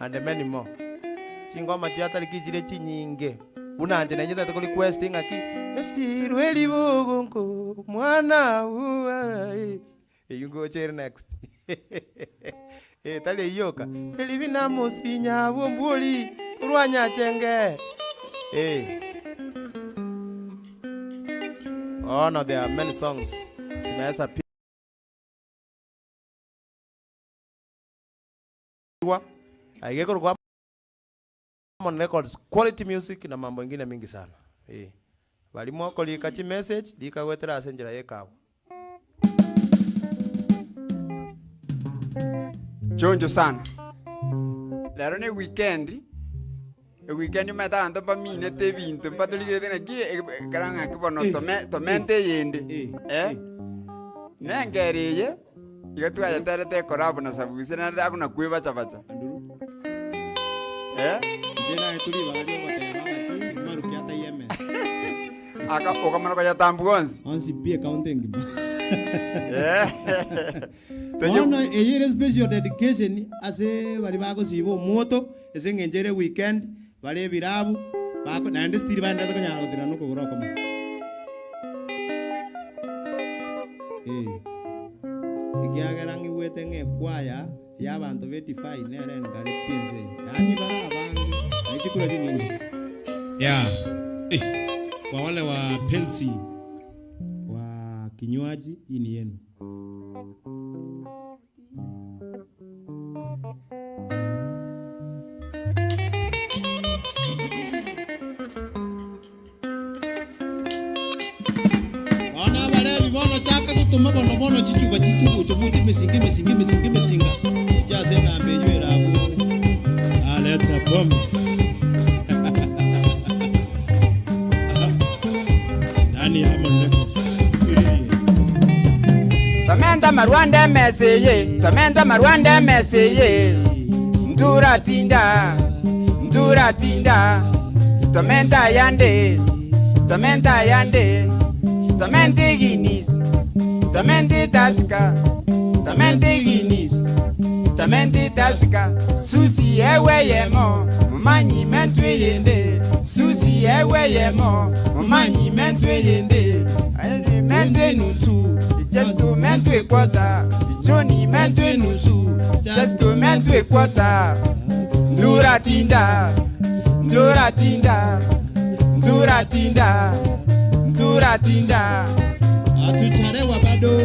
and many more chingoma chiatali kijire chinyinge unanje nanyita tukuli questing aki esirweli bogonko mwana uai yungo chere next tali yoka telivina musinya bombuli urwanya chenge. Oh no, there are many songs. Simesa piwa. Aigeko kwa Harmon Records quality music na mambo mengine mingi sana. Walimu wako likachi message likawetera asenjera yekao. Chonjo sana. Lero ni weekend meta ando pa mine te vinto pa to ligre tena ki garanga ki bono tomente yende nengereye igatu aya terete korabo na sabuise na da kuna kuiba chapacha Jena etuli badio batema bati maruki ata yeme. Aka okamana baya tambuonzi Onsi pie counting. Ono eyire special dedication ase bali bako sibo moto ese ngenjere weekend bale birabu bako nande stiri banda ko nyalo tira nuko goroko mo ikiagarangi wetenge kwaya ya bantu 25 nere ngale pinze yani bana bangi aichikula nini kwa wale wapenzi wa kinywaji hii ni yenu. bono chaka gutuma bono chichuba chobuti misinga chase na mbeyo erabu aleta pombe nani amonekos Tamenda marwande meseye Ndura tinda Tamenda yande Tamente ginis Tamente tasika Susi ewe yemo Manyi mentwe yende Susi ewe yemo Manyi mentwe yende Mentwe nusu Jesto mentwe kwata Johnny mentwe nusu Jesto mentwe kwata Ndura tinda atucharewa bado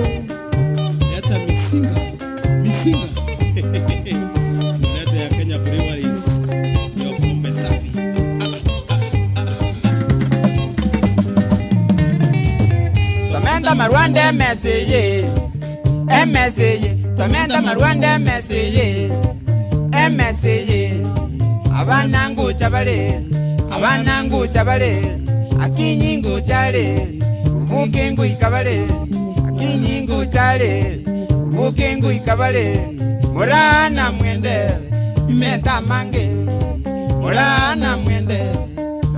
leta misinga leta ya Kenya Breweries ya pombe safi Tamenda marwande meseye Tamenda marwande meseye Abanangu chabale Akinyingu chale Mukengu ikabale Akinyingu chale Mukengu ikabale Murana mwende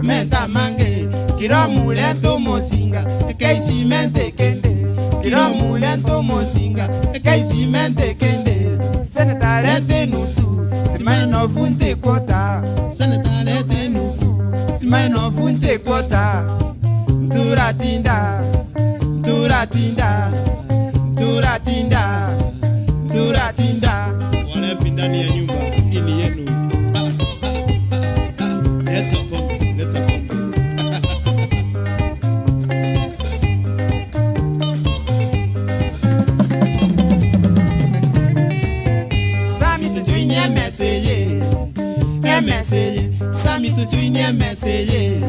Meta mange Kiro mulento mosinga Keisi mente kende Kiro mulento mosinga Keisi mente kende Senetalete nusu Simaino funte kwota Senetalete nusu Simaino funte kwota Ndura tinda wale ndani ya nyumba ini yenu leta pombe Sami tujuine meseye Sami tujuine meseye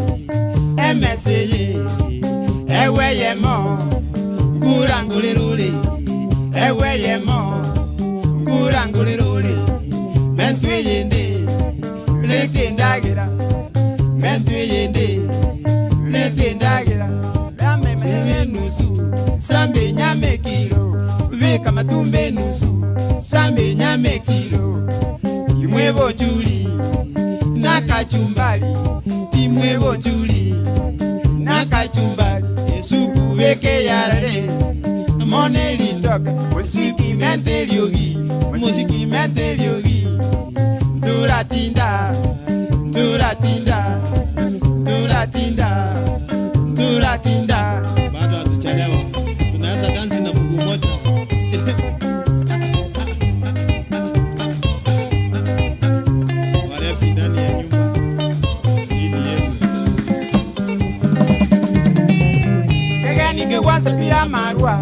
Ewe yemo Kuranguliruli Ewe yemo Kuranguliruli Mentwe yende Letendagira Mentwe yende Letendagira Lame mene nusu Sambe nyame kilo Vika matumbe nusu Sambe nyame kilo Imwevo juli Nakachumbali Imwevo juli Nakachumbali Esupu veke yarare Mone litoka Musiki menteliogi Ndura tinda bado hatuchelewa tunaweza dansi na mguu moja wale ndani ya nyumba ini yenu Kegani kwanza pira marwa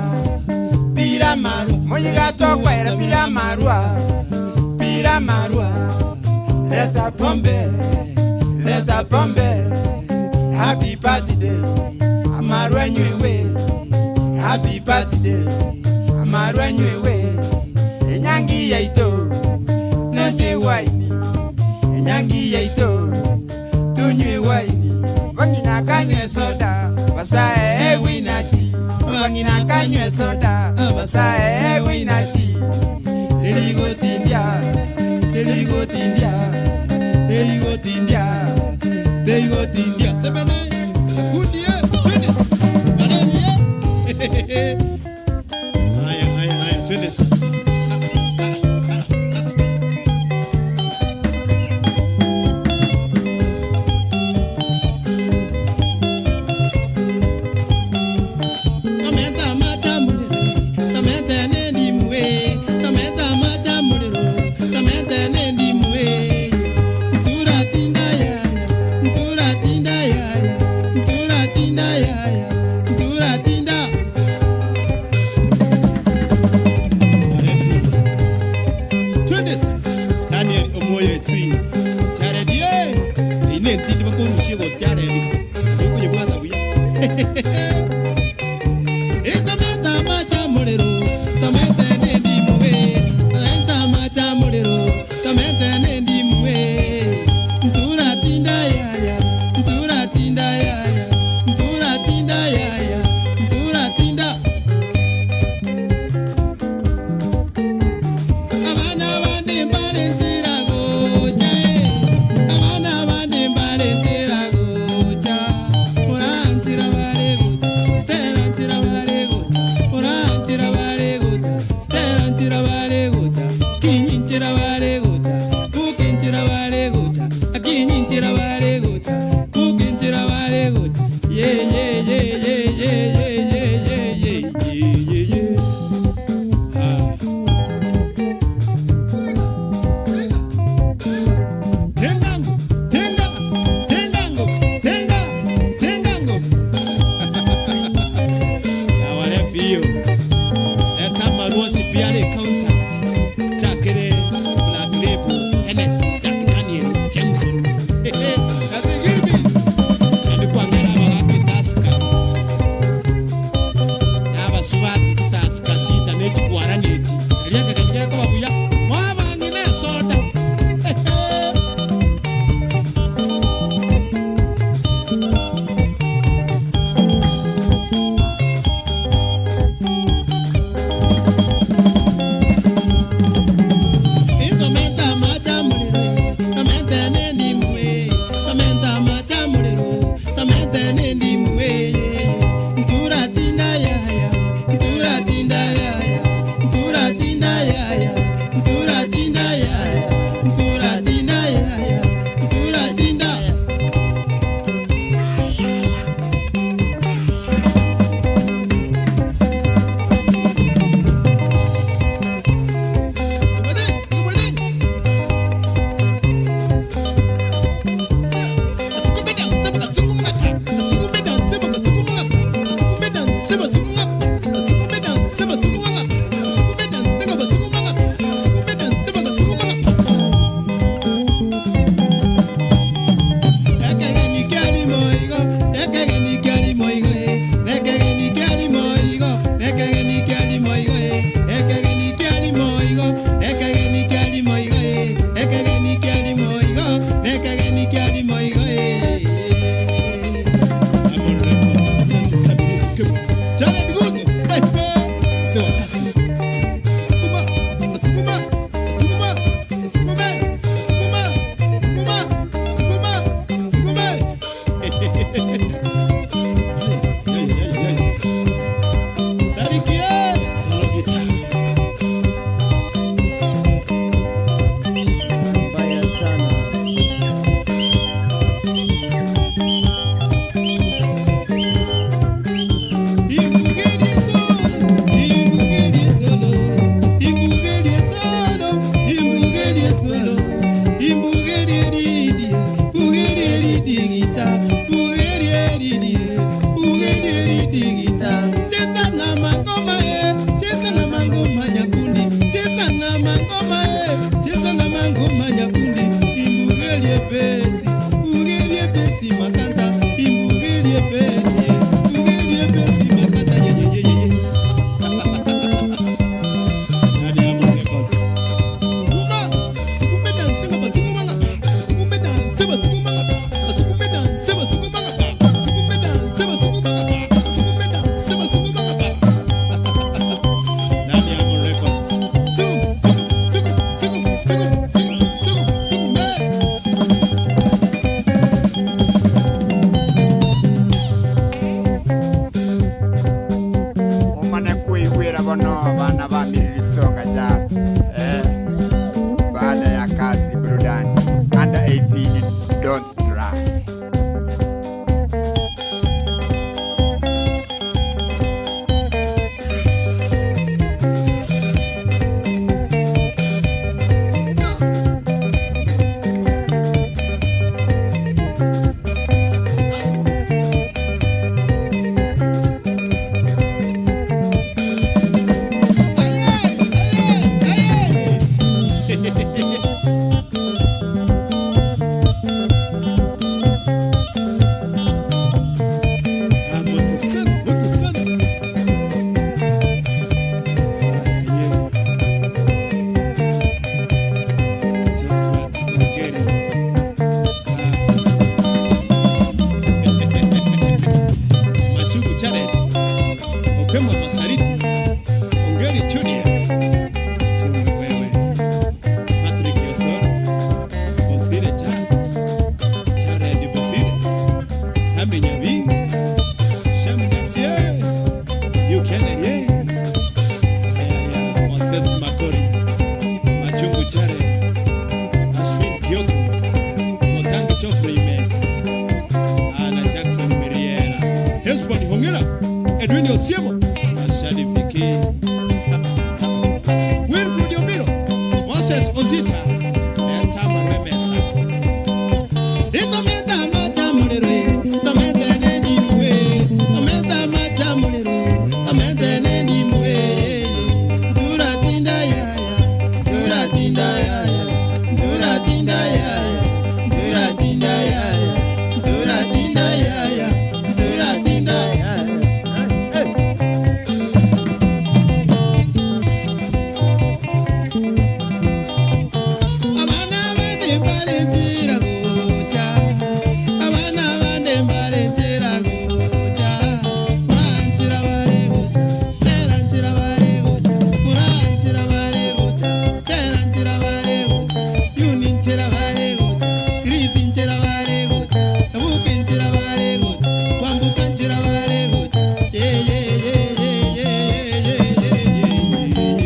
Moyiga tokwa era pira marwa Leta pombe Happy birthday Amarwa nywewe Happy birthday Amarwa nywewe Enyangi yaito Nete waini Enyangi yaito Tunywe waini Wangina kanywe soda Basae winachi Wangina kanywe soda Basae winachi Deligo tindia sebene kudie twende sasa madamie haya twende sasa Esta Jared Okemwa Masariti Ongeri Junior Chunga wewe Patrick Yosoro Bosire Charles Jared Bosire Sami Nyabingi Sham Nyapsie Yukenere Moses Makori Machungu Jared Ashwin Kyoko Motangi Chofre Imet Ana Jackson Miriera Hesbon Hongera Edwin Osiemo Mashadi Fiki Wilfred Yomiro Moses Otita Eta Maremesa Itometa macha mulero Tomete neni mwe Tometa macha mulero Tomete neni mwe Duratinda yaya Duratinda yaya Duratinda yaya Duratinda yaya Duratinda yaya Duratinda yaya Abana bande balentira gocha Abana bande balentira gocha Muranchira bare gocha Steranchira bare gocha Muranchira bare gocha Steranchira bare gocha Yuninchira bare gocha Krisinchira bare gocha Abukinchira bare gocha Wambukanchira bare gocha Yeah yeah yeah yeah yeah yeah yeah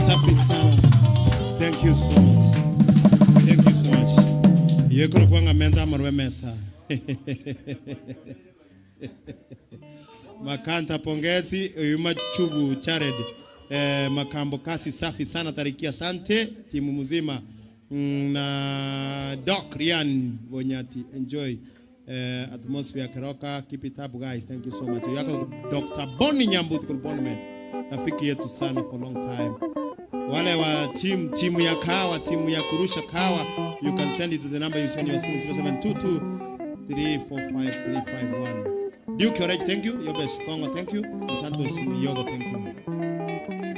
Safi sana. Thank you so much. Thank you so much. Yekoro kwanga menda marwe mesa. Makanta pongezi Uyuma Chugu Jared Makambo kasi safi sana tariki asante timu mzima na Doc Rian Bonyati enjoy atmosphere Keroka keep it up guys thank you so much yako Dr. Bonnie Nyambuti Kulbonment rafiki yetu sana for long time wale wa timu ya kawa timu ya kurusha kawa you can send it to the number you send your screen 0722 345 351 Duke Courage, thank you. Yobes Kongo, thank you. Santos Yogo, thank you.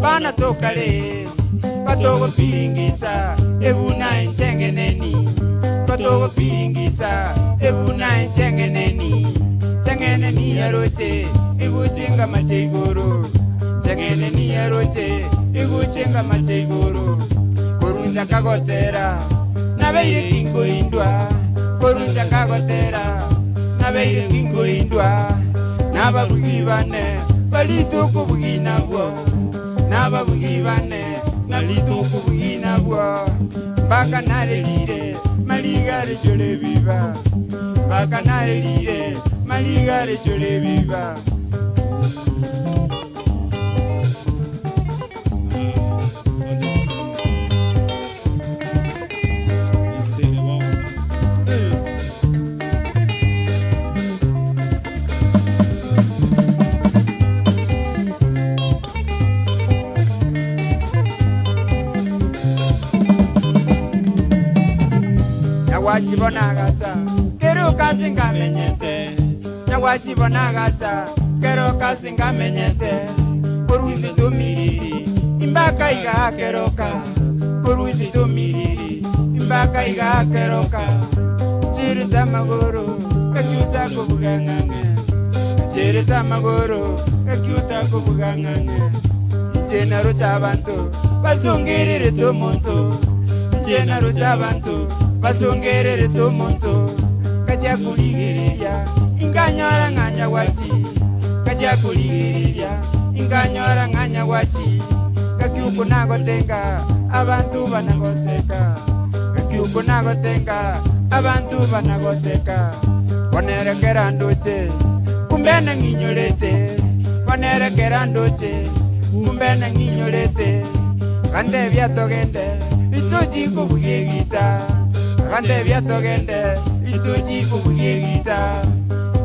Bana tokale Katogo piringisa Ebuna enchengeneni Katogo piringisa Ebuna enchengeneni Chengeneni yaroche Iguchinga macheigoro Chengeneni yaroche Iguchinga macheigoro Korunja kagotera Nabeire kingo indwa Korunja kagotera Nabeire kingo indwa Nababugibane Balito kubugina bwo Nababugibane Balito kubugina bwo Baka narelire Maligare chole viva Baka narelire Maligare chole viva Wachibonagata Kero kasinga menyete Na wachibonagata Kero kasinga menyete Koruzi domiriri Imbaka iga keroka Koruzi domiriri baka iga keroka chirita magoro kakyuta kubuganganga chirita magoro kakyuta kubuganganga chenaro chabantu basongerere tomonto chenaro chabantu basongerere tomonto kaja kuligereria inganyora nganya wati kaja kuligereria inganyora nganya wati kakyuko nagotenga abantu banagoseka kakyuko nagotenga abantu banagoseka wanerekera ndoche kumbena nginyorete wanerekera ndoche kumbena nginyorete kande byatogende itoji kubugegita kande byatogende itoji kubugegita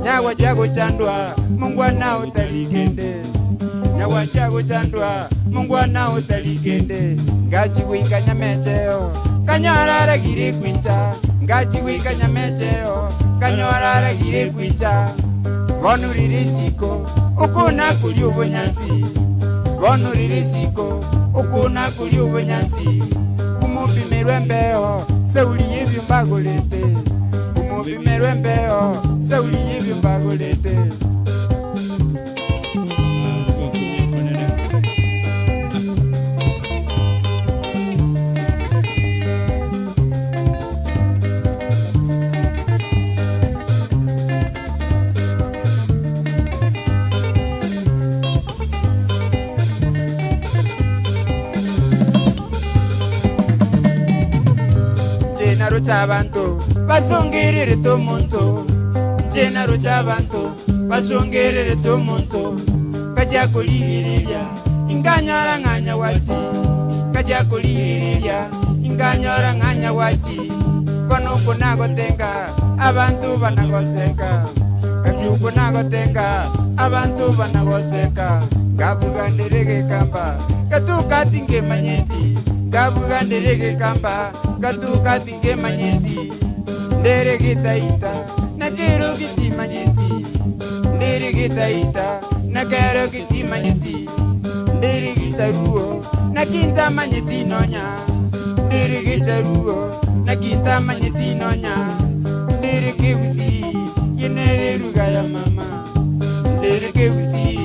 nyawa jago chandwa mungwana utaligende nyawa jago chandwa mungwana utaligende ngaji wikanya mecheo kanyarara gire kwincha ngaji wikanya mecheo kanyarara gire kwincha bonurire siko ukuna kuli ubunyansi bonurire siko ukuna kuli ubunyansi kumupimirwe mbeo sauliye byumbagolete kumupimirwe mbeo sauliye byumbagolete Chabanto basongerere tomonto jenaro chabanto basongerere tomonto kaja kulihiria inganyara nganya wati kaja kulihiria inganyara nganya wati kono kunagotenga abantu banagoseka kabyuko nagotenga abantu banagoseka gabuganderege kamba katukatinge manyeti gabuganderege kamba katuka tinge manyeti ndere gitaita na kero giti manyeti ndere gitaita na kero giti manyeti ndere gitaruo na kinta manyeti nonya ndere gitaruo na kinta manyeti nonya ndere keusi yenere ruga ya mama ndere keusi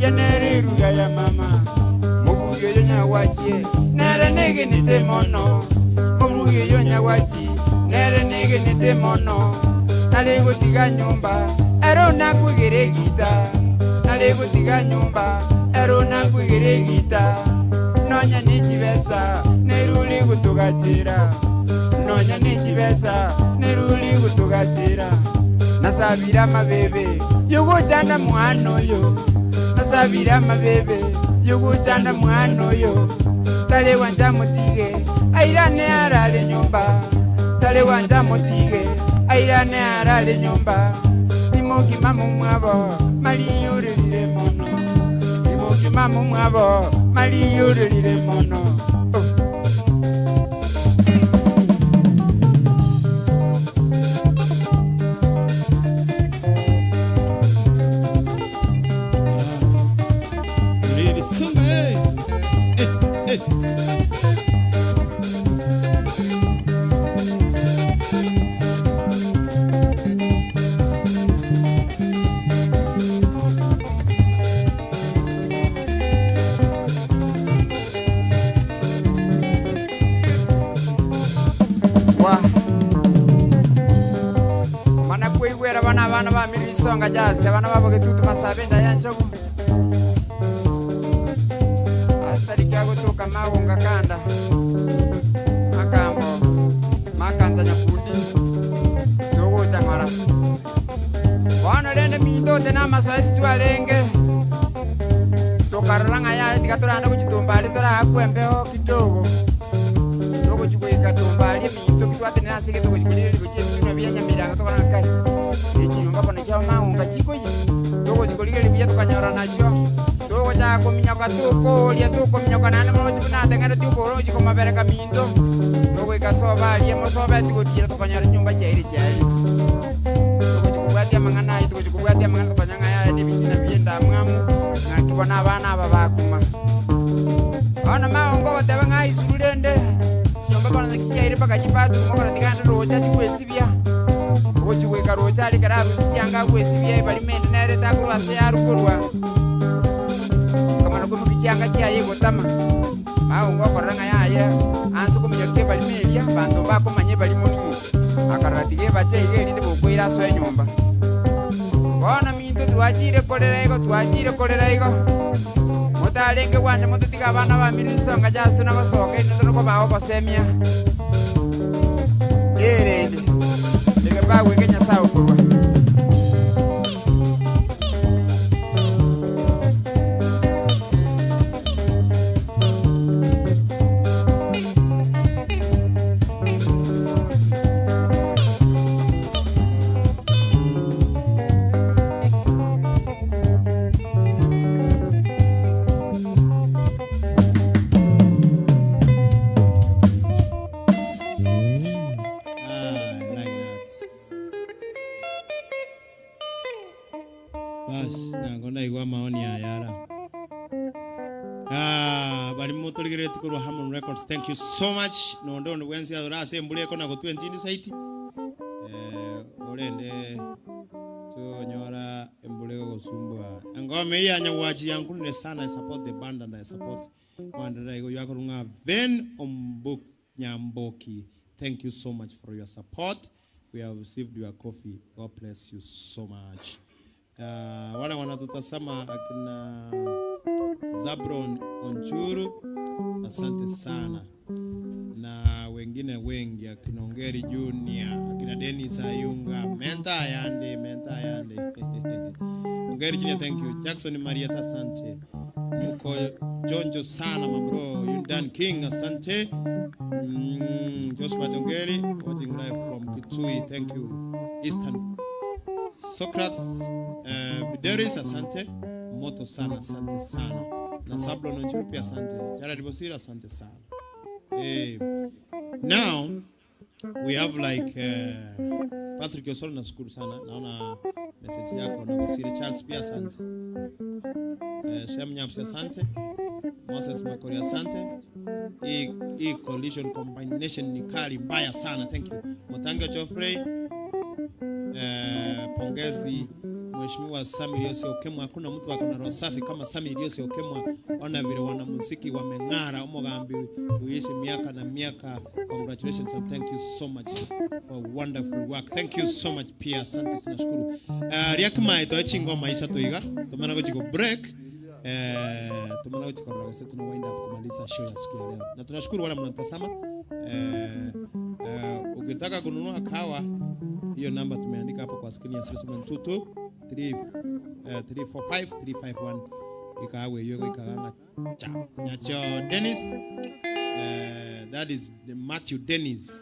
yenere ruga ya mama mubuge yonya wachie nere nege nite mono yo nyawati nere nege nite mono nalego tiga nyumba ero na kwigere gita nalego tiga nyumba ero na kwigere gita nonya nichibesa neruli gutugatira nonya nichibesa neruli gutugatira nasabira mabebe yugo chanda mwana yo nasabira mabebe yugo chanda mwana yo tale wanja mutige airane arale nyumba tale wanja mutige airane arale nyumba timoki mamu mwabo mali yurilire mono timoki mamu mwabo mali yurilire mono Bana ba mirisonga jase bana babo ketutu masabenda yanchogu astari kyago toka maunga kanda makambo makanda nyakundi togo changara bana lende mindo tena masasi tualenge tokaranga ya dikatorana kuchitumbali tora akwembeho kidogo togo chikuika tumbali mindo kitwate nasi kitogo chikilili kuchimuna byanya miranga tokana kai maunga chiko yi togo chikolige libya tukanyora nacho togo cha kominyoka tuko lia tuko minyoka nana mo chuna tengana tuko ro chiko mabereka mindo togo ikasoba lia mo soba tuko tira tukanyora nyumba chairi chairi togo chikubwatia mangana togo chikubwatia mangana tukanyanga ya ni bitina bienda mwamu ngakibona abana babakuma ona maungo tebanga isulende chomba bana kichairi chire paka chipatu mokora tiganda rocha chikwesibia ochiweka rocha ali karabu yanga kwesibia ibalimende nere takurwa se yarukurwa kamana kumu kichanga kiaye gotama maungo koranga yaye ansu kumunyoke balimelia bantu bako manye balimoningo akaratiye bache igeri ndi bokwira so enyumba bona minto twachire kolera igo mutalenge wanja mututiga abana ba mirisonga just nabasoke nituno ko baho kosemia erende lege bawe kenya sawo kurwa Thank you so much. No ndo wenzi adorase mbule kona ko 20 site. Olende to nyora mbule ko sumbwa. Ngome ya nyawaji yankunne sana. I support the band and I support Wandera igo yakorunga Ven Ombuk Nyamboki. Thank you so much for your support. We have received your coffee. God bless you so much. Wale wanatutasama akina Zabron Onchuru, asante sana. Na wengine wengi akina Ongeri Junior, akina Dennis Ayunga, menta yande. Ongeri Junior, thank you. Jackson Marietta, asante. Muko Jonjo sana mabro. Yundan King, asante. Joshua Ongeri, watching live from Kitui, thank you. Eastern Socrates, Videris, asante. Moto sana, asante sana. Na Sablo Nonchupi, asante. Jared Bosira, asante sana. Now we have like Patrick Yosoro na shukuru sana. Naona message yako na Bosira Charles pia asante. Shem Nyapsi asante. Moses Makori asante. Hii collision combination ni kali mbaya sana. Thank you. Motango Geoffrey. Pongezi Mheshimiwa Sami Iliosi Okemwa. Hakuna mtu akona roho safi kama Sami Iliosi Okemwa. Ona vile wanamuziki wameng'ara Omogambi uishi miaka na miaka. Congratulations and thank you so much for wonderful work. Thank you so much pia, asante tunashukuru. Riakima ito echingo maisha toiga. Tumana ko chiko break. Tumana ko chiko ragose tuna wind up kumaliza show ya siku ya leo. Na tunashukuru wale mnatazama. Ukitaka kununua kahawa, hiyo namba tumeandika hapo kwa screen ya 0722 345 351. Ikawe hiyo ikaganga cha Nyacho Dennis. That is the Matthew Dennis.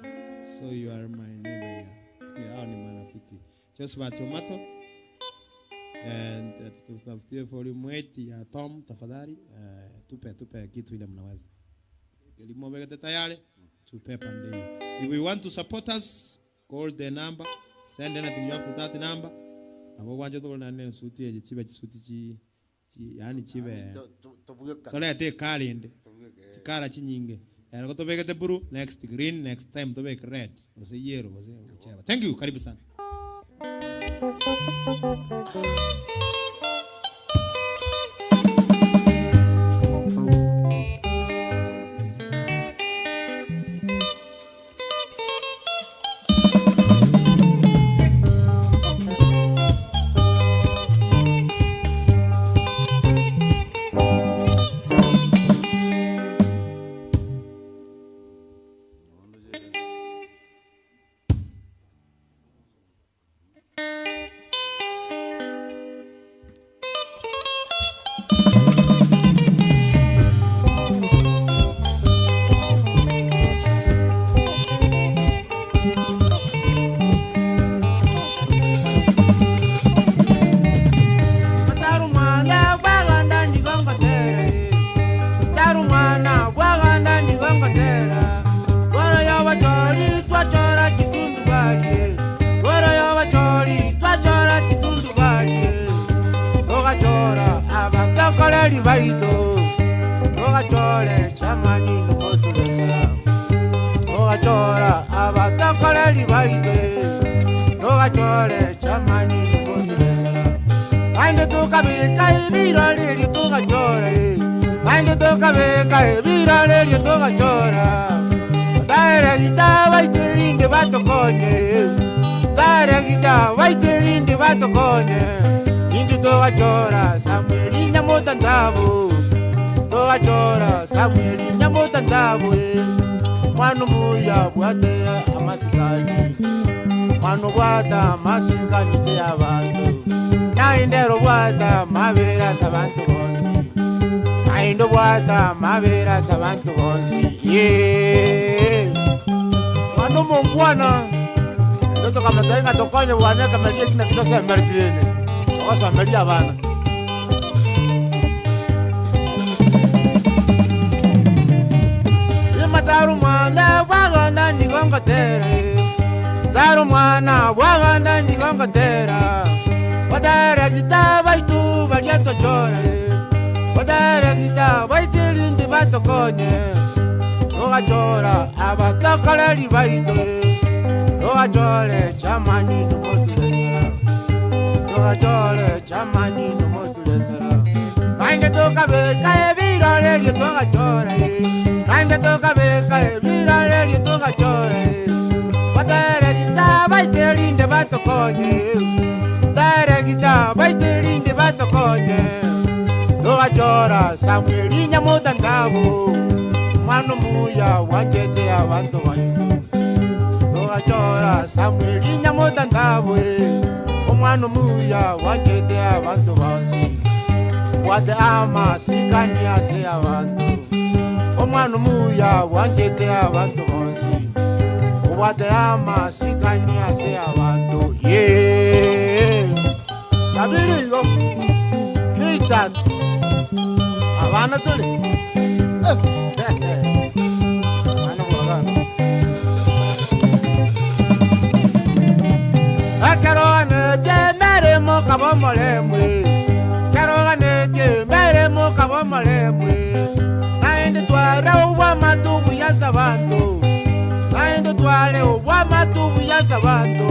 So you are my neighbor. Yeah, ni marafiki. Just about tomato. And tutafutie volume 8 ya Tom tafadhali. Tupe kitu ile mnaweza. Elimu weke tayari. Tupe pande. If you want to support us, call the number. Send anything you have to that number. Abo wanje to na nene suti eje chibe chisuti yani chibe. Tole te kalinde. Chikara chinyinge. Ergo to beke te buru next green, next time to beke red. Ose yero ose ucheba. Thank you, karibu sana. Nainde toka beka ebirale lyo toka chora. Dare gita baiterinde batokonye. Dare gita baiterinde batokonye. Indi toka chora Samuel nyamota ndabu. Toka chora Samuel nyamota ndabu. Manu muya bwate amasikani. Manu bwata amasikani se abantu. Naindero bwata mabera sabantu bonsi. Naindo bwata mabera sabantu bonsi. Yeah. Manu mungwana. Ndoto kama tainga tokonye bwana kama yekina kitosa mertine. Osa meria bana. Mataru mwana waganda nigongotera. Taru mwana waganda nigongotera. Wadara gita baitu bariato chore. Wadara gita baitirindi batokonye. Toga chora abatokoleli baitu. Toga chore chamani numotulesera. Toga chore chamani numotulesera. Nainde toka beka ebirale lyo toga chore. Nainde toka beka ebirale lyo toga chore. Wadara gita baitirindi batokonye. Dare gita baiterinde batokonye. Toga chora Samuel nyamota ndabu. Manu muya wanjete abantu banyu. Toga chora Samuel nyamota ndabu. Omwana muya wanjete abantu bansi. Wade ama sikani ase abantu. Omwana muya wanjete abantu bansi. Wade ama sikani ase abantu. Yeah. Kabiri yo. Kitan. Abana tuli. Ano wagan. Akarone je mere mo kabomole mwe. Karone je mere mo kabomole mwe. Nainde twara uwa matubu ya sabantu. Nainde twara uwa matubu ya sabantu.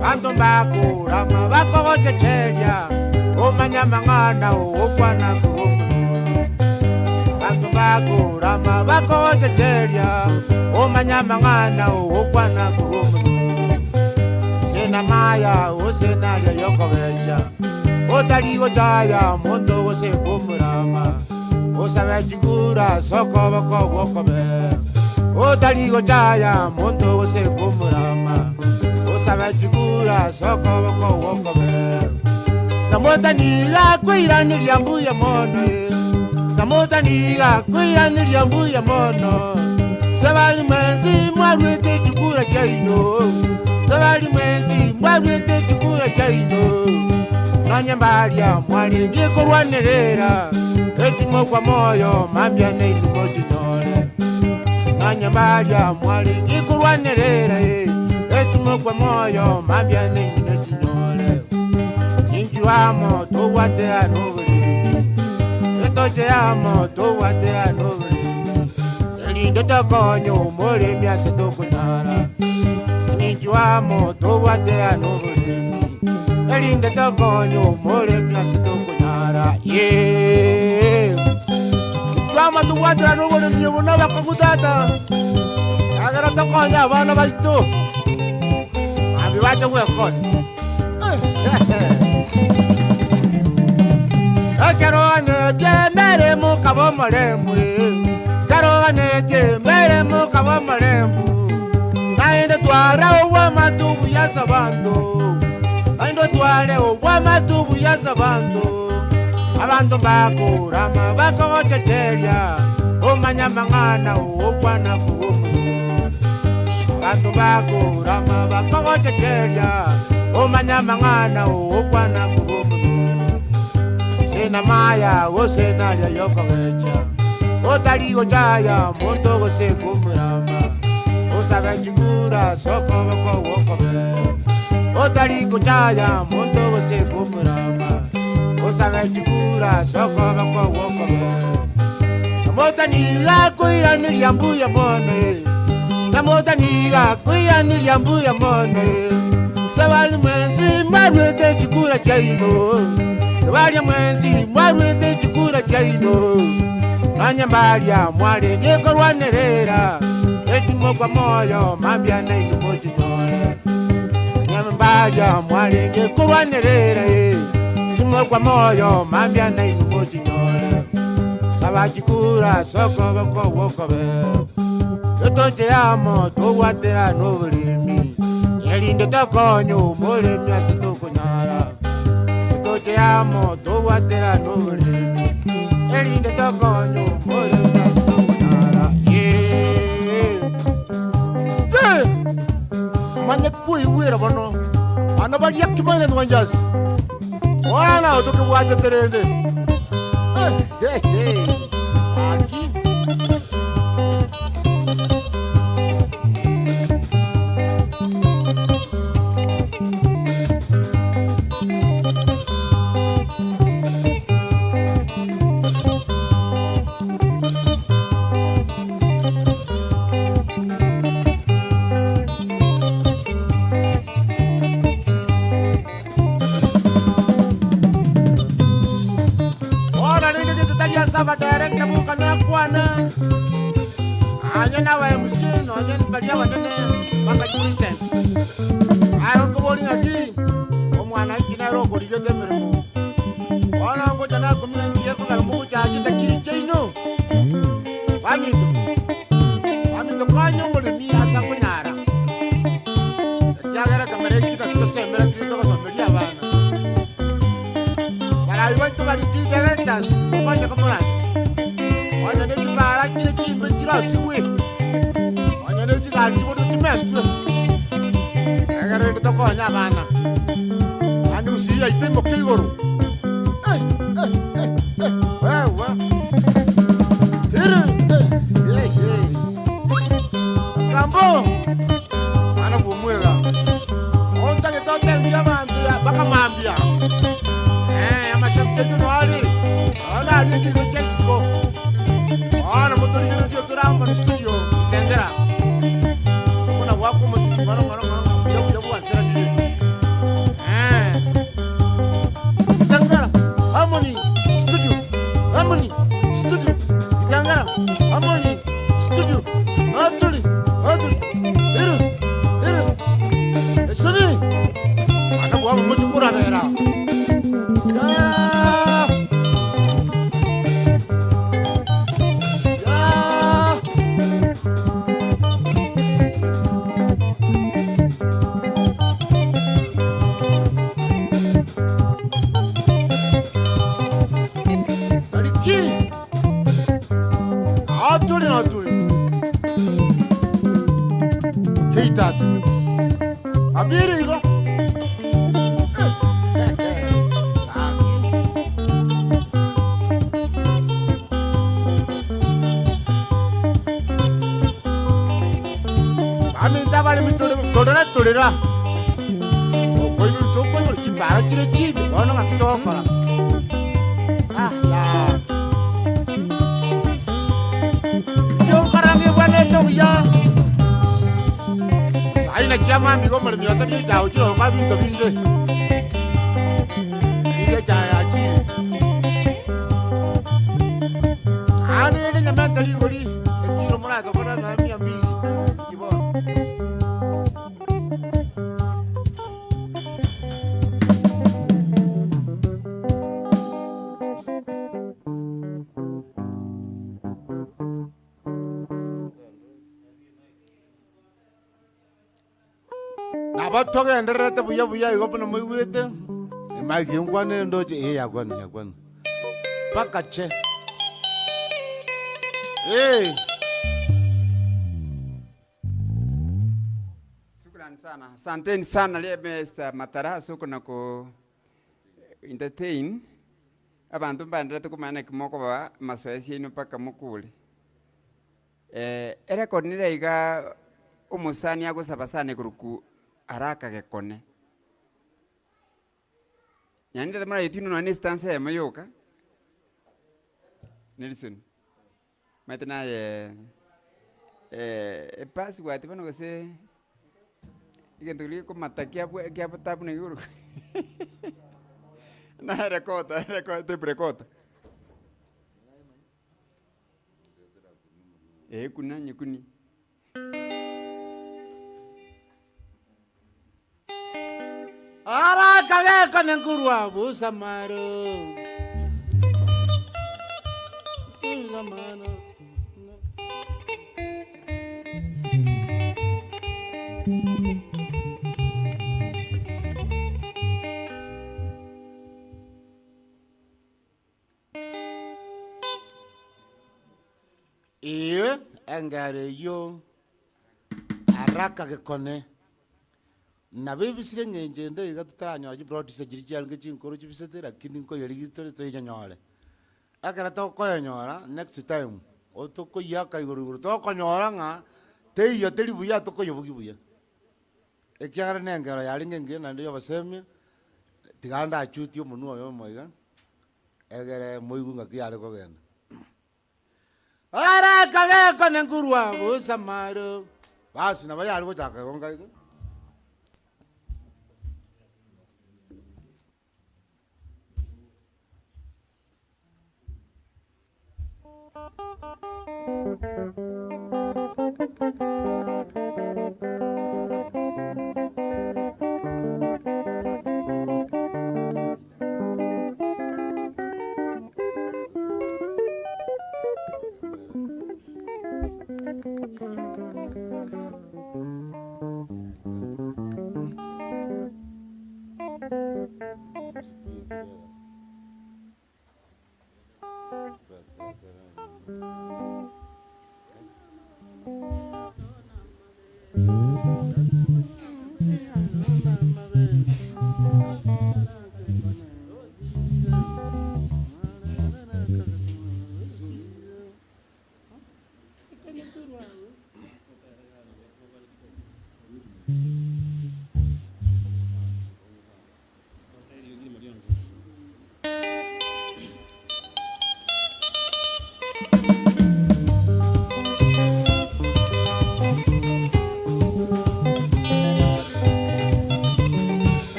Bantu bako rama bako gote cheria. Omanya mangana okwana kurumu. Bantu bako rama bako gote cheria. Omanya mangana okwana kurumu. Sena maya o sena ya yokoveja. Otarigo jaya mondo ose kumurama. Osabe chigura soko bako wokobe. Otarigo jaya mondo ose kumurama. Osabe chigura soko bako wokobe. Namota niga kuira niliambu ya mono. Namota niga kuira niliambu ya mono. Sabali mwenzi mwarwete chigura jaino. Sabali mwenzi mwarwete chigura jaino. Nanyambalia mwalingi kurwanerera. Etimo kwa moyo mambia neitu mojinyole. Nanyambalia mwalingi kurwanerera. Etimo kwa moyo mambia neitu mojinyole. Inju amo tuwate anubri. Etoche amo tuwate anubri. Elinde tokonyo mole miase tokunyara. Inju amo tuwate anubri. Elinde tokonyo mole miase tokunyara. Yeah. Chama tuwate anubri nyubuna bakamutata. Agara tokonya abana baitu. Abi bacho kwekoni. Karone je mere mu kabomole mwe. Karone je mere mu kabomole mu. Nainde twara uwa matubu ya sabantu. Nainde tware uwa matubu ya sabantu. Abantu bako rama bako gochecheria. Omanya mangana okwana kurumu. Abantu bako rama bako gochecheria. Omanya mangana okwana kurumu. Sena maya o sena ya yokoveja. Otarigo jaya mondo go se kumurama. Osabe chigura soko bako wokobe. Otarigo jaya mondo go se kumurama. Osabe chigura soko bako wokobe. Namota niga kuira niliambu ya mone. Namota niga kuira niliambu ya mone. Sabali mwenzi marwete chigura jaino. Sabali mwenzi marwete chigura jaino. nanyambalia mwalingi kurwanirira etimo kwa moyo mambia na imochinyole nanyambalia mwalingi kurwanirira etimo kwa moyo mambia na imochinyole sabachikura soko bako wokobe etote amo tuwatera n'obulimi yelinde tokonyo mulimi asitukunyara etote amo tuwatera n'obulimi yelinde tokonyo mulimi asitukunyara manye kuiwira bono bana balia kimane nwanjas wana otoke terende aquí sabatere ke buka na kwana anya na wa MC no anya badia wanene baka juriten aro ko boli ngati o mwana kina ro ko dige temere wana ngo jana ko mi ngiye ko galmu ja ji ta kiri cheino wamito kanyo mo mi asa ko nyara ya gara kamere kita to semera kito ko someria bana para iba to bari ti degentas ko kamera wanya ne kibara kile kimbe kira siwe wanya ne kigari bodo timetu agare to ko nya bana anu si ai tembo kigoro wa here kambo ana bomwega onta ke to te ya bantu ya baka mambia ama chamtetu no ali ala ni ki Jessico ana motori ni ndio drama ni studio tendera kuna wako mchiki mara ya bwansera ni tendera harmony studio tendera harmony studio atuli esoni ana bwa mchukura dera Abirigo Aminta vale mi tolera Poi mi tocco e ci para dire cibo no ma che tocca ya Yo carami guaneto ya Sai na chiama amico ma mi ha detto ciao ciao ma vinto Io già ci Ani ne mette lì così e tiro monato per la mia amici tipo Abato ke nderete buya igo pano muy wete. Imagi ngwane ndoje ya kwana. Pakache. Shukrani sana. Asanteni sana leo Mr. Mataraso kuna ko entertain abantu bandira kumana kimoko ba masoesi yinu paka mukule. Era konira iga umusani yago sabasane kuruku araka gekone. Yandi tamara yitinu no instance ya mayoka. Nelson. Matena pasi wati bano kase ikentuli ko matakia kia tapu ne guru. Na rekota te prekota. kuna nyikuni. Ara kage kone kurwa busamaro. Busamaro. Engare yo araka ke kone na bibisire ngenjende igatutanya ji broad se jiri cyangwa cinkoro cibisete lakini ko yari gitore to yanyore akara to ko yanyora next time o to ko yaka iguru to ko nyora nga te yo teri buya to ko yobugi buya ekyara nengero yari ngenge na ndio baseme tiganda achuti omuntu oyo moiga egere moigunga kiyare ko genda ara kage kone kurwa busamaro basi na bayari ko chaka gonga iko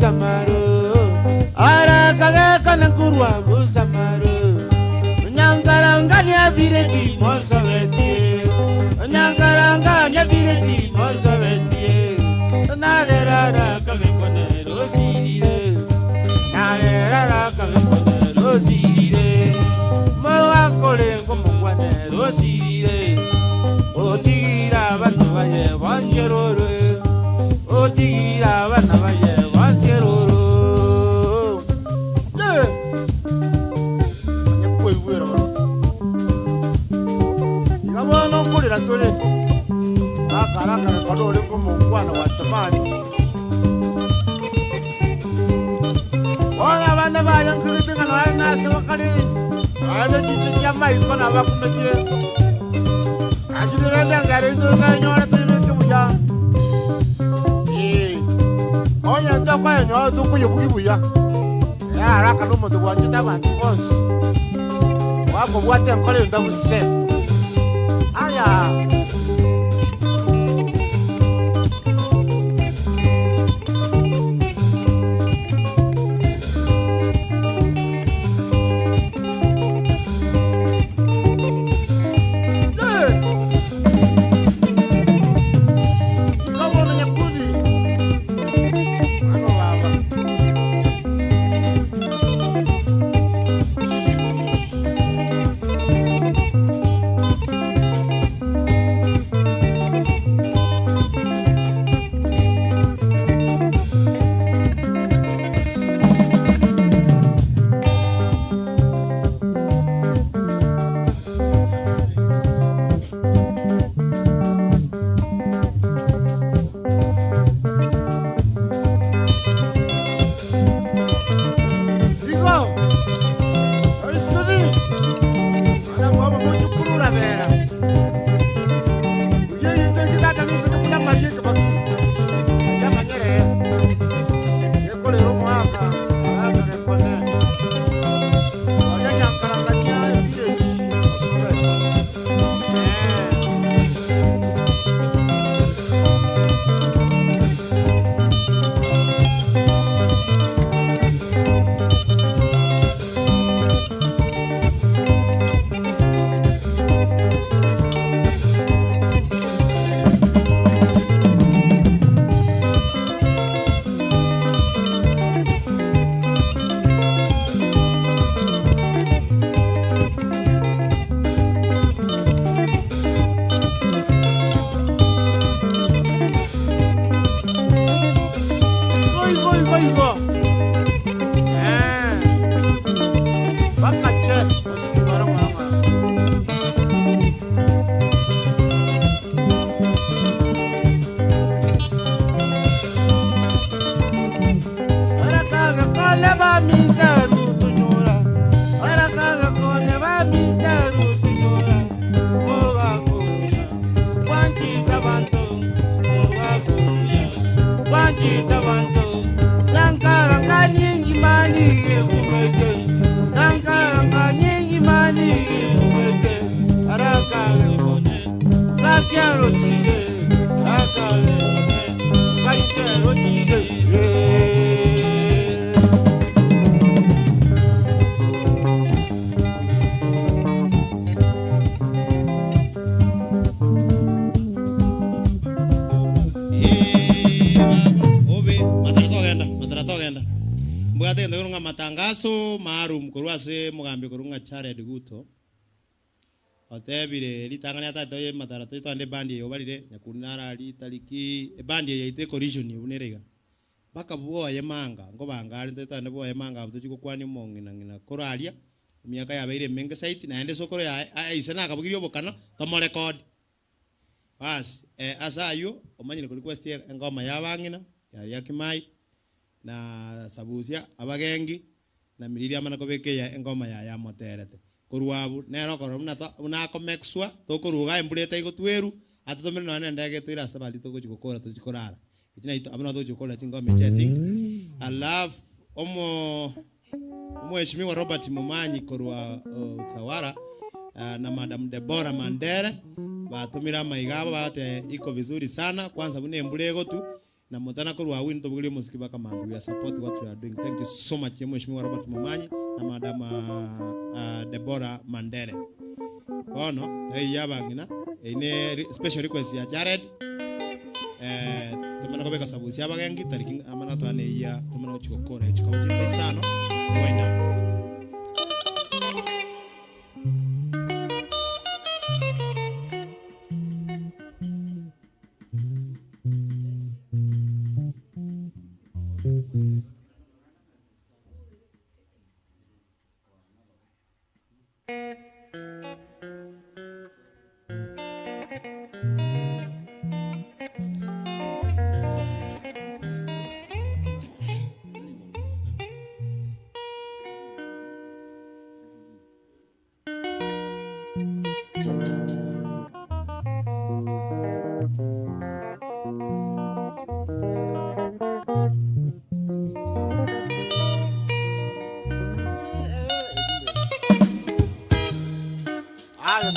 Musamaru Ara kageka nkurwa Musamaru Nyangaranga nyabireti Mosaveti Nyangaranga nyabireti Mosaveti Narera kagekone rosire Narera kagekone rosire Mwa kole ngomwane rosire Otigira bana baye basheroro Otigira bana baye basheroro Nyakwe wera Ngabona kulira tole Akaraka kadole kumwana wa tamani Ora bana baye ngiritinga na nasa wakali Ada jijinya mai kona bakumeje Ajudera ngare ndo kanyora tebe kubuya Onya ndakwa nyo dukuye buya Ya araka no modu wanyita bantu boss Wako bwate nkole ndabuse Aya matangazo maalum kurwase mugambi kurunga Jared Guto otebire litanganya atato ye matarato itande bandi yo balire nyakunara litaliki bandi ye ite collision unerega baka bwo ye manga ngo bangari itande bwo ye manga butuko kwani mongina ngina koralia miaka ya beire menge site na ende sokoro ya isena kabugirio bokana tomo record bas asayo omanyire kuri quest ngoma ya bangina ya Kimai na Sabusia abagengi na miriri amana kobeke ya engoma ya moterete kurwabu nero koromna una komexwa to kuruga embuleta igotweru atotomene na ndege twira sabali to kuchikora to chikorara itina ito amana to chikora chingoma chatting alafu heshimiwa Robert Mumanyi korwa Utawara na Madam Deborah Mandere batumira maigaba bate iko vizuri sana kwanza bune embulego tu na mutana kwa wawin to bugili musiki baka mambo. We are support what we are doing. Thank you so much Mheshimiwa Robert Momanyi na Madam Deborah Mandere. Ono hey yabangina ine special request ya Jared tumana kobeka sabusi yabagengi tariki amana twane ya tumana chikokora chikawachisa sana wenda.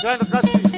Twende kasi.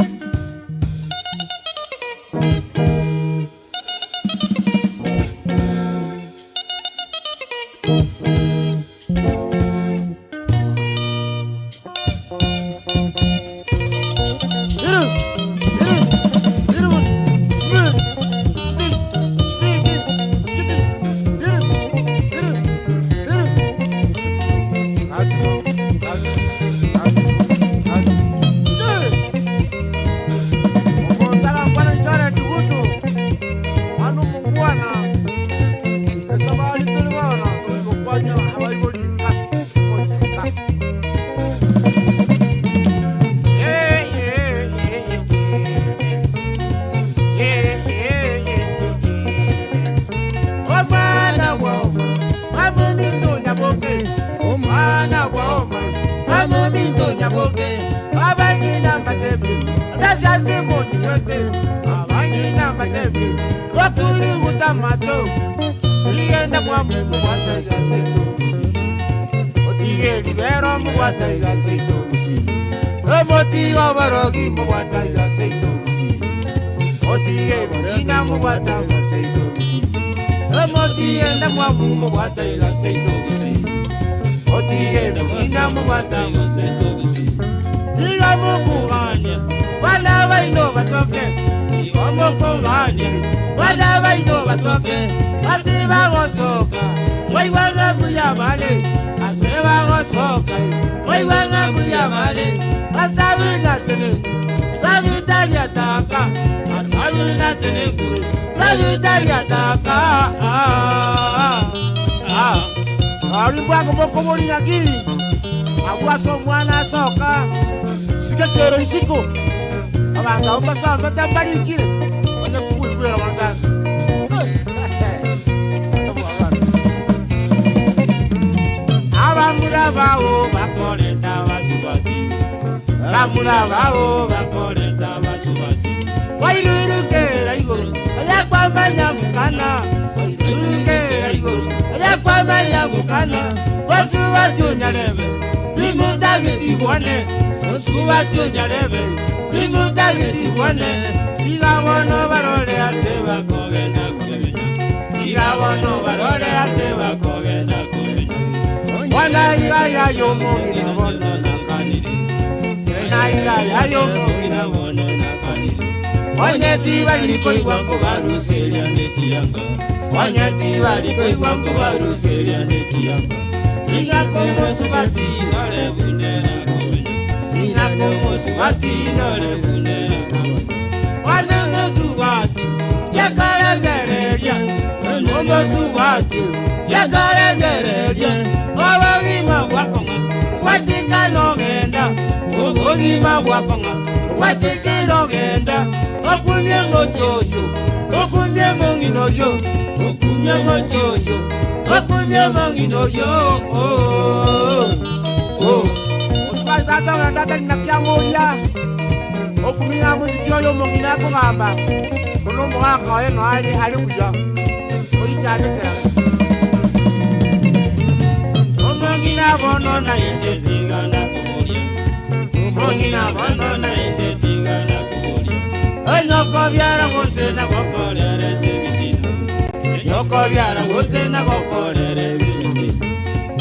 Yoko biara wose na gokorere bini.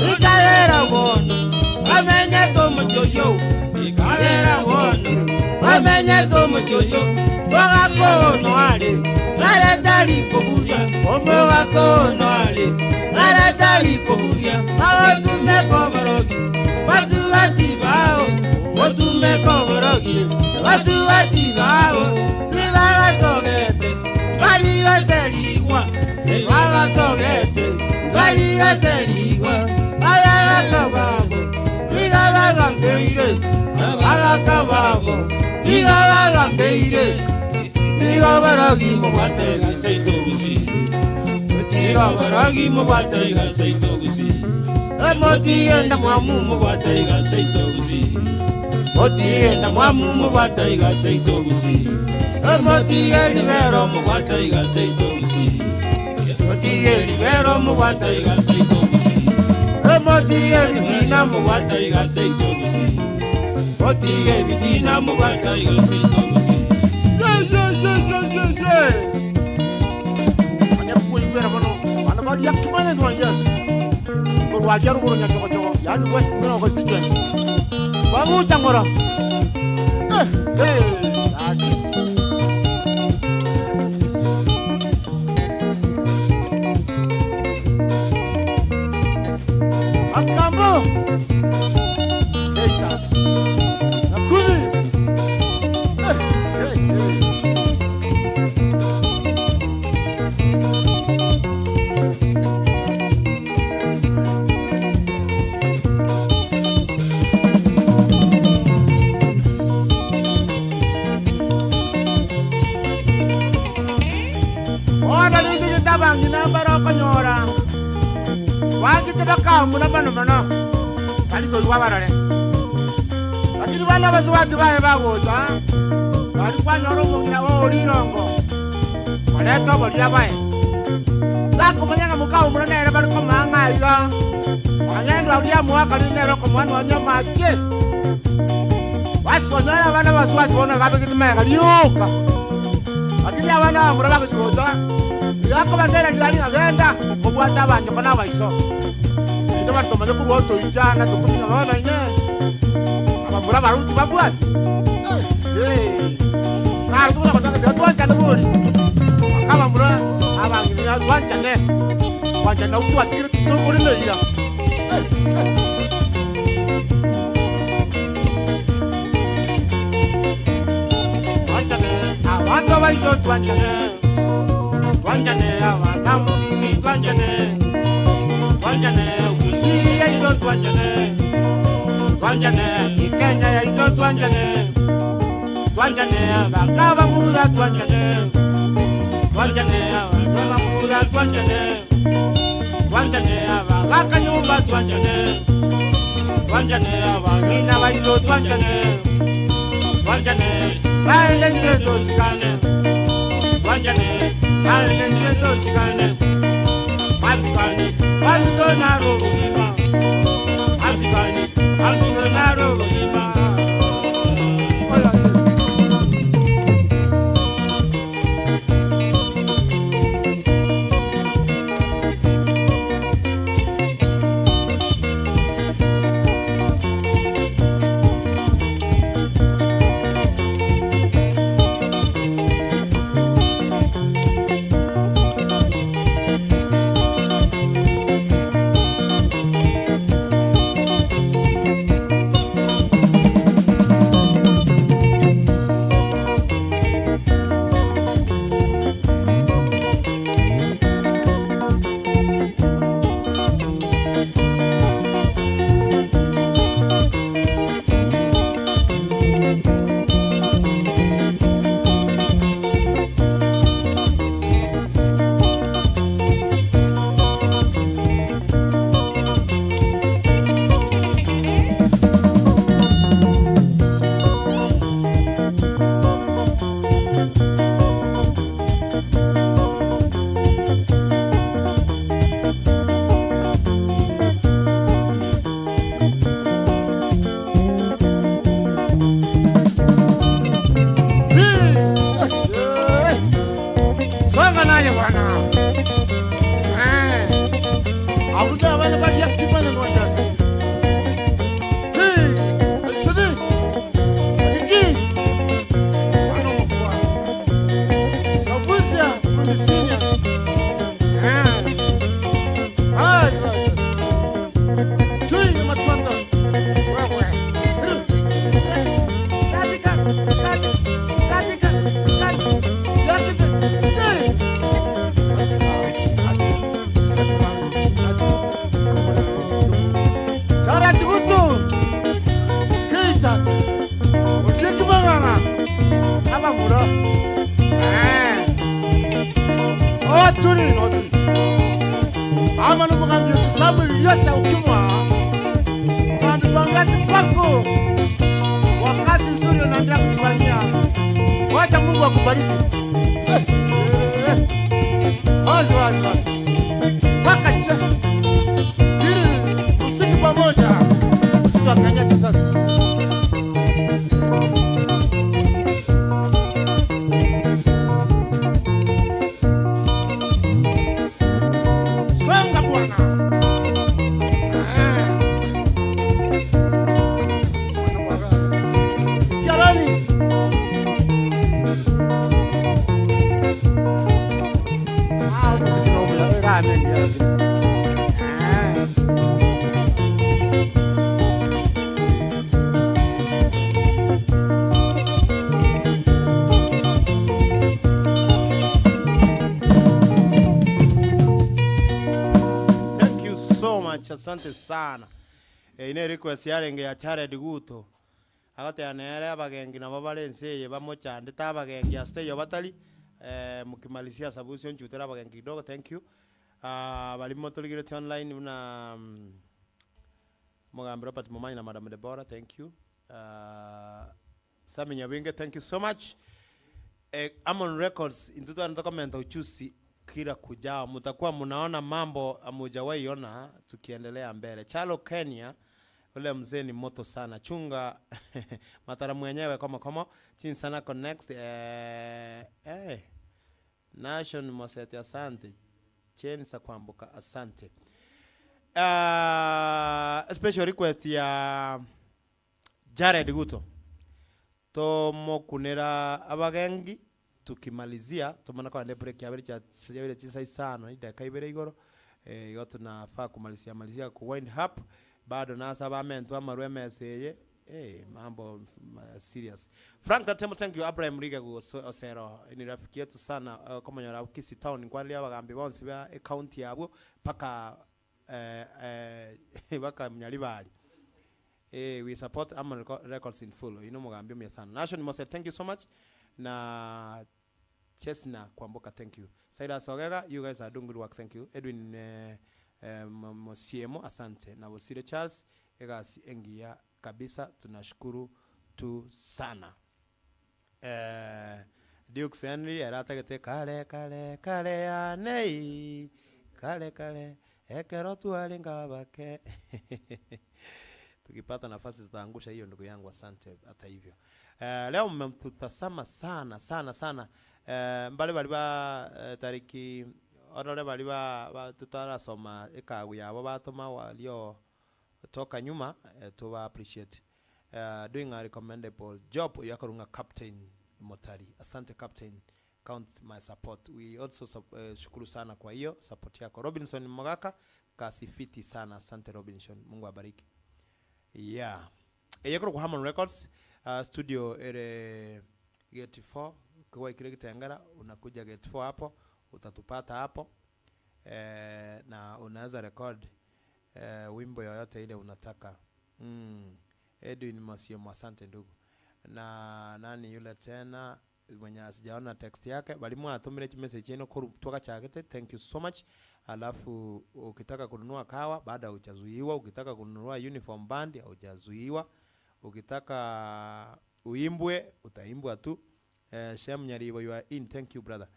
Ikagera wono, wamenye tomo joyo. Ikagera wono, wamenye tomo joyo. Wagako no ale, nare tari kobuya. Omo wako no ale, nare tari kobuya. Aotume koborogi, wasuwati bao. Otume koborogi, wasuwati bao. Silaga sogete, galiga seriwa. Silaga sogete, galiga seriwa. Ayaga kababo, igala gambeire. Ayaga kababo, igala gambeire. Igabaraги mugwatega seitogusi. Igabaragi mugwatega seitogusi. Emotienda mwamu mugwatega seitogusi. Otienda mwamu mugwatega seitogusi. Emotienda libero mugwatega seitogusi. Otienda libero mugwatega seitogusi. Emotienda bidina mugwatega seitogusi. Otienda bidina mugwatega seitogusi. Yes. Wajar gurunya coko-coko, yani West Mino constituency. Bangu cangora. Akambo. Keita. Nakuli. Muna mana kali ko wa barare lakini bana bazuwati bae bagota kali kwa nyoro mungira wo rirongo wale to boli abae zako manyanga mukao muna nere bali ko manga iga wanyendo alia mwaka nere ko mwana wanyama che wasu nara bana bazuwati bona gabe kitime kalioka lakini abana mura bagota yako basera ndani agenda mubwata abanye kana baiso Teman teman aku buat tuh ikan, atau kau tinggal mana ini? Apa murah baru cuma buat? Nah itu lah macam tuan canda buri. Apa murah? Abang ini tuan canda, tuan canda itu hati kita tuh buri lagi ya. Tuan canda, awan tuh baik tuh tuan canda, awan kamu sini tuan canda. Tuanjane, Kenya ya ito tuanjane, bakaba muda tuanjane, bakaba muda tuanjane, bakaka nyumba tuanjane, bakina wa ito tuanjane, baile nyeto sikane, baile nyeto sikane, masikane, aldo na rubima, masikane. Aldo Sasa wale bali ya kipande kwa ndasi. Hey, sidi. Adiki. Ano kwa. Sabusia kunisinya. Ah. Chui matwanda. Wewe. Katika. Cara tutu. Kita. Ukiku bangana. Apa mura? Oh, tuni. Ama no mukambia sabu yasa ukimwa. Mwandu bangati kwako. Wakati nzuri unaendelea kujifanyia. Wacha Mungu akubariki. Wazi. Paka cha. Hili usiku pamoja. Usiku akanya kisasi. Songa bwana. Yarani. Thank you so much. Asante sana. Ine request yarenge ya Jared Guto. Agate anere abagengi na babalense bamochande tabagengi astay batali mukimalizia sabusi onchutera abagengi kidogo. Thank you. Balimo toligire online una Mogambro Pat Momani na Madam Deborah. Thank you. Sami Nyabinge, thank you so much. Amon Records intuto anataka menta uchusi kila kujao mutakuwa munaona mambo amujawahi ona tukiendelea mbele. Chalo Kenya ule mzee ni moto sana. Chunga matara mwenyewe kama Tinsana Connect Nation Mosete asante. Cheni sa kwambuka asante. Special request ya Jared Guto. Tomo kunera abagengi tukimalizia tumana kwa break ya bere cha sana ida kaibere igoro yoto na fa kumalizia ku wind up bado na sabamento amarwe message mambo serious. Frank Natemo, thank you. Abraham Riga go osero ni rafiki yetu sana kama nyara Kisi town kwali abagambi bonse ba county yabo paka baka mnyalibali. We support Amon Records in full. Mugambi mya sana. Nation Mose, thank you so much. Na Chesna Kwamboka, thank you. Saida Sogega, you guys are doing good work, thank you. Edwin Mosiemo, asante. Na Wosire Charles, egasi engia kabisa, tunashukuru tu sana. Dukes Henry, erategete kale ya nei. Kale, ekero tualinga bake. Tukipata nafasi zitaangusha hiyo ndugu yangu, asante hata hivyo. Leo mmetutazama sana. Mbali ba tariki orore bali ba tutarasoma ekagu yabo batoma walio toka nyuma to appreciate doing a recommendable job yakorunga Captain Motari. Asante Captain, count my support. We also shukuru sana kwa hiyo support yako. Robinson Mogaka kasifiti sana, asante Robinson, Mungu abariki. Yeah. Yekoro kwa Harmon Records studio ere Gate 4 kwa kile kitengara unakuja Gate 4 hapo utatupata hapo na unaweza record wimbo yoyote ile unataka. Edwin Mosiemo, asante ndugu. Na nani yule tena mwenye sijaona text yake bali mwa atumire message yenu kutoka chakete, thank you so much. Alafu ukitaka kununua kawa baada hujazuiwa, ukitaka kununua uniform band hujazuiwa, ukitaka uimbwe utaimbwa tu. Shem Nyaribo, you are in, thank you brother.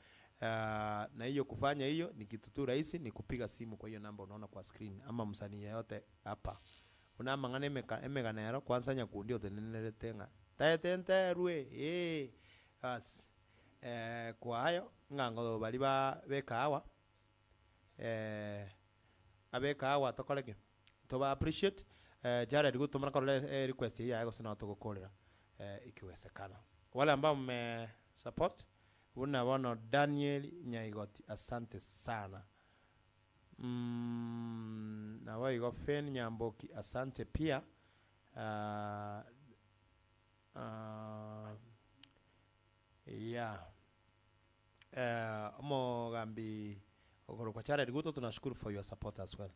Na hiyo kufanya hiyo ni kitu tu rahisi, ni kupiga simu kwa hiyo namba unaona kwa screen ama msanii yote hapa. Una mangane emega nero kwanza nyakundi otenenere tenga. Taetente ruwe as kwa hayo ngango bali ba bekawa abeka awa tokoleki toba appreciate Jared gutumana korole request hii yako sana tukukolera ikiwezekana. Wale ambao mme support wana Daniel Nyaigoti, asante sana. Na wao Fen Nyamboki, asante pia. Mogambi okoro kwa Jared guto, tunashukuru for your support as well.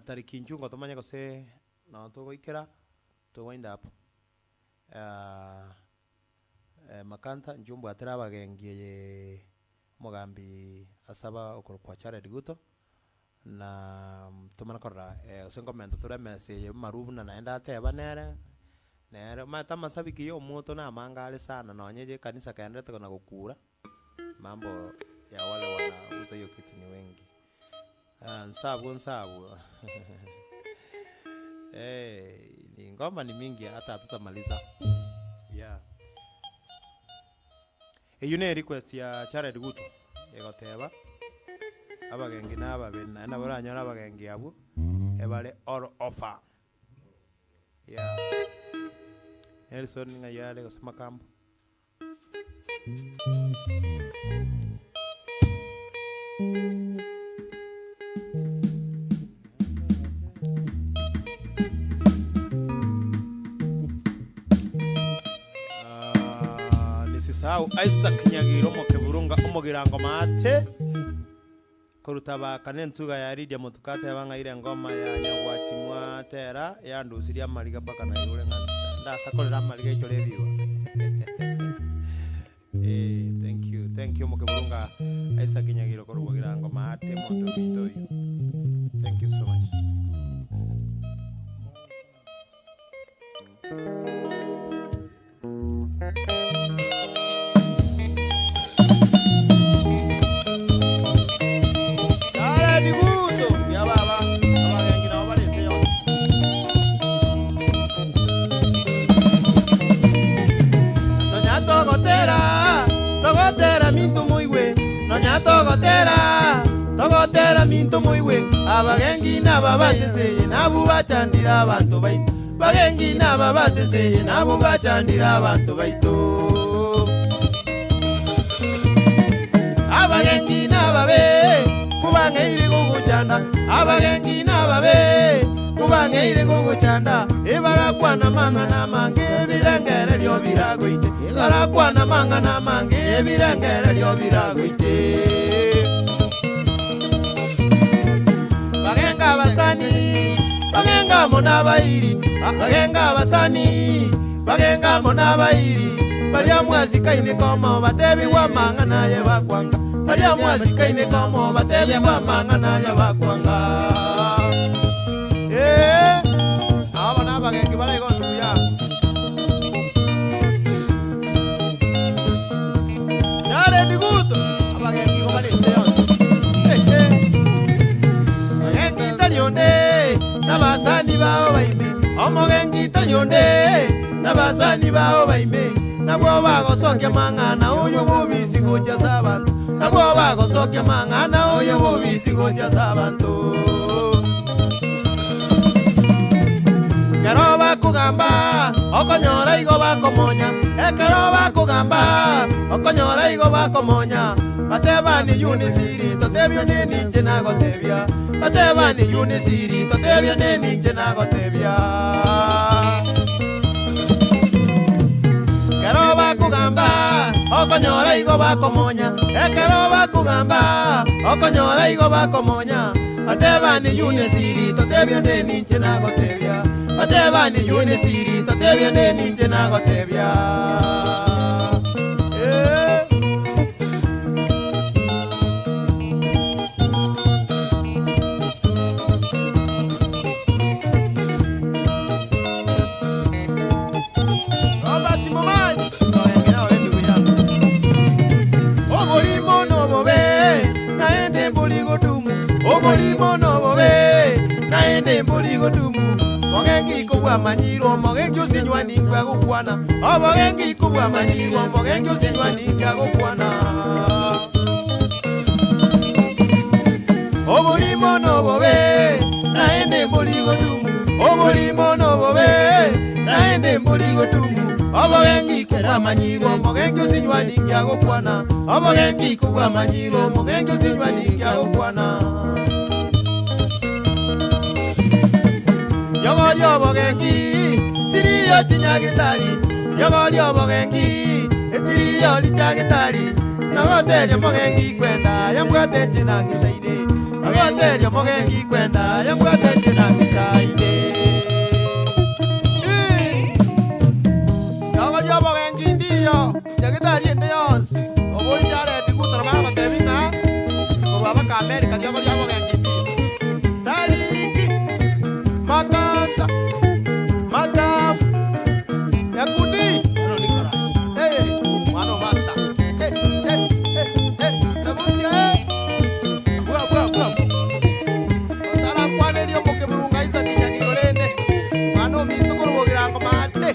Tariki njungo tomanya kose na togo ikera to wind up makanta njumbu atera bagengiye Mogambi asaba okoro kwa Jared guto na tumana korra usengo mento ture message marubu na naenda ateba nere mata masabiki yo moto na mangale sana na onyeje kanisa kaendete na gukura mambo ya wale wanauza hiyo kitu ni wengi. Nsabu ni ngoma ni mingi hata hatutamaliza. Yune request ya Jared Guto egoteba abagengi n'ababena na baranyora abagengi abo ebale all offer. Nelson ngayale kusema kambo. Nisisahau Isaac Nyagiro Mokeburunga umugirango mate korutaba kanentuga ya Lydia Mutukate yabanga ile ngoma ya Nyagwati Mwatera yandusiria maliga paka na yule nganda sakolera maliga icyo lebiwa. Thank you Mokeburunga Isaac Nyagiro korubagirango mate moto bindo. Thank you so much. Togotera minto moiwe abagengi nababasese nabu bachandira abantu baito bagengi nababasese nabu bachandira abantu baito abagengi nababe kubangeire guguchanda abagengi nababe kubangeire guguchanda ebarakwana mangana mange birengere lyo biragoite ebarakwana mangana mange birengere lyo biragoite bagenga monabairi bagenga basani bagenga monabairi balia mwazi kaine komo batebi wa mangana ye bakwanga balia mwazi kaine komo batebi wa mangana ye bakwanga abana bagengi bale gondu ya Jared Guto abagengi ko bale seons bagengi talionde nabasani bao baime omogengi tanyonde nabasani bao baime nabwo bagosokya mangana uyu bubisi gocha sabantu nabwo bagosokya mangana uyu bubisi gocha sabantu karoba kugamba okonyora igo bakomonya ekaroba kugamba okonyora igo bakomonya batebani unisiri totebyo nini nchena gotebya batebani unisiri totebyo nini nchena gotebya karoba kugamba okonyora igo bakomonya ekaroba kugamba okonyora igo bakomonya batebani unisiri totebyo nini nchena gotebya batebani unisiri totebyo nini nchena gotebya Mogengi kubwa manyiro mogengi usinywani kwa gukwana obogengi kubwa manyiro mogengi usinywani kwa gukwana obulimo Obulimo no bobe, naende mboligo tumu. Obulimo no bobe, naende mboligo tumu. Obogengi kubwa manyigo, mogengi usinywani kiago kwana. Obogengi kubwa manyigo, mogengi usinywani kiago kwana. Yogori obogengi, tiriyo chinyagitari. Yogori obogengi, tiriyo linyagitari. Nagoseria mogengi kwenda, yambwate china gisaide. Nagoseria mogengi kwenda, yambwate china gisaide. Yogori obogengi ndiyo, nyagitari ndiyons. Obori jare digutra baba tebinga. Korwa ka America yogori obogengi ndiyo. Tariki Makata Madam Yakudi ano nikara mano master sabusia bua otara kwane rio moke burunga isa kinyagirende mano mito kurugira ngo mate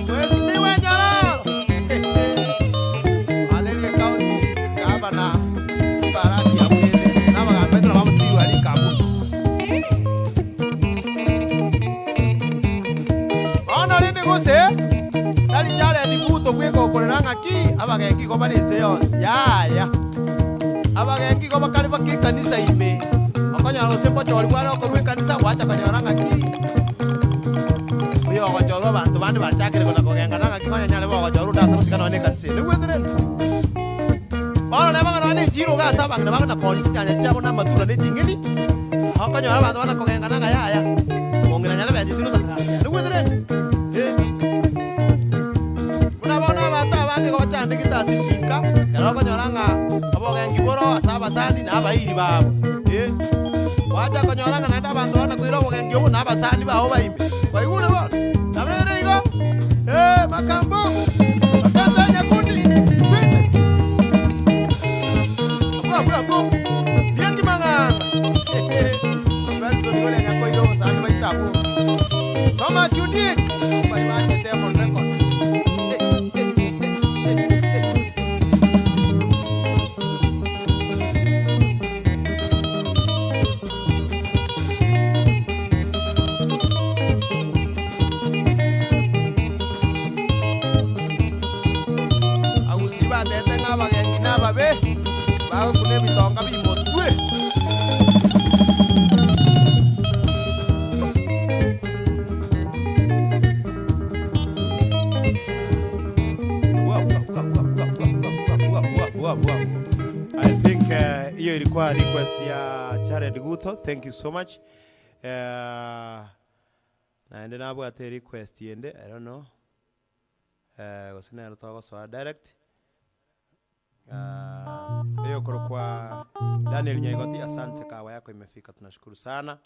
pues ni wenyara anelie kaunti abana barati abuyende nabaga Pedro vamos tiwa ali kabu ono rinde gose dali jale dibuto kweko koreranga ki abagengi ko balinze yose ya abagengi ko bakali bakikanisa ime akanya lo sembo jori bwana ko kanisa wacha kanyaranga ki oyo ko joro abantu bandi bachakire kona ko genga nanga kikonya nyale bo joro dasa ko kana ne kanise ne weteren ono ne bangana ne jiro ga saba ngana bangana ko nyanya chabo na matura ne jingeni akanya abantu bana ko genga nanga ya ongena nyale be jiro ta ne weteren bona bata bange ko chande kitasi chinka kana ko nyoranga abogengi boro asaba sani na abairi babo wacha ko nyoranga na abantu bana kuiro bogengi obo na abasani baho baime kwa igure bo tamere igo makambo Tanzania kundi bua diaki manganga bazo ngole nyako iro sani baitapo Thomas Udik by Mate Demon Records. Agusiba tete ngabagengi nababe bago kune bitonga bimotwe. I think hiyo ilikuwa request ya Jared Guto. Thank you so much. Naende nabo ate request yende, I don't know. Gosina rutogo so direct. Hiyo kwa Daniel Nyaigoti, asante kawa yako imefika, tunashukuru sana.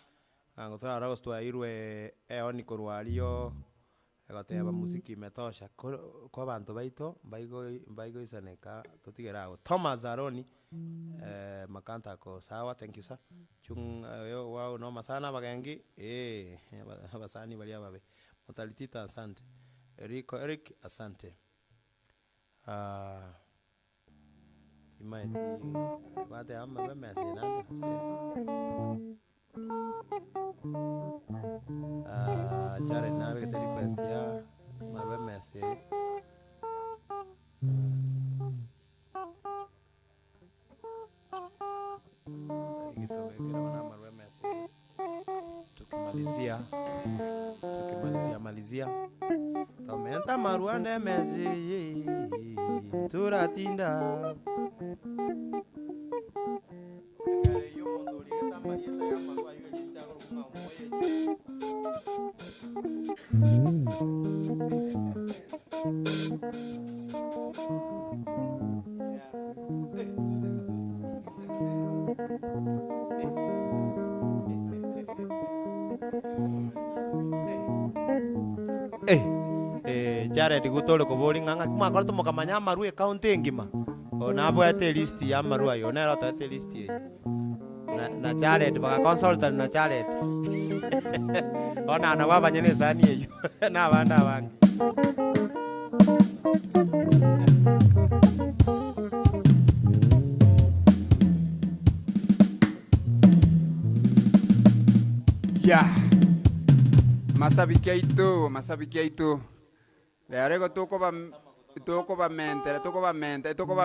Ngotoa August wa irwe eoni korwalio egoteba muziki imetosha kwa bantu baito mbaigo isaneka tutigerago Thomas Aroni makanta ko sawa. Thank you sir chung yo wow no masana bagengi basani bali ababe motalitita asante Eric asante imaiti bade amma bemesi nande Jared nawe kete request ya marwe message gitu kira mana marwe message tukimalizia tomenta maruande message turatinda Jared Guto ko bowling nganga kuma ko to mokamanya maru account ngima ona boete list ya maru ayo na ro te list na Jared baka consultant na Jared ona na baba nyene sani eyo na banda bangi Buya. Masabiki aitu. Leo tuko ba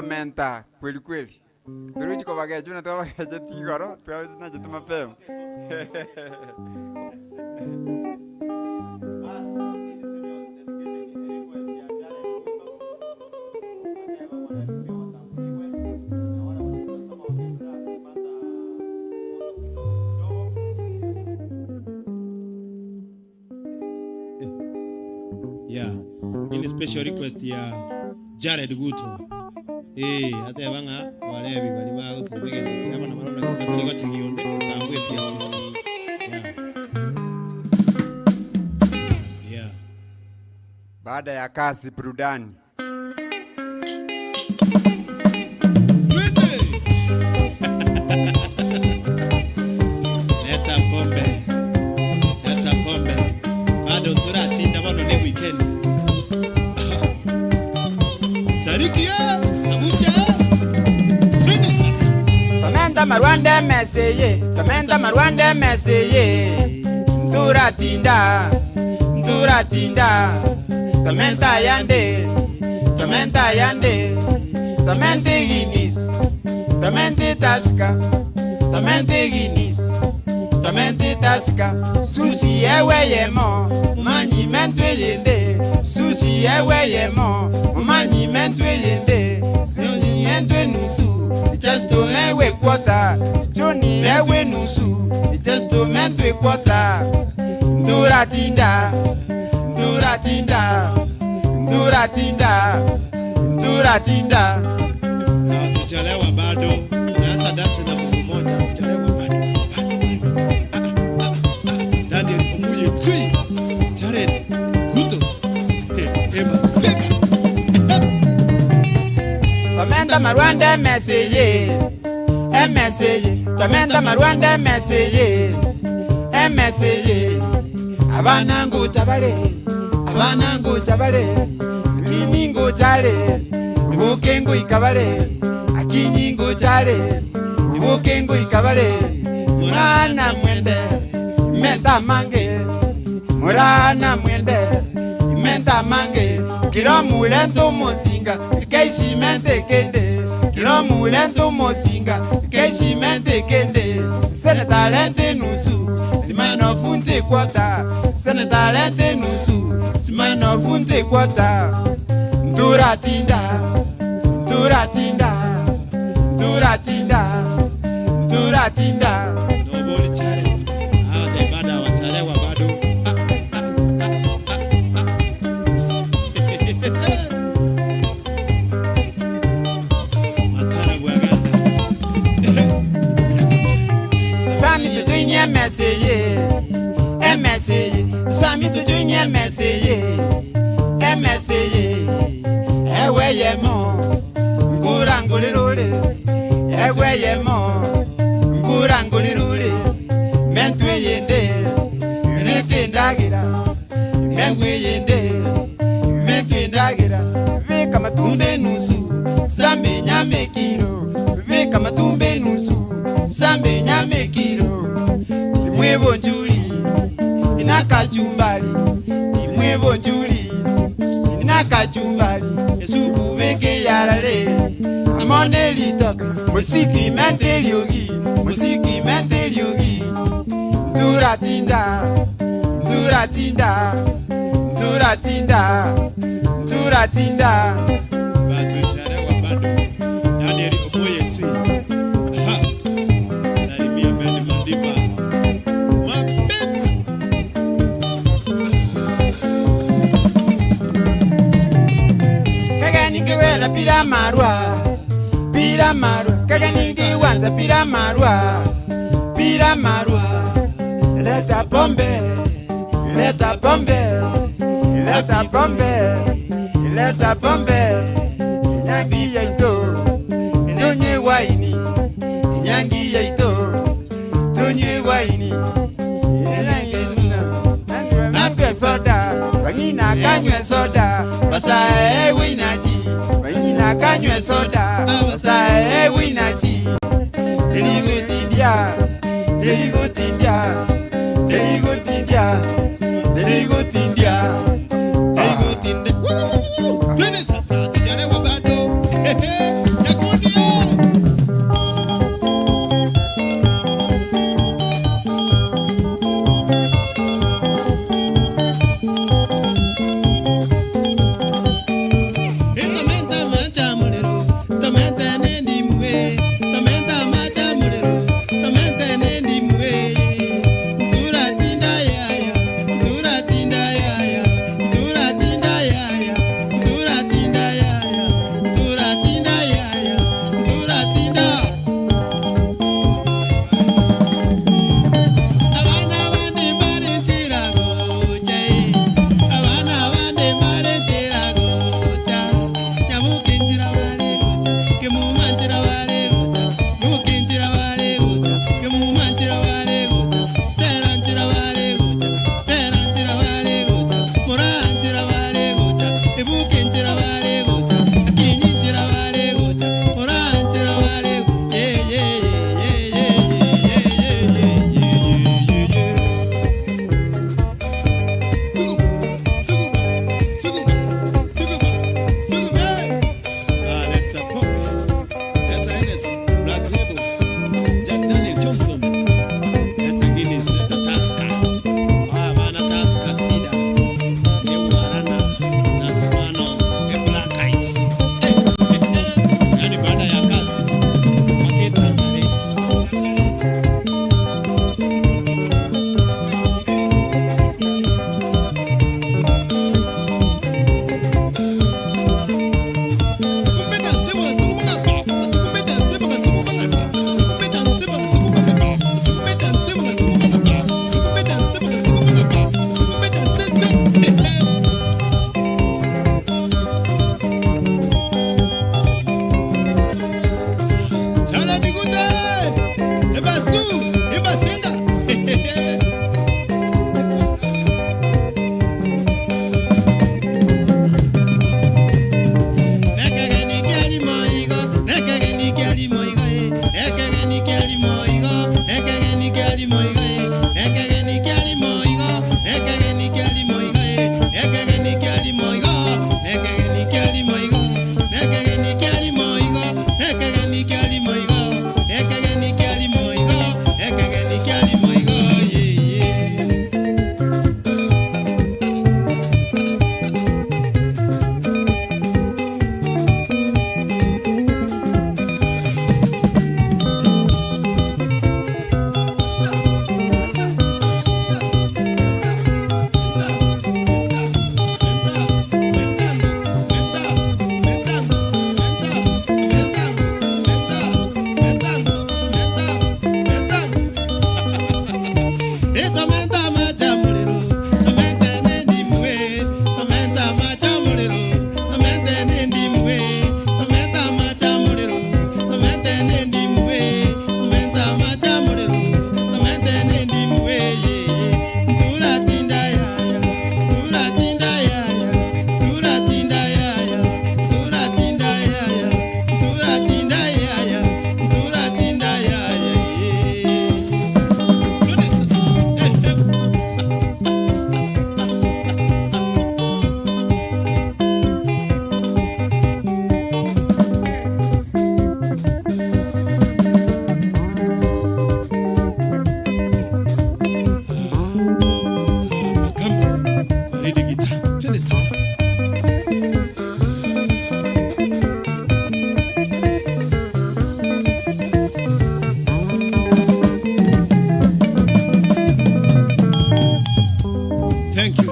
menta kweli. Turuji kwa bageju na toba bageju tigoro, tuwa na jitu mapema. Yeah, ini special request ya Jared Guto. Hata yabanga walevi bali bao sibige kama na marona kwa tuliko chingionde tambue pia sisi. Yeah. Baada ya kazi burudani. Leta pombe. Bado turatinda bano ni weekend. Tarikia sabusia. Twende sasa. Tomenta marwande meseye. Turatinda. Tomenta yande. Tomenta ginis. Tomenta taska. Susi eweyemo. Manyi mentweyende. Susi eweyemo. Manyi mentweyende. Soni entwe nusu. Chesto ewe kwota. Choni ewe nusu. Chesto mentwe kwota. Turatinda. Tuchelewa bado. Tunaanza dance na Mungu moja. Tuchelewa bado. Daniel Omuye Tui. Jared Guto. Ema Sega. Tomenta marwande meseye. Tomenta marwande meseye. Abana ngo chabale. Akinyi ngo chale. Ibuke ngo ikabale. Akinyi ngo chale. Ibuke ngo ikabale. Murana mwende. Menta mange. Kilo mulento mosinga. Keishi mente kende. Kilo mulento mosinga. Keishi mente kende. Sene talente nusu. Simano funte kwata. Sene talente nusu. Simano funte kwata. Turatinda. Nobody chale. Ate bada wachalewa bado. Matara bwaganda. Sami tutunye meseye. Sami tutunye meseye. Eweyemo. Ngurangulirule. Mentweyende. Netendagira. Mentwendagira. Vika matumbe nusu. Sambe nyame kilo. Vika matumbe nusu. Sambe nyame kilo. Timwebo njuli. Inakachumbali. Esuku weke yarare. Amone litok. Musiki menteliogi. Turatinda. Bado chalewa bado. Daniel Omuye Tui. Salimia Mende Mandiba. Mapenzi. Kaganiki wera pira marwa. Kaganiki wanza pira marwa. Leta pombe. Nyangi yaito. Tunye waini. Apple soda. Wangina kanywe soda. Basae winaji. Wangina kanywe soda. Basae winaji. Deligo tindia.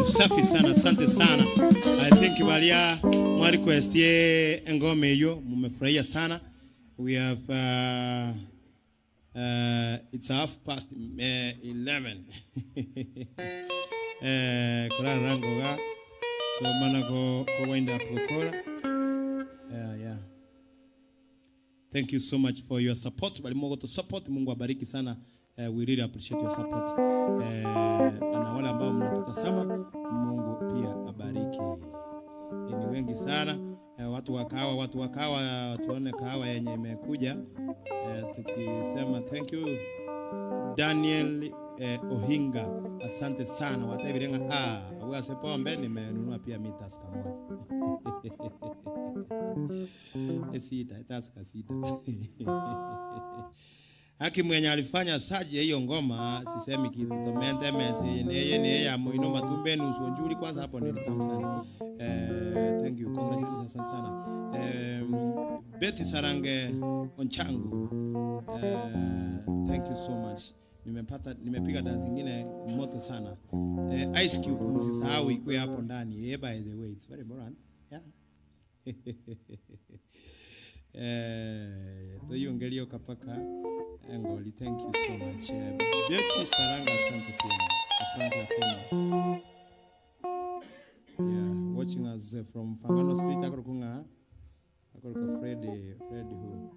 Safi sana, asante sana. I think Walia mwa request ye ngome hiyo mmefurahia sana. We have it's 11:30. Kula rango ga so mana go wind up kokora. Yeah. Thank you so much for your support. Bali Mungu to support. Mungu abariki sana. We really appreciate your support. Na wale ambao mnatutazama, Mungu pia abariki. Ni wengi sana. Watu wa kahawa, tuone kahawa yenye imekuja. Tukisema thank you Daniel Ohinga. Asante sana. Watabirenga wewe sepombe nimenunua pia mitas kamoja. Sita taska sita. Haki mwenye alifanya saji hiyo ngoma sisemi kitu tomente mesi neye ya moino matumbe nusu njuri kwanza hapo ndio nitamu sana. Thank you, congratulations sana. Betty Sarange Onchangu, thank you so much. Nimepiga dance nyingine moto sana. Ice Cube msisahau ikuwe hapo ndani. By the way, it's very important. Yeah. Toyongelio kapaka Angoli, thank you so much. Betty Saranga asante pia. Frank Latino. Yeah, watching us from Fangano Street. Akorukunga Freddy who?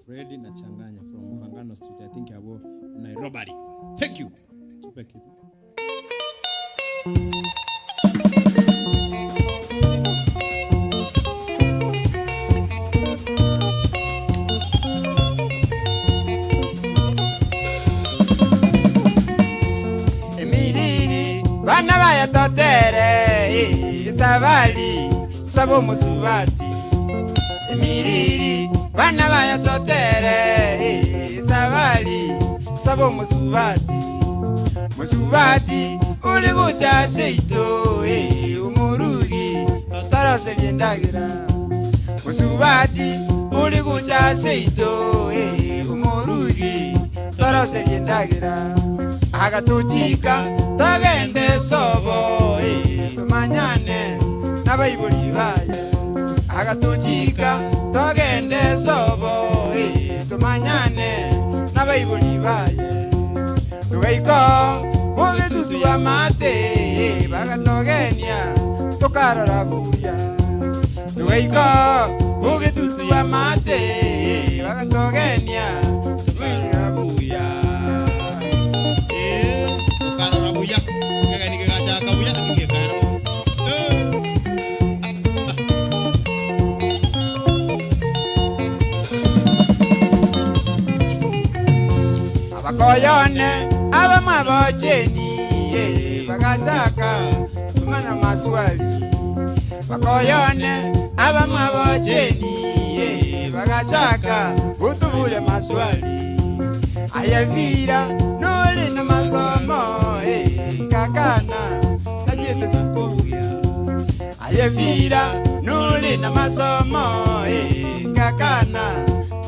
Freddy Nachanganya from Fangano Street. I think abo Nairobi. Thank you. Super kid. Bana baya totere isabali sabo musubati emiriri bana baya totere isabali sabo musubati uli gucha seito umurugi totarose biendagira musubati uli gucha seito umurugi totarose biendagira agatuchika tagende sobo manyane nabayibuli baye agatuchika tagende sobo tumanyane nabayibuli baye tugaiko ugetutu ya mate bagatogenia tukarora buya tugaiko ugetutu ya mate bagatogenia tukarora buya buya kaga ni gacha ka buya kinge karo abakoyone abamabocheni bagachaka tumana maswali bakoyone abamabocheni bagachaka utubule maswali ayavira noli na masomo kakana najete sankobuya ayevira nuli na masomo kakana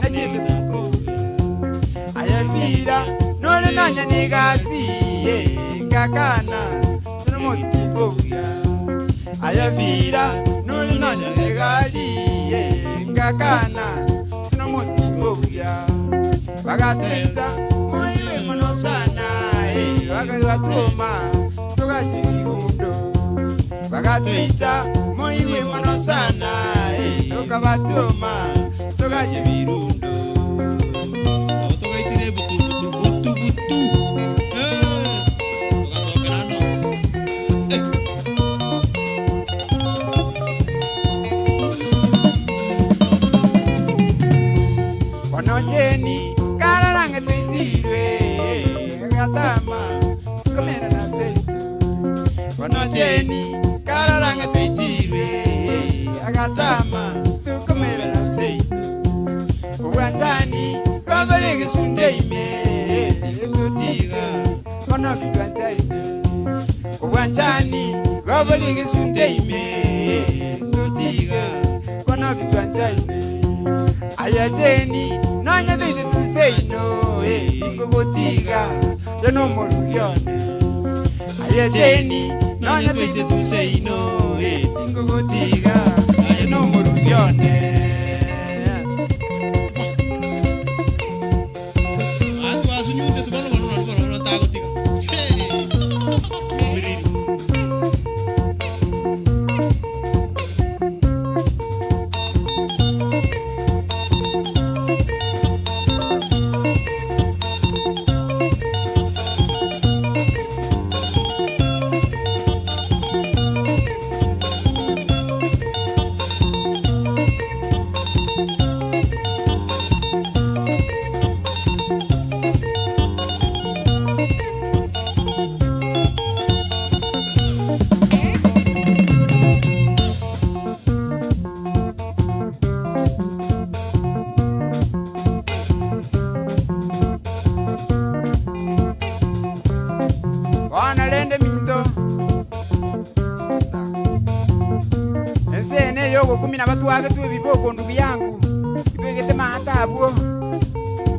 najete sankobuya ayevira nuli na nyanigasi kakana numusikikobuya ayevira nuli na nyanigasi kakana numusikikobuya bagatenda muli monosana bagatuma tukashirirundo bagatuita muiwe mono sana tukabatuma tukaje birundo abo tugaitire butu tugasokerano Konojeni kararange tuitirwe gatama komera na setu Konojeni kararange tuitirwe agatama tukomera na setu Uwanjani kwabalege sundeime tikutiga kono kitwanjaime Uwanjani kwabalege sundeime tikutiga kono kitwanjaime Ayajeni nanya tuite tuseino ngogotiga yono morugione Ayajeni nanya tuite tuseino ngogotiga yono morugione atu asunyute tubano tagotiga miriri Wanalende minto Ensene yogo 10 wake tuwe biboko ndugu yangu Ibegete mahata abuo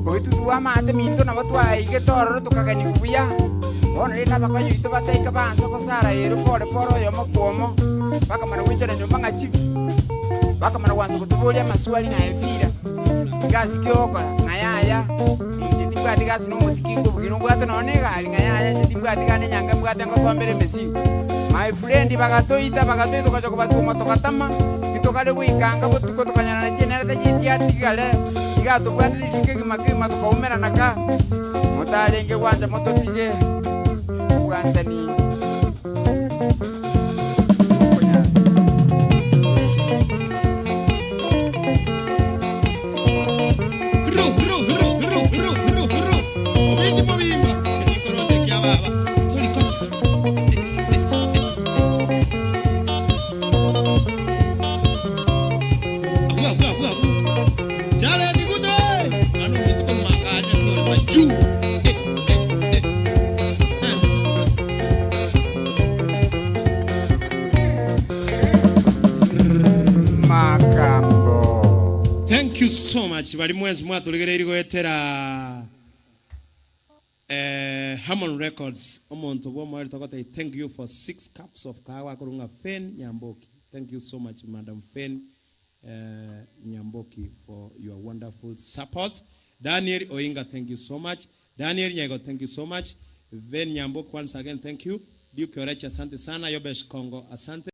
Oitutuwa mahate minto na watu waige tororo tukagani kubuya Wanalenda baka yuito bataika banso kosara yeru pole poro yomo kuomo Baka mana wichana nyumba ngachibi Baka mana wanso kutubulia maswali na efira Gasi kioko na yaya Ndibwati gasi no musikingo bugino bwate none gali ngayaya ndibwati gane nyanga bwate ngosombere mesi My friend bagatoita tukaja kubatuma tokatama kitokale wikanga butuko tukanyana na chenera tajitia tigale igato bwate dikike makima tukaumera naka mutalenge wanja motopige wanja ni Thank you so much. Bali mwenzi mwatulegere goetera Hammond Records omonto bo mwali tokota. Thank you for 6 cups of kawa kurunga Fen Nyamboki. Thank you so much Madam Fen Nyamboki for your wonderful support. Daniel Oinga, thank you so much. Daniel Nyago, thank you so much. Ven Nyamboki, once again, thank you. Duke Orecha, asante sana. Yobesh Kongo, asante.